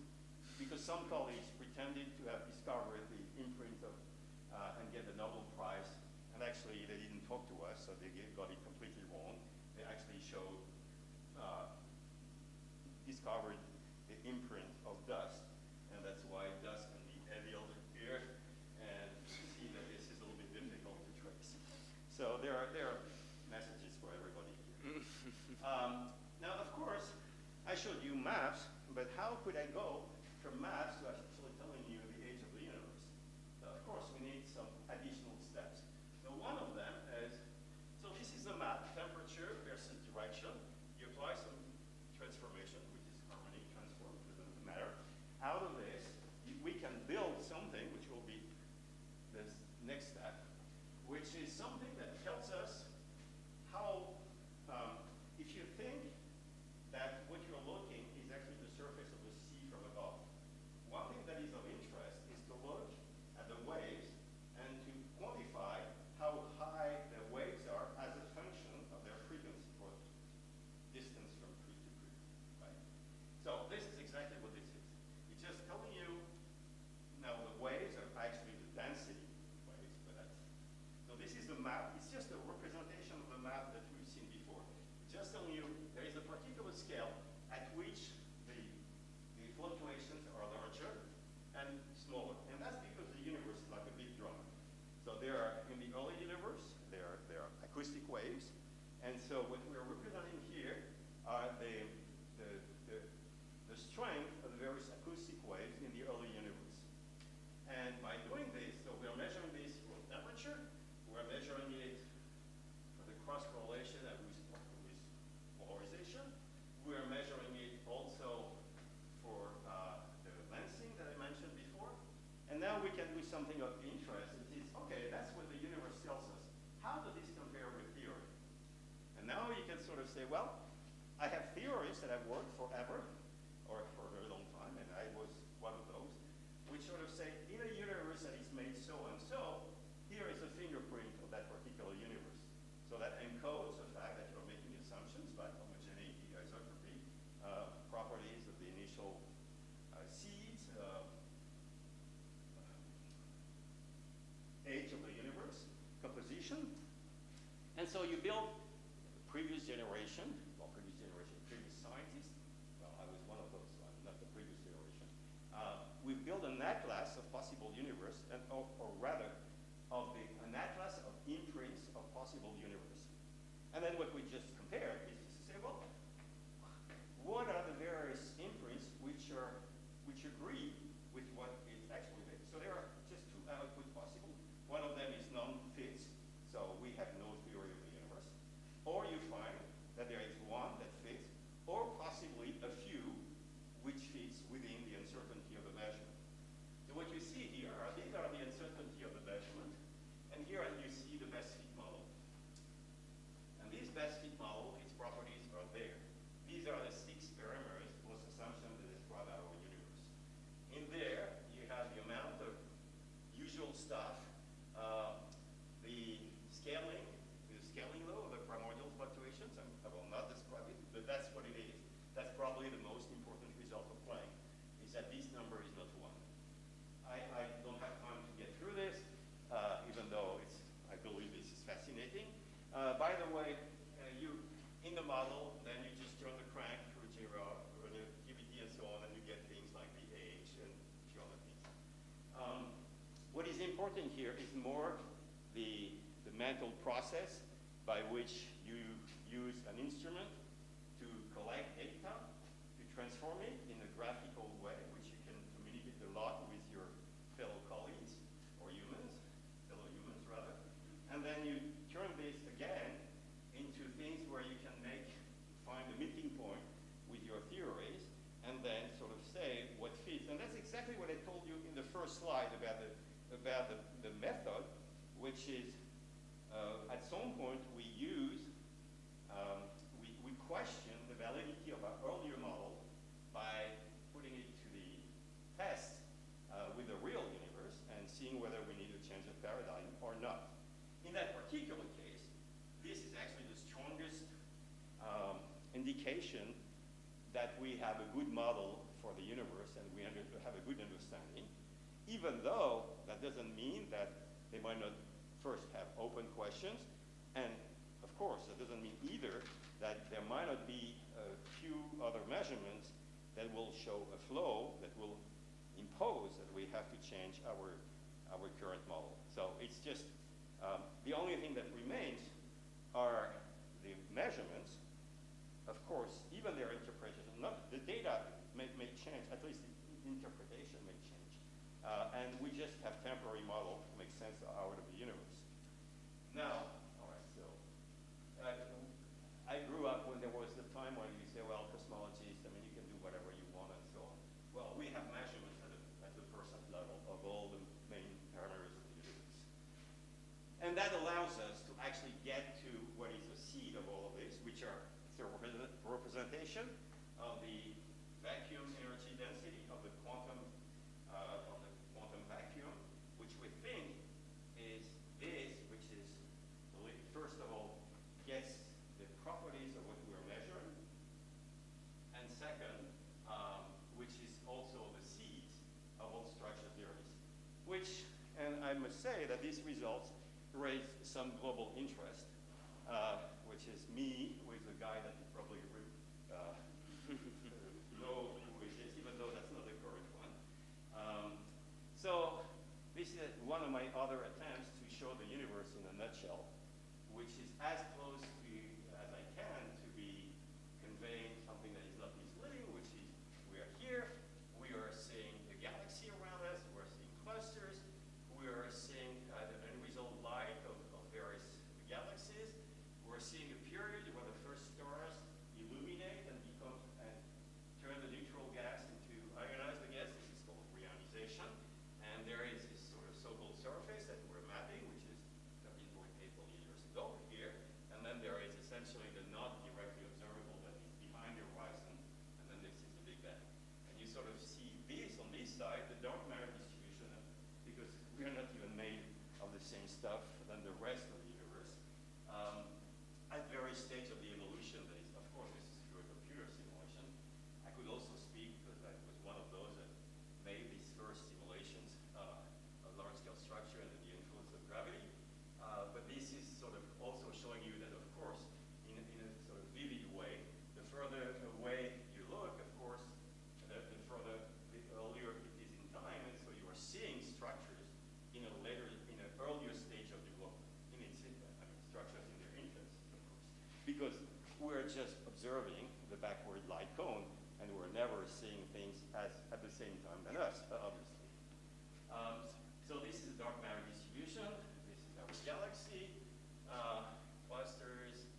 Because some colleagues pretended to have discovered the imprint of and get the Nobel Prize, and actually they didn't talk to us, so they got it completely wrong. They actually showed, discovered the imprint of dust, and that's why dust can be heavy over here, and you see that this is a little bit difficult to trace. So there are messages for everybody here. Now, of course, I showed you maps, but how could I go from maps to actually telling you the age of the universe? So of course, we need some additional steps. So one of them is, so this is the map, temperature versus direction. You apply some transformation, which is harmonic transform, doesn't matter. Out of this, we can build something, which will be this next step, which is something that tells us how, if you think that what you're looking is actually the surface of the sea from above. One thing that is of interest is to look at the waves and to quantify how high the waves are as a function of their frequency for distance from creek to creek, right? So this is exactly what this is. It's just telling you, now the waves are actually the density waves, but that's, so this is the map. It's just a representation of the map that we've seen before. It's just telling you there is a particular scale at which the fluctuations are larger and smaller. And that's because the universe is like a big drum. So there are, in the early universe, there are acoustic waves. And so what we're representing here are the strength of the various acoustic waves in the early universe. And by doing this, so we're measuring this for temperature, we're measuring it for the cross correlation with polarization, we're measuring it also for the lensing that I mentioned before. And now we can do something of interest. It is, okay, that's what the universe tells us. How does this compare with theory? And now you can sort of say, well, I have theories that I've worked forever, or for a very long time, and I was one of those, which sort of say, in a universe that is made so and so, here is a fingerprint of that particular universe. So that encodes the fact that you're making assumptions about homogeneity, isotropy, properties of the initial seeds, age of the universe, composition. And so you build the previous generation, previous scientists. Well, I was one of those, so I'm not the previous generation. We built an atlas of possible universe, and, or rather, an atlas of imprints of possible universe. And then what we just compared is to say, well, what are the various imprints which agree with what is actually there? So there are just two outputs possible. One of them is non-fits, important here is more the mental process by which you use an instrument to collect data, to transform it in a graphical way, which you can communicate a lot with your fellow colleagues, or fellow humans rather. And then you turn this again into things where you can find a meeting point with your theories, and then sort of say what fits. And that's exactly what I told you in the first slide about the method, which is at some point we question the validity of our earlier model by putting it to the test with the real universe and seeing whether we need to change the paradigm or not. In that particular case, this is actually the strongest indication that we have a good model for the universe and we have a good understanding, even though that doesn't mean that they might not first have open questions. And of course, that doesn't mean either that there might not be a few other measurements that will show a flow that will impose that we have to change our current model. So it's just, the only thing that remains are the measurements. Of course, even their interpretation, not the data may change, at least the interpretation may change. And we just have temporary model to make sense out of the universe. Now, all right, so I grew up when there was the time when you say, well, cosmologists, I mean, you can do whatever you want and so on. Well, we have measurements at the percent level of all the main parameters of the universe. And that allows us to actually get to what is the seed of all of this, which are the representation of the vacuum energy density of the quantum vacuum, which we think is this, which is, first of all, gets the properties of what we're measuring, and second, which is also the seeds of all structure theories, which, and I must say that these results raised some global interest, which is me with the guy that you probably know who it is, even though that's not the current one. So this is one of my other attempts to show the universe in a nutshell, which is as close to as I can to be conveying something that is not misleading, which is we are here, we are seeing the galaxy around us, we're seeing clusters, we are seeing the unresolved light of various galaxies, we're seeing a period where the first stars illuminate and turn the neutral gas into ionized gas. This is called reionization. And there is this sort of so-called surface that we're mapping, which is 13.8 billion years ago here. And then there is essentially the not directly observable that is behind the horizon. And then this is the Big Bang. And you sort of see this on this side, the dark matter distribution, because we are not even made of the same stuff than the rest of the universe. At various stages of the evolution, that is, of course, this is through a computer simulation. I could also speak, because I was one of those that made these first simulations of large-scale structure and the influence of gravity. But this is sort of also showing you that, of course, in a sort of vivid way, the further away you look, of course, the earlier it is in time, and so you are seeing structures in an earlier stage of development. Structures in their interest, of course, because we're just observing the backward light cone, and we're never seeing things at the same time than us, obviously. So this is dark matter distribution. This is our galaxy, clusters,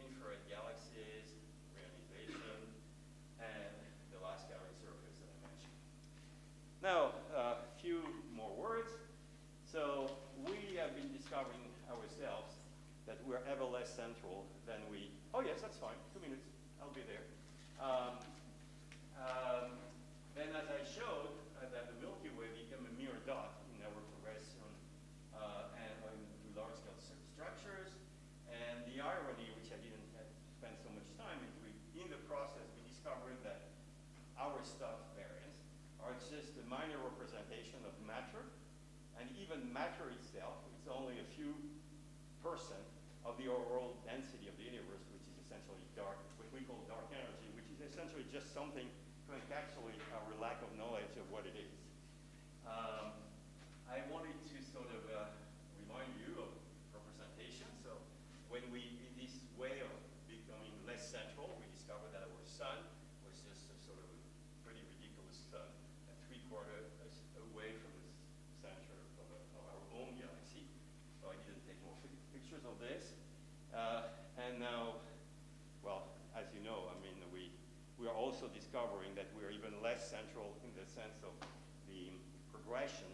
infrared galaxies, reionization, and the last scattering surface that I mentioned. Now, a few more words. So we have been discovering ourselves that we're ever less central than we, oh yes, that's fine, 2 minutes, I'll be there. Then as I showed, that the Milky Way became a mere dot in our progression and to large-scale structures. And the irony, which I didn't spend so much time in, in the process we discovered that our stuff variants are just a minor representation of matter, and even matter itself, it's only a few percent of the overall density of the universe, which is essentially dark, what we call dark energy, which is essentially just something to encapsulate our lack of knowledge of what it is. I wanted to sort of remind you of representation. So when we, in this way of becoming less central, we discovered that our sun was just a sort of a pretty ridiculous sun, at 3/4 away from the center of our own galaxy. So I didn't take more pictures of this. And now, well, as you know, I mean, we are also discovering that we are even less central in the sense of the progression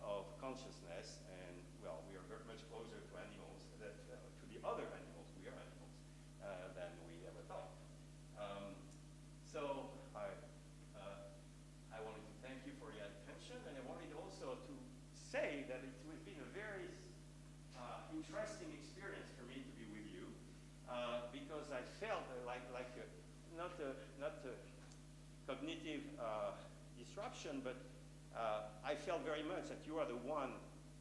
of consciousness, and well, we are very much closer to animals, to the other animals, we are animals, than we ever thought. So I wanted to thank you for your attention, and I wanted also to say that it's been a very interesting experience for me to be with you, because I felt like not a cognitive disruption, but I felt very much that you are the one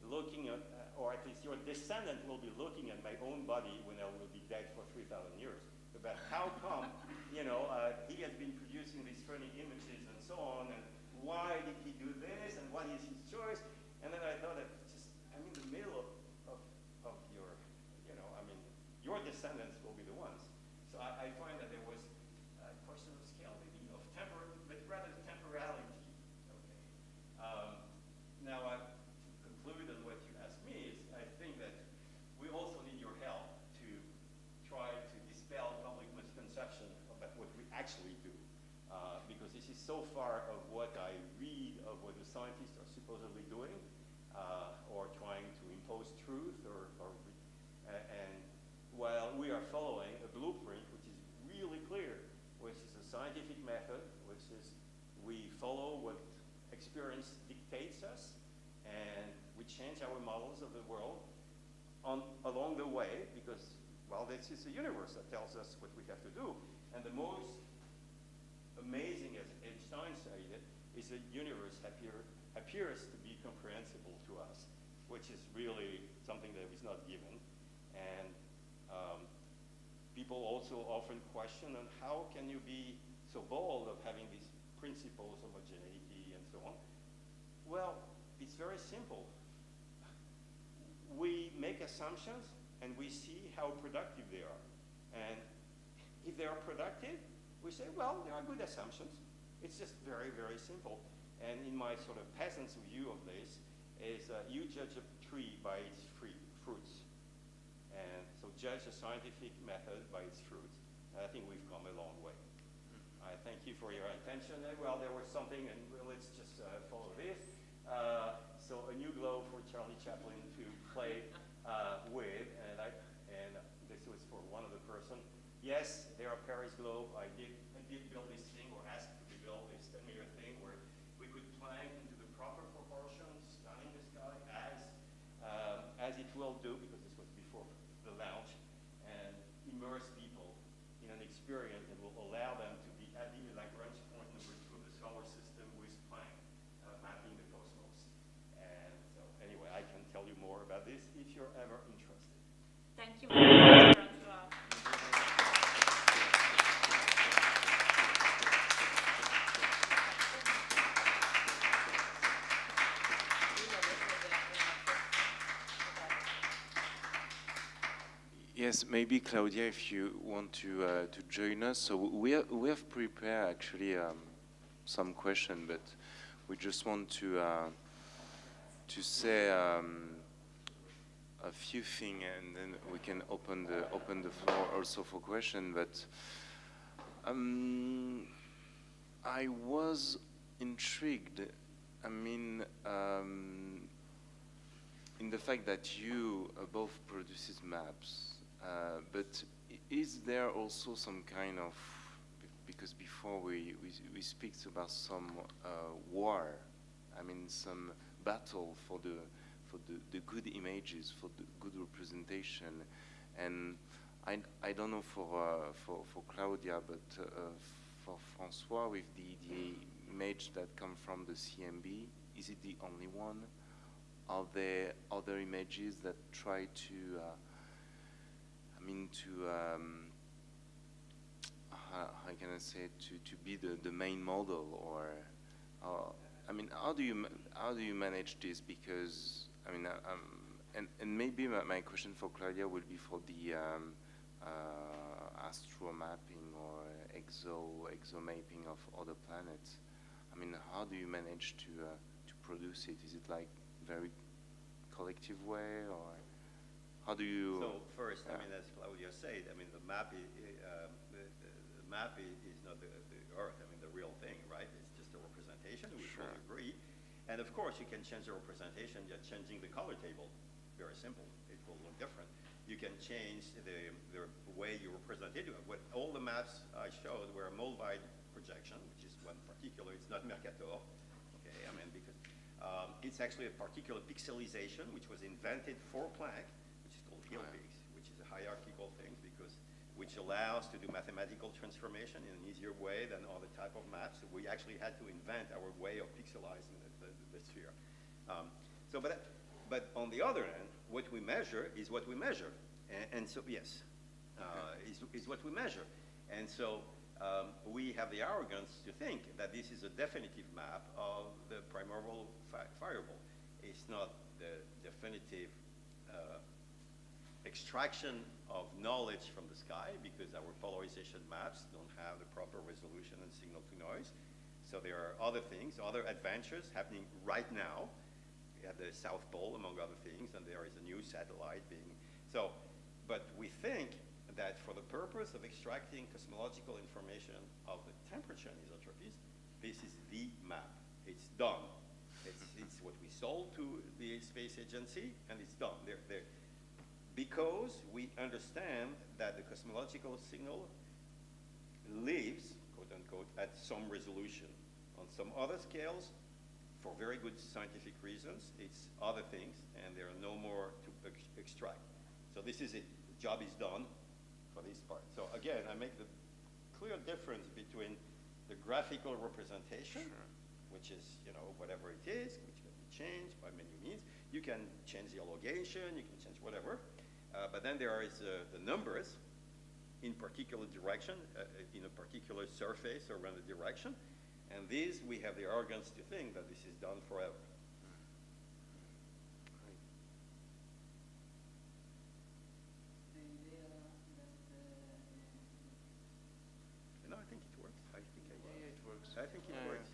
looking at, or at least your descendant will be looking at my own body when I will be dead for 3,000 years, about how come, you know, he has been producing these funny images and so on, and why did he do this, and what is his choice? And then I thought that just, I'm in the middle of your, you know, I mean, your descendants will be the ones. So I find that there was a question of scale, maybe of but rather temporality. Okay. Now, to conclude on what you asked me, is I think that we also need your help to try to dispel public misconception about what we actually do, because this is so far of what I read of what the scientists are supposedly doing, or trying to impose truth, and while we are following a blueprint which is really clear, which is a scientific method, which is we follow what experience dictates us, and we change our models of the world along the way, because, well, this is a universe that tells us what we have to do. And the most amazing, as Einstein said it, is the universe appears to be comprehensible to us, which is really something that is not given. And people also often question on how can you be so bold of having these principles of homogeneity and so on. Well, it's very simple. We make assumptions and we see how productive they are. And if they are productive, we say, well, they are good assumptions. It's just very, very simple. And in my sort of peasant's view of this is you judge a tree by its fruits. And so judge a scientific method by its fruits. And I think we've come a long way. I thank you for your attention. And, well, there was something, and let's just follow this. So a new globe for Charlie Chaplin to play with, and this was for one other person. Yes, there are Paris globe. I did build this thing, or asked to be built this 10-meter thing where we could plank into the proper proportions, stunning the sky as it will do, because this was before the launch, and immerse people in an experience that will allow them to be at the Lagrange point number 2 of the solar system with Planck, mapping the cosmos. And so anyway, I can tell you more about this if you're ever interested. Thank you very much, François. Yes, maybe Claudia, if you want to join us. So we have prepared actually some question, but we just want to say a few things, and then we can open the floor also for question. But I was intrigued. I mean, in the fact that you both produces maps. But is there also some kind of, because before we speak about some war, I mean some battle for the good images, for the good representation, and I don't know for Claudia, but for François, with the image that come from the CMB, is it the only one? Are there other images that try to how can I say it, to be the main model, or I mean, how do you manage this? Because I mean, and maybe my question for Claudia will be for the astro mapping or exo mapping of other planets. I mean, how do you manage to produce it? Is it like very collective way, or how do you? So first, I mean, as Claudia said, I mean, the map the map is not the Earth. I mean, the real thing, right? It's just a representation. We fully agree. And of course, you can change the representation just changing the color table. Very simple. It will look different. You can change the way you represent it. What all the maps I showed were a mobile projection, which is one particular. It's not Mercator. Okay, I mean, because it's actually a particular pixelization which was invented for Planck, which is called Hilpix, which is a hierarchical thing which allows to do mathematical transformation in an easier way than other type of maps. So we actually had to invent our way of pixelizing the sphere. But on the other hand, what we measure is what we measure. And so, yes, is what we measure. And so we have the arrogance to think that this is a definitive map of the primordial fireball. It's not the definitive extraction of knowledge from the sky, because our polarization maps don't have the proper resolution and signal to noise. So there are other things, other adventures happening right now at the South Pole, among other things, and there is a new satellite being, so, but we think that for the purpose of extracting cosmological information of the temperature anisotropies, this is the map. It's done. It's what we sold to the space agency, and it's done. Because we understand that the cosmological signal lives, quote unquote, at some resolution. On some other scales, for very good scientific reasons, it's other things, and there are no more to extract. So this is it. The job is done for this part. So again, I make the clear difference between the graphical representation, which is, you know, whatever it is, which can be changed by many means. You can change the elongation, you can change whatever. But then there is the numbers in particular direction, in a particular surface or around a direction. And these, we have the arrogance to think that this is done forever. No, I think it works. I think it works. I think it works.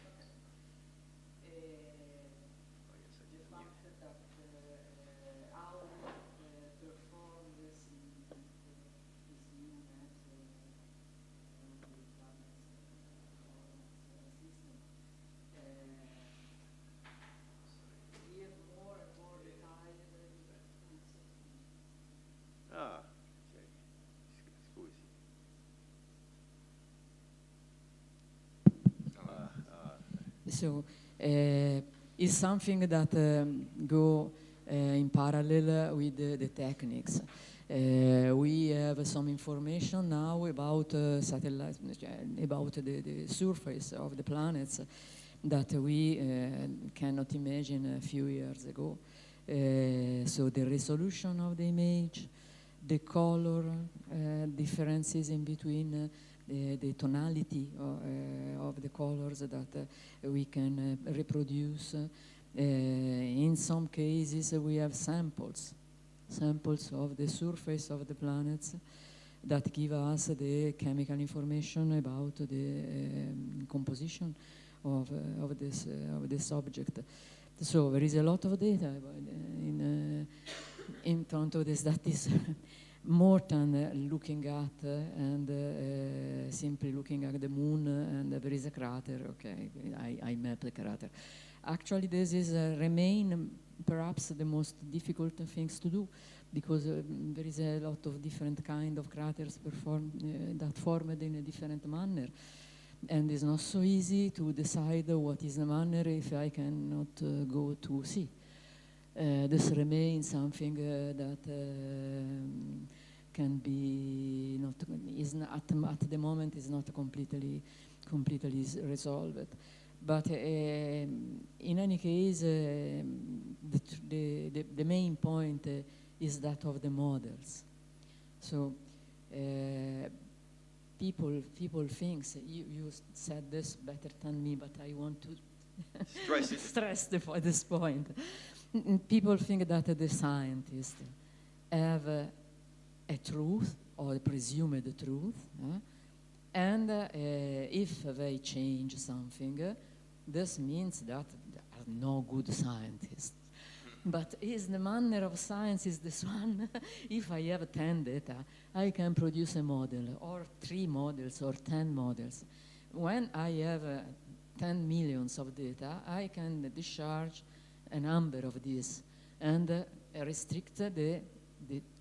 So it's something that go in parallel with the techniques. We have some information now about satellites, about the surface of the planets that we cannot imagine a few years ago. So the resolution of the image, the color differences in between the tonality of the colors that we can reproduce. In some cases, we have samples of the surface of the planets that give us the chemical information about the composition of this object. So there is a lot of data in front of this that is more than looking at and simply looking at the moon and there is a crater, okay, I map the crater. Actually, this is remain perhaps the most difficult things to do because there is a lot of different kind of craters that formed in a different manner. And it's not so easy to decide what is the manner if I cannot go to see. This remains something that can be not at the moment is not completely resolved. But in any case, the main point is that of the models. So people think you said this better than me, but I want to stress this point. people think that the scientists have a truth or a presumed truth, and if they change something, this means that there are no good scientists. But is the manner of science is this one? If I have 10 data, I can produce a model, or 3 models, or 10 models. When I have 10 millions of data, I can discharge a number of these and restrict the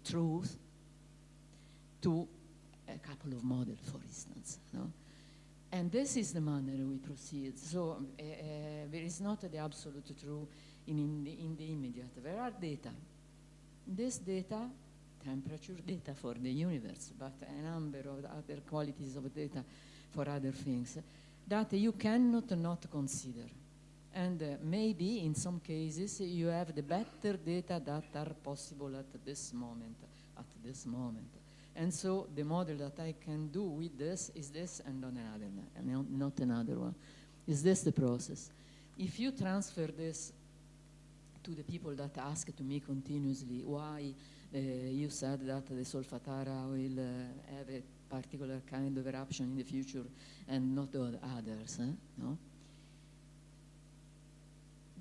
truth to a couple of models, for instance. No? And this is the manner we proceed. So there is not the absolute truth in the immediate. There are data. This data, temperature data for the universe, but a number of other qualities of data for other things that you cannot not consider. And maybe in some cases you have the better data that are possible at this moment. And so the model that I can do with this is this and not another one. Is this the process? If you transfer this to the people that ask to me continuously why you said that the Solfatara will have a particular kind of eruption in the future and not the others, no?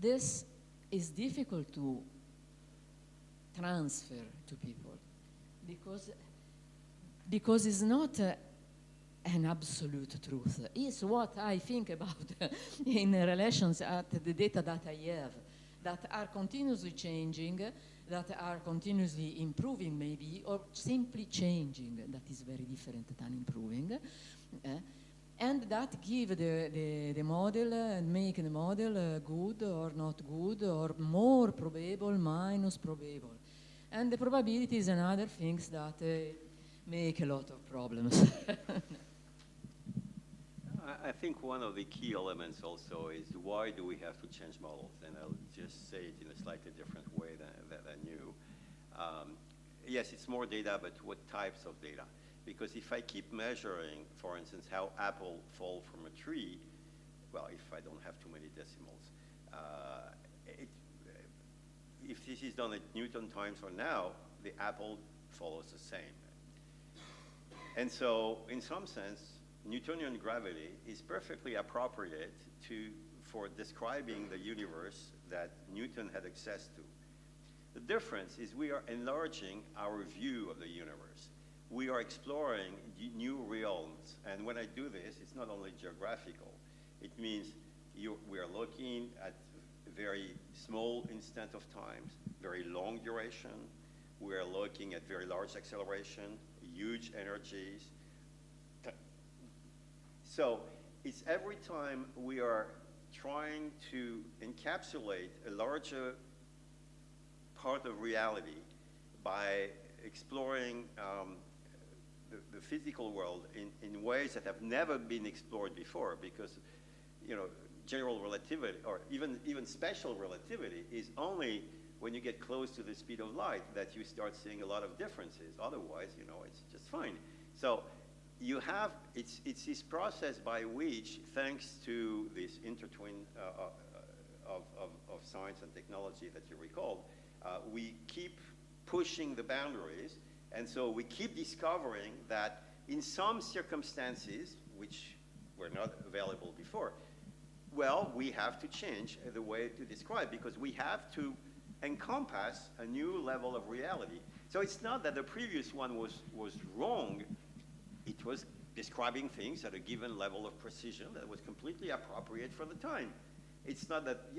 This is difficult to transfer to people because it's not an absolute truth. It's what I think about in relations at the data that I have, that are continuously changing, that are continuously improving maybe, or simply changing, that is very different than improving. And that give the model and make the model good or not good, or more probable, minus probable. And the probabilities and other things that make a lot of problems. I think one of the key elements also is why do we have to change models? And I'll just say it in a slightly different way than you. Yes, it's more data, but what types of data? Because if I keep measuring, for instance, how apples fall from a tree, well, if I don't have too many decimals, if this is done at Newton times or now, the apple follows the same. And so, in some sense, Newtonian gravity is perfectly appropriate for describing the universe that Newton had access to. The difference is we are enlarging our view of the universe. We are exploring new realms, and when I do this, it's not only geographical. It means we are looking at a very small instant of time, very long duration. We are looking at very large acceleration, huge energies. So it's every time we are trying to encapsulate a larger part of reality by exploring the physical world in ways that have never been explored before, because general relativity or even special relativity is only when you get close to the speed of light that you start seeing a lot of differences. Otherwise, it's just fine. So you have, it's this process by which, thanks to this intertwine of science and technology that you recalled, we keep pushing the boundaries, and so we keep discovering that in some circumstances, which were not available before, well, we have to change the way to describe, because we have to encompass a new level of reality. So it's not that the previous one was wrong. It was describing things at a given level of precision that was completely appropriate for the time. It's not that,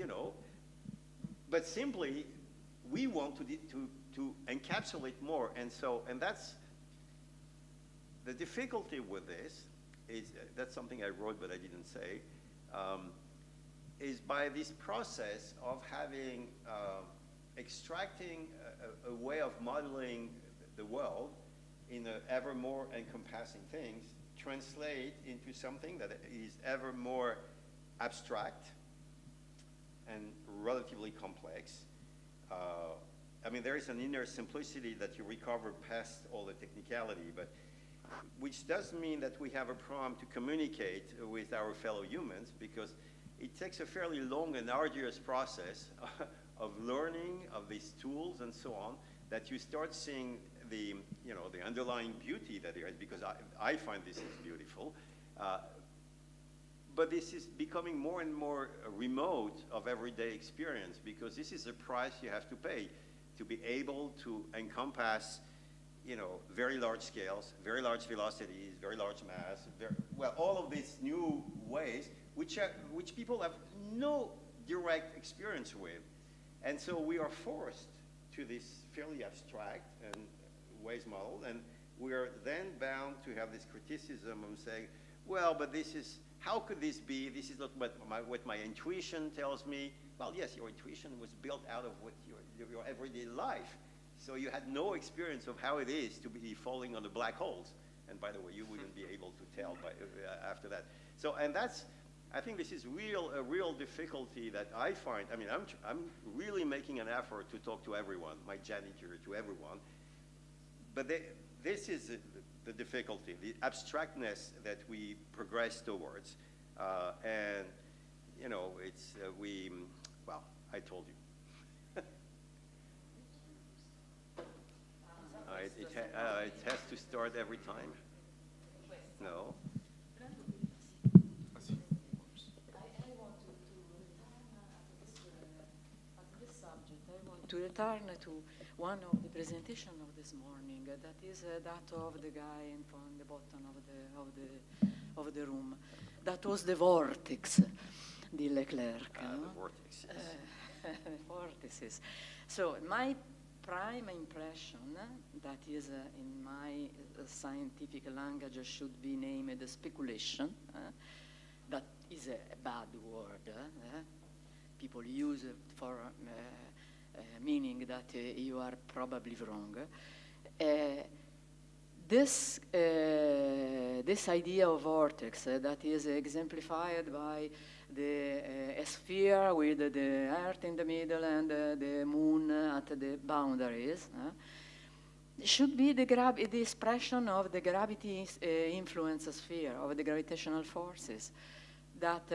but simply we want to encapsulate more. And that's the difficulty with this is, that's something I wrote but I didn't say, is by this process of having, extracting a way of modeling the world in ever more encompassing things, translate into something that is ever more abstract and relatively complex. There is an inner simplicity that you recover past all the technicality, but which does mean that we have a problem to communicate with our fellow humans, because it takes a fairly long and arduous process of learning of these tools and so on, that you start seeing the, you know, the underlying beauty that there is, because I find this is beautiful. But this is becoming more and more remote of everyday experience, because this is a price you have to pay to be able to encompass, you know, very large scales, very large velocities, very large mass, well, all of these new ways which people have no direct experience with. And so we are forced to this fairly abstract and ways model, and we are then bound to have this criticism of saying, well, but this is, how could this be? This is not what my intuition tells me. Well, yes, your intuition was built out of what your everyday life. So you had no experience of how it is to be falling on the black holes. And by the way, you wouldn't be able to tell after that. So, and that's, I think this is a real difficulty that I find. I mean, I'm really making an effort to talk to everyone, my janitor, to everyone. But this is the difficulty, the abstractness that we progress towards. And, you know, it's, well, I told you. It has to start every time. No. To return to one of the presentation of this morning, that is that of the guy on the bottom of the room. That was the vortex, the Leclerc. The vortex, yes. Vortices. So my prime impression, that is in my scientific language should be named speculation. That is a bad word. People use it for meaning that you are probably wrong. This idea of vortex that is exemplified by the sphere with the Earth in the middle and the moon at the boundaries should be the expression of the gravity influence sphere, of the gravitational forces that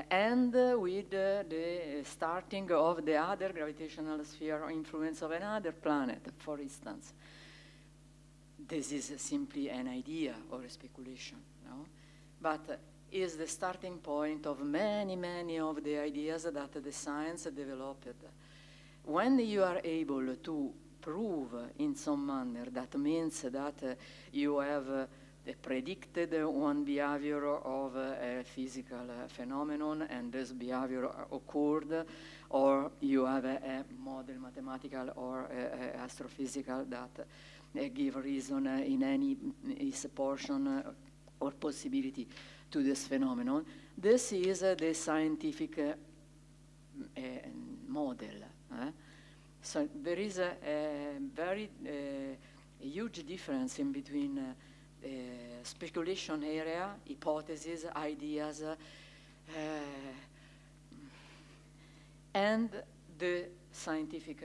end with the starting of the other gravitational sphere or influence of another planet, for instance. This is simply an idea or a speculation, no? But is the starting point of many, many of the ideas that the science developed. When you are able to prove in some manner, that means that you have predicted one behavior of a physical phenomenon and this behavior occurred, or you have a model mathematical or astrophysical that give reason in any portion or possibility to this phenomenon. This is the scientific model. So there is a very huge difference in between speculation area, hypotheses, ideas, and the scientific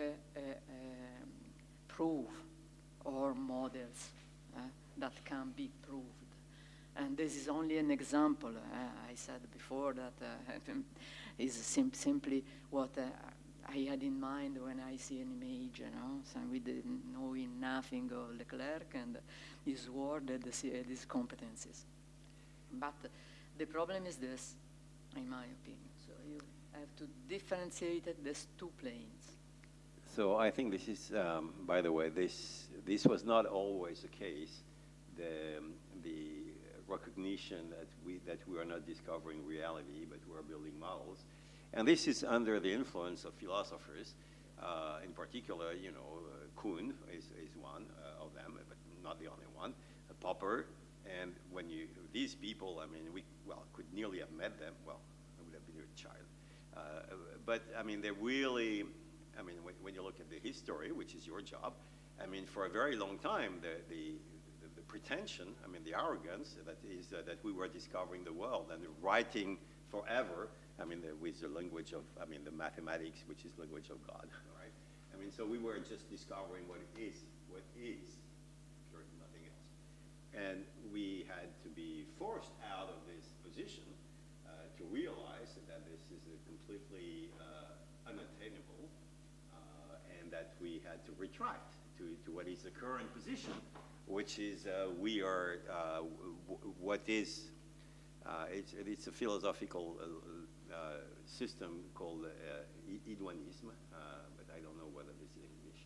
proof or models that can be proved. And this is only an example. I said before that is simply what I had in mind when I see an image, you know, so with knowing nothing of Leclerc and his word and these competencies. But the problem is this, in my opinion. So you have to differentiate these two planes. So I think this is, by the way, this was not always the case. The recognition that we are not discovering reality, but we are building models. And this is under the influence of philosophers. In particular, you know, Kuhn is one of them, but not the only one. Popper, and when these people, I mean, could nearly have met them. Well, I would have been a child. But I mean, they really, I mean, when you look at the history, which is your job, I mean, for a very long time, the pretension, I mean, the arrogance that is that we were discovering the world and writing forever. I mean, with the language of, I mean, the mathematics, which is language of God, right? I mean, so we were just discovering what is, sure, nothing else. And we had to be forced out of this position to realize that this is completely unattainable. we had to retract to what is the current position, which is we are what is, it's a philosophical system called Idoinisme, but I don't know whether this is English,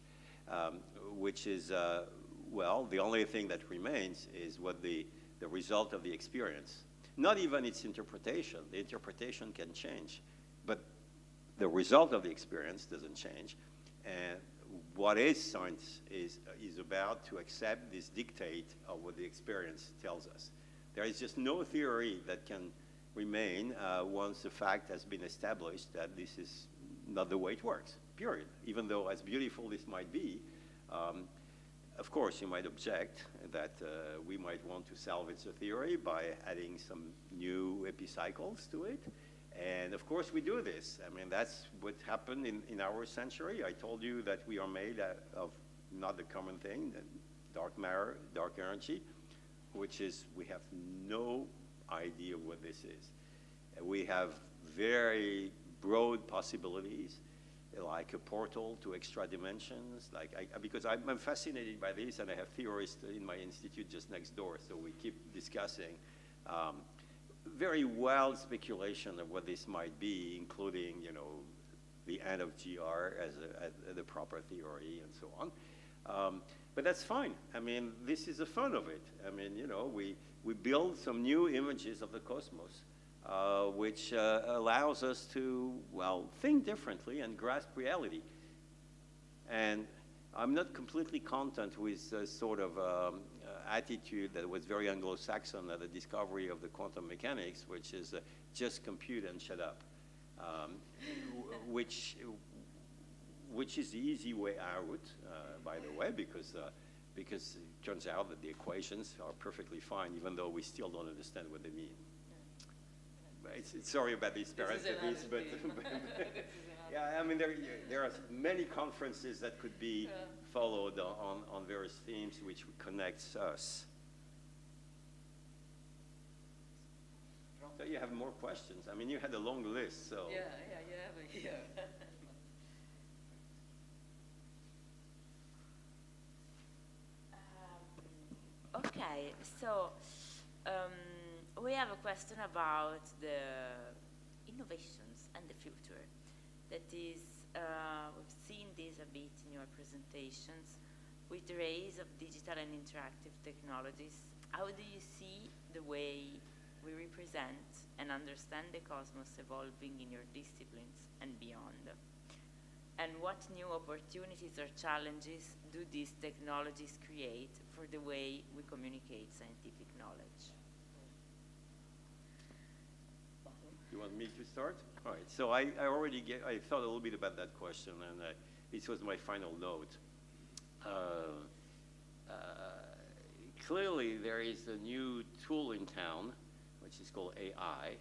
which is, well, the only thing that remains is what the result of the experience. Not even its interpretation. The interpretation can change, but the result of the experience doesn't change. And what is science is about to accept this dictate of what the experience tells us. There is just no theory that can remain once the fact has been established that this is not the way it works, period. Even though as beautiful this might be, of course, you might object that we might want to salvage the theory by adding some new epicycles to it. And of course, we do this. I mean, that's what happened in our century. I told you that we are made of not the common thing, dark matter, dark energy, which is we have no idea what this is. We have very broad possibilities, like a portal to extra dimensions, because I'm fascinated by this, and I have theorists in my institute just next door, so we keep discussing very wild speculation of what this might be, including, you know, the end of GR as the proper theory and so on. But that's fine. I mean, this is the fun of it. I mean, you know, we build some new images of the cosmos, which allows us to, well, think differently and grasp reality. And I'm not completely content with a sort of attitude that was very Anglo-Saxon at the discovery of the quantum mechanics, which is just compute and shut up, which is the easy way out, by the way, because it turns out that the equations are perfectly fine, even though we still don't understand what they mean. Sorry about these parentheses, but yeah, I mean, there are many conferences that could be followed on various themes which connects us. So you have more questions. I mean, you had a long list, so. Yeah, you have it here. Okay, so we have a question about the innovations and the future. That is, we've seen this a bit in your presentations with the rise of digital and interactive technologies. How do you see the way we represent and understand the cosmos evolving in your disciplines and beyond? And what new opportunities or challenges do these technologies create for the way we communicate scientific knowledge? You want me to start? All right, so I thought a little bit about that question, and this was my final note. Clearly, there is a new tool in town, which is called AI.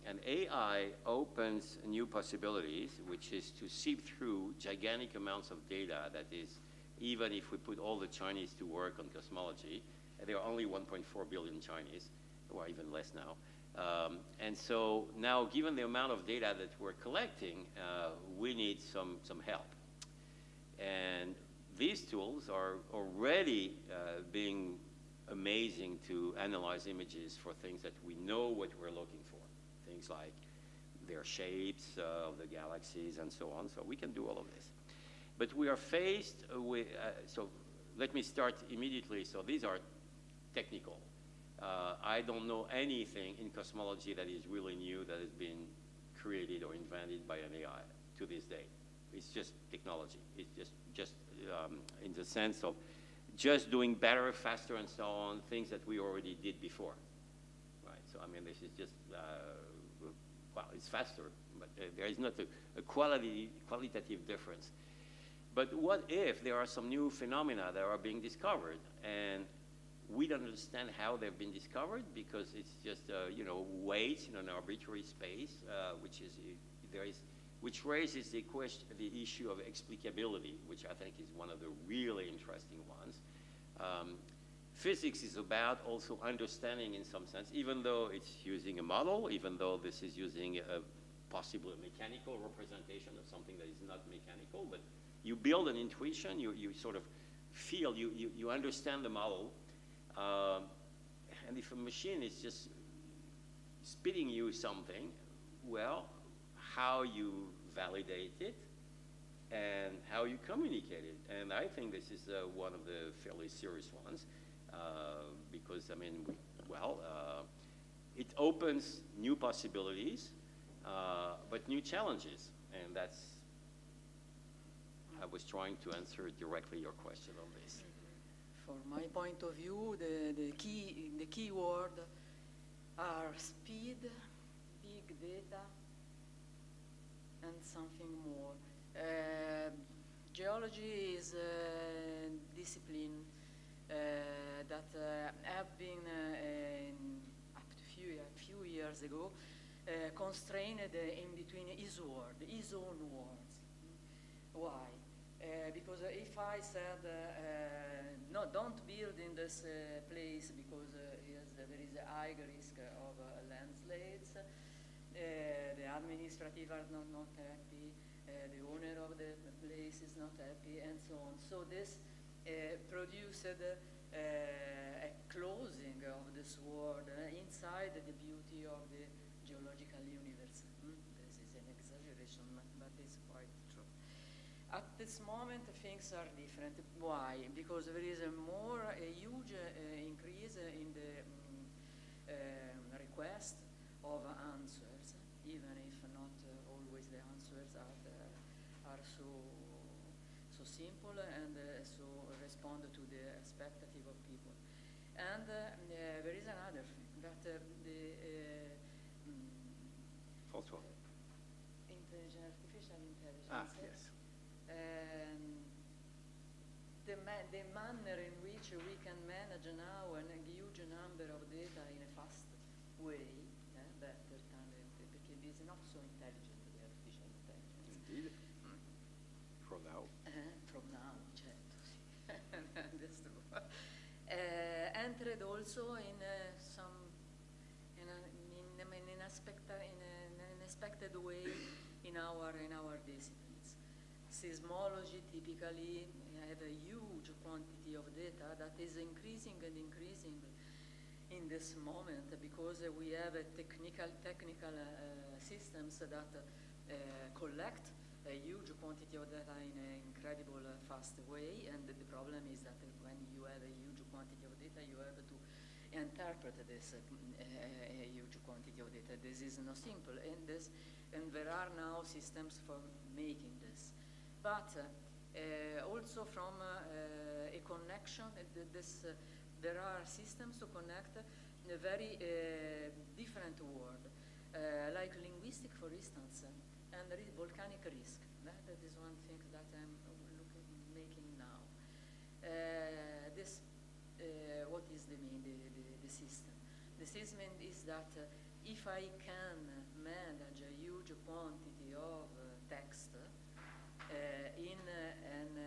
And AI opens new possibilities, which is to sift through gigantic amounts of data. That is, even if we put all the Chinese to work on cosmology, and there are only 1.4 billion Chinese, or even less now. And so now, given the amount of data that we're collecting, we need some help. And these tools are already being amazing to analyze images for things that we know what we're looking for. Things like their shapes of the galaxies and so on. So we can do all of this. But we are faced with, so let me start immediately. So these are technical. I don't know anything in cosmology that is really new that has been created or invented by an AI to this day. It's just technology. It's just in the sense of just doing better, faster, and so on, things that we already did before, right? So, I mean, this is just, well, it's faster, but there is not a qualitative difference. But what if there are some new phenomena that are being discovered, and we don't understand how they've been discovered because it's just, you know, weights in an arbitrary space, which raises the issue of explicability, which I think is one of the really interesting ones. Physics is about also understanding in some sense, even though it's using a model, even though this is using possibly a mechanical representation of something that is not mechanical, but you build an intuition, you sort of feel, you understand the model, and if a machine is just spitting you something, well, how you validate it and how you communicate it. And I think this is one of the fairly serious ones, because, I mean, it opens new possibilities, but new challenges, and that's, I was trying to answer directly your question on this. From my point of view, the key word are speed, big data, and something more. Geology is a discipline that have been, up to a few years ago, constrained in between his own words. Why? Because if I said, no, don't build in this place because there is a high risk of landslides, the administrative are not happy, the owner of the place is not happy, and so on. So this produced a closing of this world inside the beauty of the geological universe. This is an exaggeration, but it's quite true. At this moment, things are different. Why? Because there is a huge increase in the request of answers, even if not always the answers are so simple and so respond to the expectative of people. And there is another thing that François. Artificial intelligence. Yes. The manner in which we can manage now a huge number of data in a fast way, better than because it is not so intelligent, the artificial intelligence. Indeed. From now. From now, certo, sì. That's true. Entered also in an expected way in our disciplines. Seismology typically have a huge quantity of data that is increasing and increasing in this moment because we have technical systems that collect a huge quantity of data in an incredible fast way, and the problem is that when you have a huge quantity of data, you have to interpret this huge quantity of data. This is not simple, and there are now systems for making this. But also from a connection, there are systems to connect a very different world, like linguistic, for instance, and volcanic risk. That is one thing that I'm making now. What is the system? The system is that if I can manage a huge quantity of text in an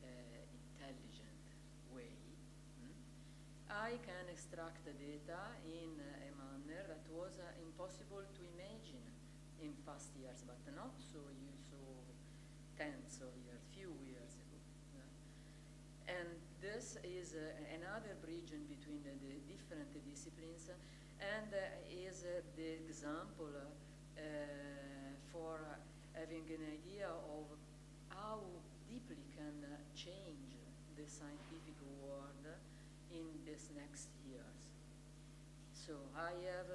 intelligent way, I can extract the data in a manner that was impossible to imagine in past years, but not so tens of years, few years ago. And this is another bridge in between the different disciplines, and is the example for having an idea of how deeply can change the scientific world in these next years. So I have,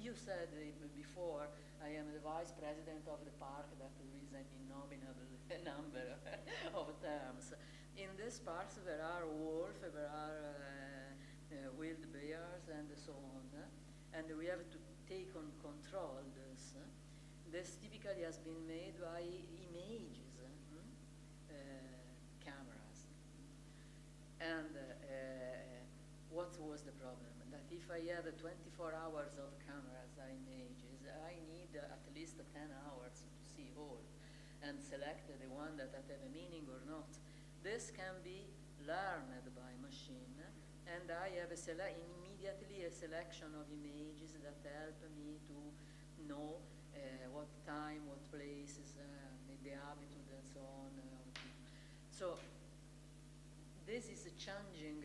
you said before, I am the vice president of the park that is an innominable number of terms. In this park there are wolves, there are wild bears and so on, and we have to take on control this. This typically has been made by images, cameras. And what was the problem? That if I have 24 hours of cameras, images, I need at least 10 hours to see all and select the one that have a meaning or not. This can be learned by machine, and I have immediately a selection of images that help me to know what time, what places, the habitude and so on of So this is changing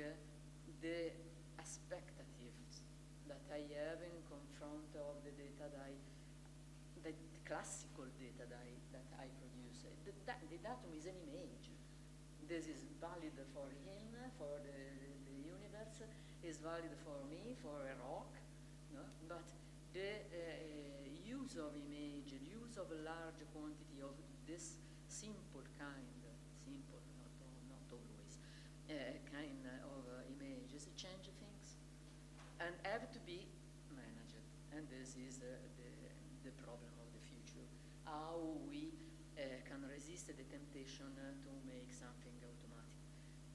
the expectations that I have in confront of the data the classical data that I produce. The datum is an image. This is valid for him, for the universe, is valid for me, for a rock, no? But the use of image, the use of a large quantity of this simple kind, simple, not always, kind of images change things and have to be managed. And this is the problem of the future. How we can resist the temptation to make something automatic.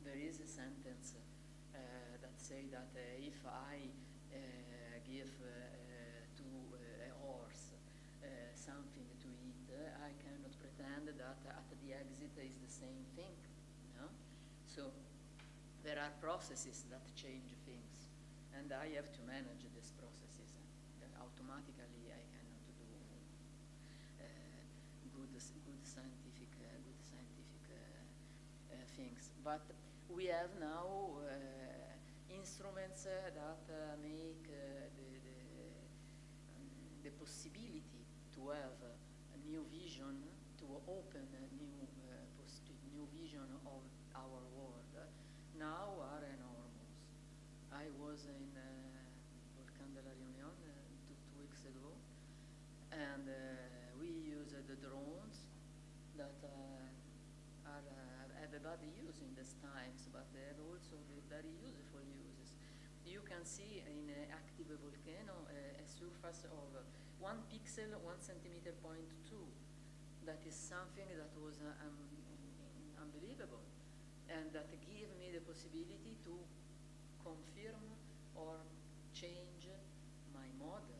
There is a sentence that say that if I give to a horse something to eat, I cannot pretend that at the exit is the same thing. No? So there are processes that change things, and I have to manage these processes. Automatically, I cannot do good scientific things. But we have now instruments that make the possibility to have a new vision, to open a new vision of our world, now are enormous. I was in Volcan de la Reunion two weeks ago, and we used the drones that have a bad use in these times, but they have also the very useful uses. You can see in an active volcano a surface of 1 pixel, 1 centimeter point 2. That is something that was unbelievable, and that gave me the possibility to confirm or change my model.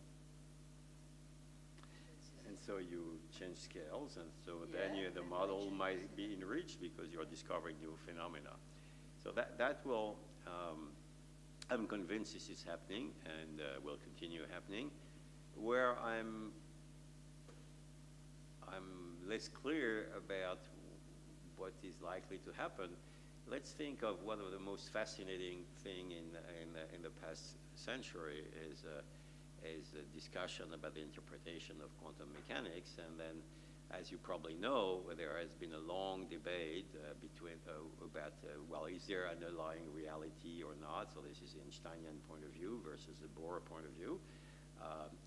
And so you change scales, and so then the model might be enriched because you're discovering new phenomena. So that will, I'm convinced this is happening and will continue happening. Where I'm less clear about what is likely to happen, let's think of one of the most fascinating thing in the past century is a discussion about the interpretation of quantum mechanics. And then, as you probably know, there has been a long debate about, well, is there an underlying reality or not? So this is the Einsteinian point of view versus the Bohr point of view.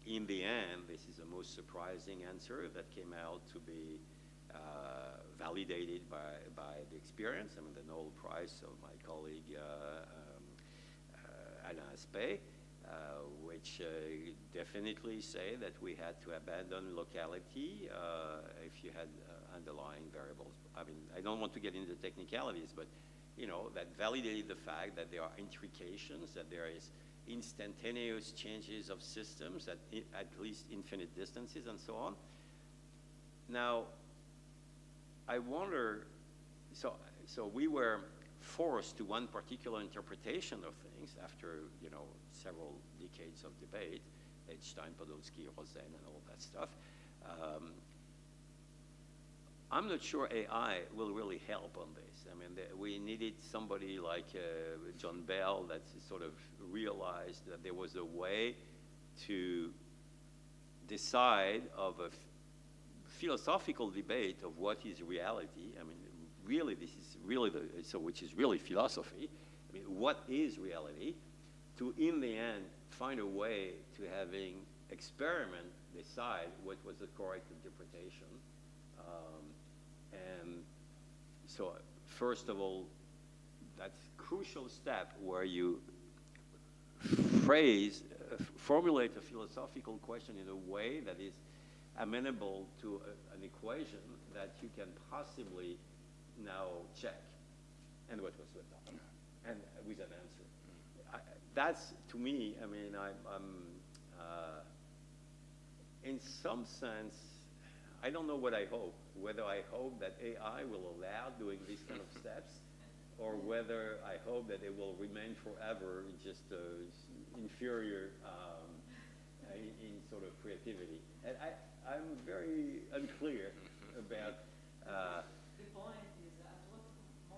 In the end, this is the most surprising answer that came out to be validated by the experience. I mean, the Nobel Prize of my colleague Alain Aspect, which definitely say that we had to abandon locality if you had underlying variables. I mean, I don't want to get into technicalities, but you know, that validated the fact that there are intrications, that there is instantaneous changes of systems at least infinite distances and so on. Now, I wonder, so we were forced to one particular interpretation of things after, you know, several decades of debate, Einstein, Podolsky, Rosen, and all that stuff. I'm not sure AI will really help on this. I mean, we needed somebody like John Bell that sort of realized that there was a way to decide of a philosophical debate of what is reality. I mean, really, this is really which is really philosophy. I mean, what is reality? To, in the end, find a way to having experiment decide what was the correct interpretation. And so, first of all, that crucial step where you formulate a philosophical question in a way that is amenable to an equation that you can possibly now check. And what was done? And with an answer. That's, to me, I mean, I'm in some sense, I don't know what I hope, whether I hope that AI will allow doing these kind of steps, or whether I hope that it will remain forever just inferior in sort of creativity. And I'm very unclear about. The point is, what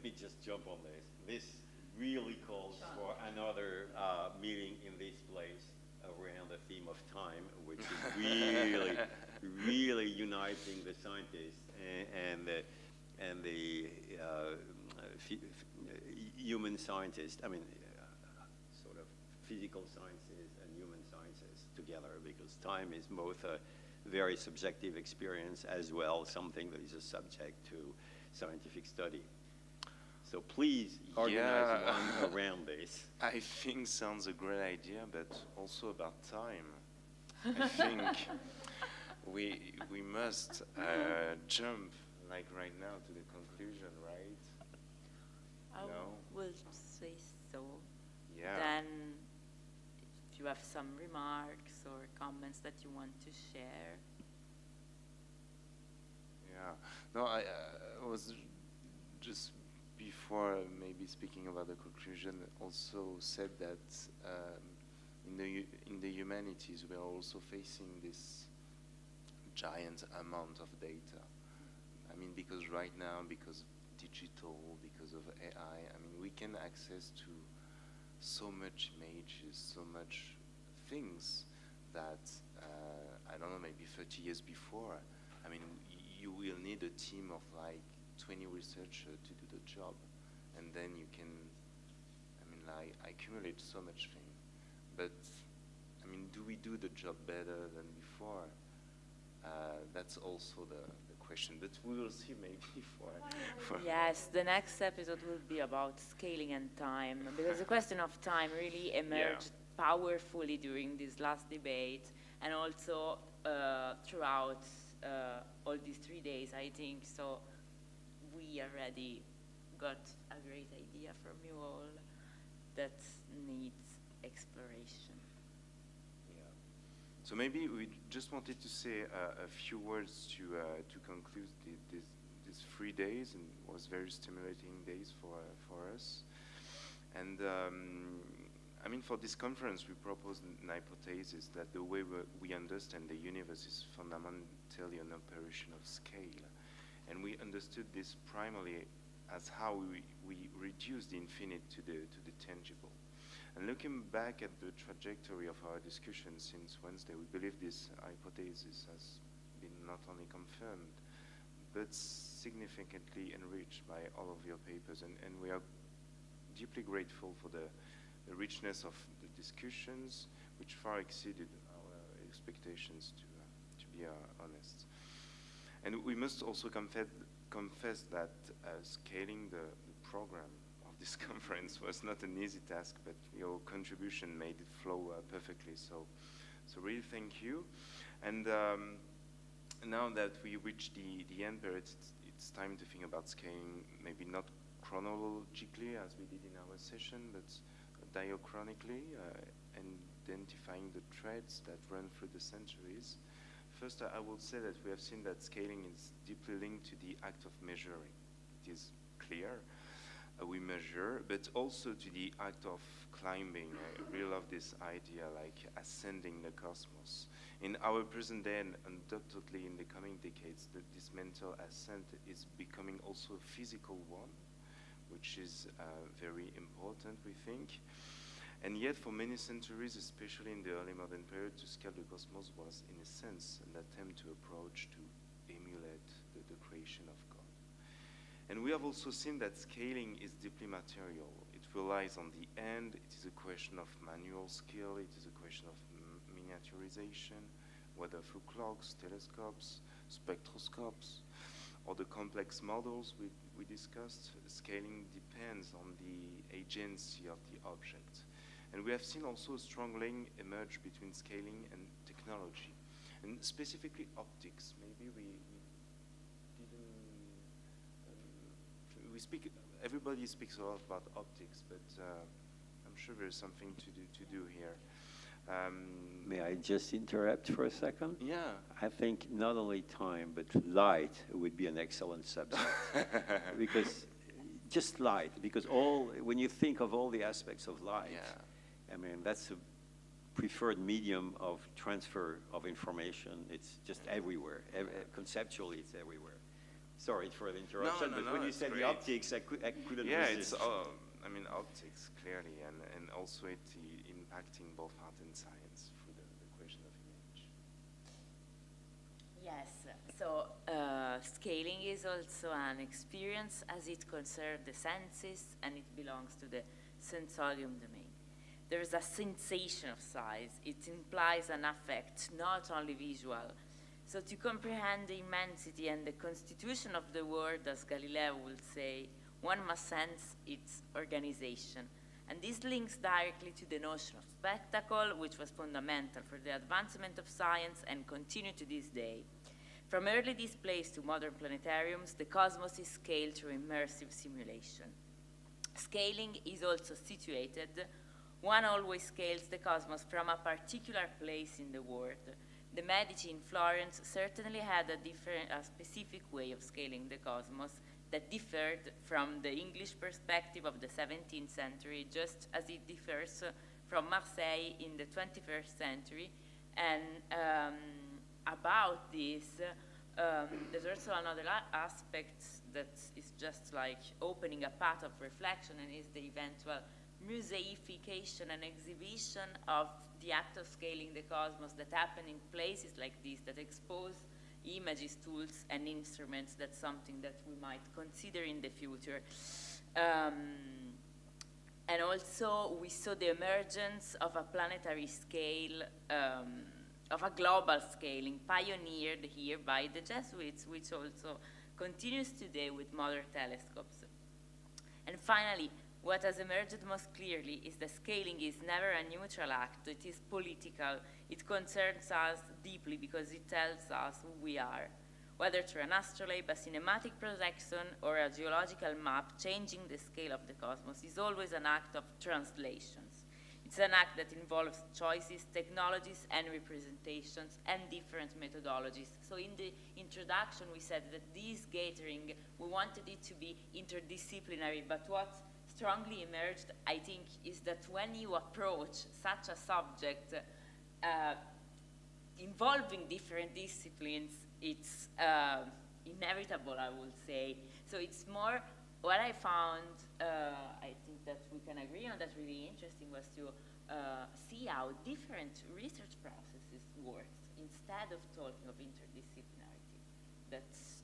let me just jump on this. This really calls for another meeting in this place around the theme of time, which is really, really uniting the scientists and the human scientists. I mean, sort of physical sciences and human sciences together, because time is both a very subjective experience as well something that is a subject to scientific study. So please organize one around this. I think sounds a great idea, but also about time. I think we must jump like right now to the conclusion, right? I will say so. Yeah. Then, if you have some remarks or comments that you want to share. Yeah. No, I was just before maybe speaking about the conclusion, also said that in the humanities we are also facing this giant amount of data. I mean, because right now, because digital, because of AI, I mean, we can access to so much images, so much things that, I don't know, maybe 30 years before, I mean, you will need a team of like 20 researchers to do the job. And then you can, I mean, like, accumulate so much thing. But, I mean, do we do the job better than before? That's also the question, but we will see maybe for Yes, the next episode will be about scaling and time, because the question of time really emerged powerfully during this last debate, and also throughout all these 3 days, I think. So we already got a great idea from you all that needs exploration. So maybe we just wanted to say a few words to conclude these 3 days, and it was very stimulating days for us. And I mean, for this conference, we proposed an hypothesis that the way we understand the universe is fundamentally an operation of scale, and we understood this primarily as how we reduce the infinite to the tangible. And looking back at the trajectory of our discussion since Wednesday, we believe this hypothesis has been not only confirmed, but significantly enriched by all of your papers. And we are deeply grateful for the richness of the discussions, which far exceeded our expectations, to be honest. And we must also confess that scaling the program this conference was not an easy task, but your contribution made it flow perfectly. So really thank you. And now that we reach the end period, it's time to think about scaling, maybe not chronologically as we did in our session, but diachronically, identifying the threads that run through the centuries. First, I will say that we have seen that scaling is deeply linked to the act of measuring. It is clear. We measure, but also to the act of climbing. I really love this idea, like ascending the cosmos. In our present day, and undoubtedly in the coming decades, this mental ascent is becoming also a physical one, which is very important, we think. And yet, for many centuries, especially in the early modern period, to scale the cosmos was, in a sense, an attempt to approach, to emulate the creation of God. And we have also seen that scaling is deeply material. It relies on the end. It is a question of manual skill. It is a question of miniaturization, whether through clocks, telescopes, spectroscopes, or the complex models we discussed. Scaling depends on the agency of the object. And we have seen also a strong link emerge between scaling and technology, and specifically optics. Maybe we speak, everybody speaks a lot about optics, but I'm sure there's something to do here. May I just interrupt for a second? Yeah. I think not only time, but light would be an excellent subject. Because just light, because when you think of all the aspects of light, I mean, that's a preferred medium of transfer of information. It's just everywhere. Conceptually, it's everywhere. Sorry for the interruption, but when you said great. the optics, I couldn't Yeah, resist. it's, I mean, optics, clearly, and also it impacting both art and science through the question of image. Yes, so scaling is also an experience as it concerns the senses and it belongs to the sensorium domain. There is a sensation of size. It implies an affect, not only visual. So to comprehend the immensity and the constitution of the world, as Galileo would say, one must sense its organization. And this links directly to the notion of spectacle, which was fundamental for the advancement of science and continue to this day. From early displays to modern planetariums, the cosmos is scaled through immersive simulation. Scaling is also situated. One always scales the cosmos from a particular place in the world. The Medici in Florence certainly had a specific way of scaling the cosmos that differed from the English perspective of the 17th century, just as it differs from Marseille in the 21st century. And about this, there's also another aspect that is just like opening a path of reflection, and is the eventual museification and exhibition of the act of scaling the cosmos that happen in places like this, that expose images, tools, and instruments. That's something that we might consider in the future. And also, we saw the emergence of a planetary scale, of a global scaling, pioneered here by the Jesuits, which also continues today with modern telescopes. And finally, what has emerged most clearly is that scaling is never a neutral act. It is political. It concerns us deeply because it tells us who we are. Whether through an astrolabe, a cinematic projection, or a geological map, changing the scale of the cosmos is always an act of translations. It's an act that involves choices, technologies, and representations, and different methodologies. So in the introduction, we said that this gathering, we wanted it to be interdisciplinary, but what strongly emerged, I think, is that when you approach such a subject involving different disciplines, it's inevitable, I would say. So it's more, what I found, I think that we can agree on, that's really interesting, was to see how different research processes work instead of talking of interdisciplinarity. That's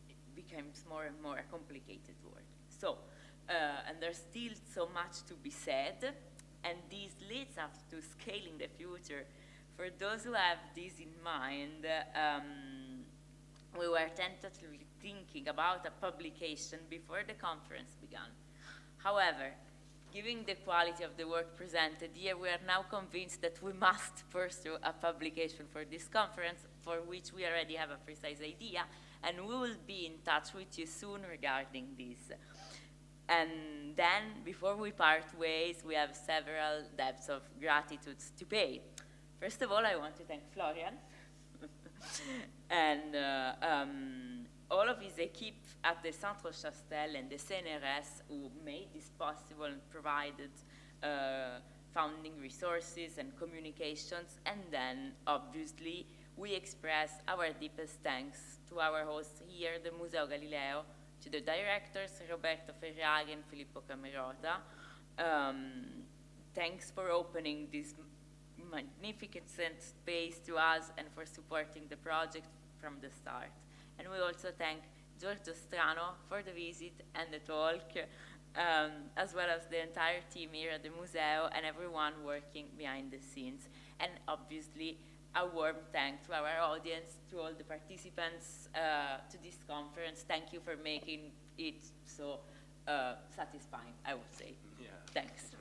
it becomes more and more a complicated word. So, and there's still so much to be said, and this leads us to scaling the future. For those who have this in mind, we were tentatively thinking about a publication before the conference began. However, given the quality of the work presented here, we are now convinced that we must pursue a publication for this conference, for which we already have a precise idea, and we will be in touch with you soon regarding this. And then, before we part ways, we have several debts of gratitude to pay. First of all, I want to thank Florian and all of his equipe at the Centre Chastel and the CNRS who made this possible and provided funding resources and communications. And then, obviously, we express our deepest thanks to our hosts here, the Museo Galileo, to the directors, Roberto Ferrari and Filippo Camerota. Thanks for opening this magnificent space to us and for supporting the project from the start. And we also thank Giorgio Strano for the visit and the talk, as well as the entire team here at the Museo and everyone working behind the scenes. And obviously, a warm thanks to our audience, to all the participants to this conference. Thank you for making it so satisfying, I would say. Yeah. Thanks.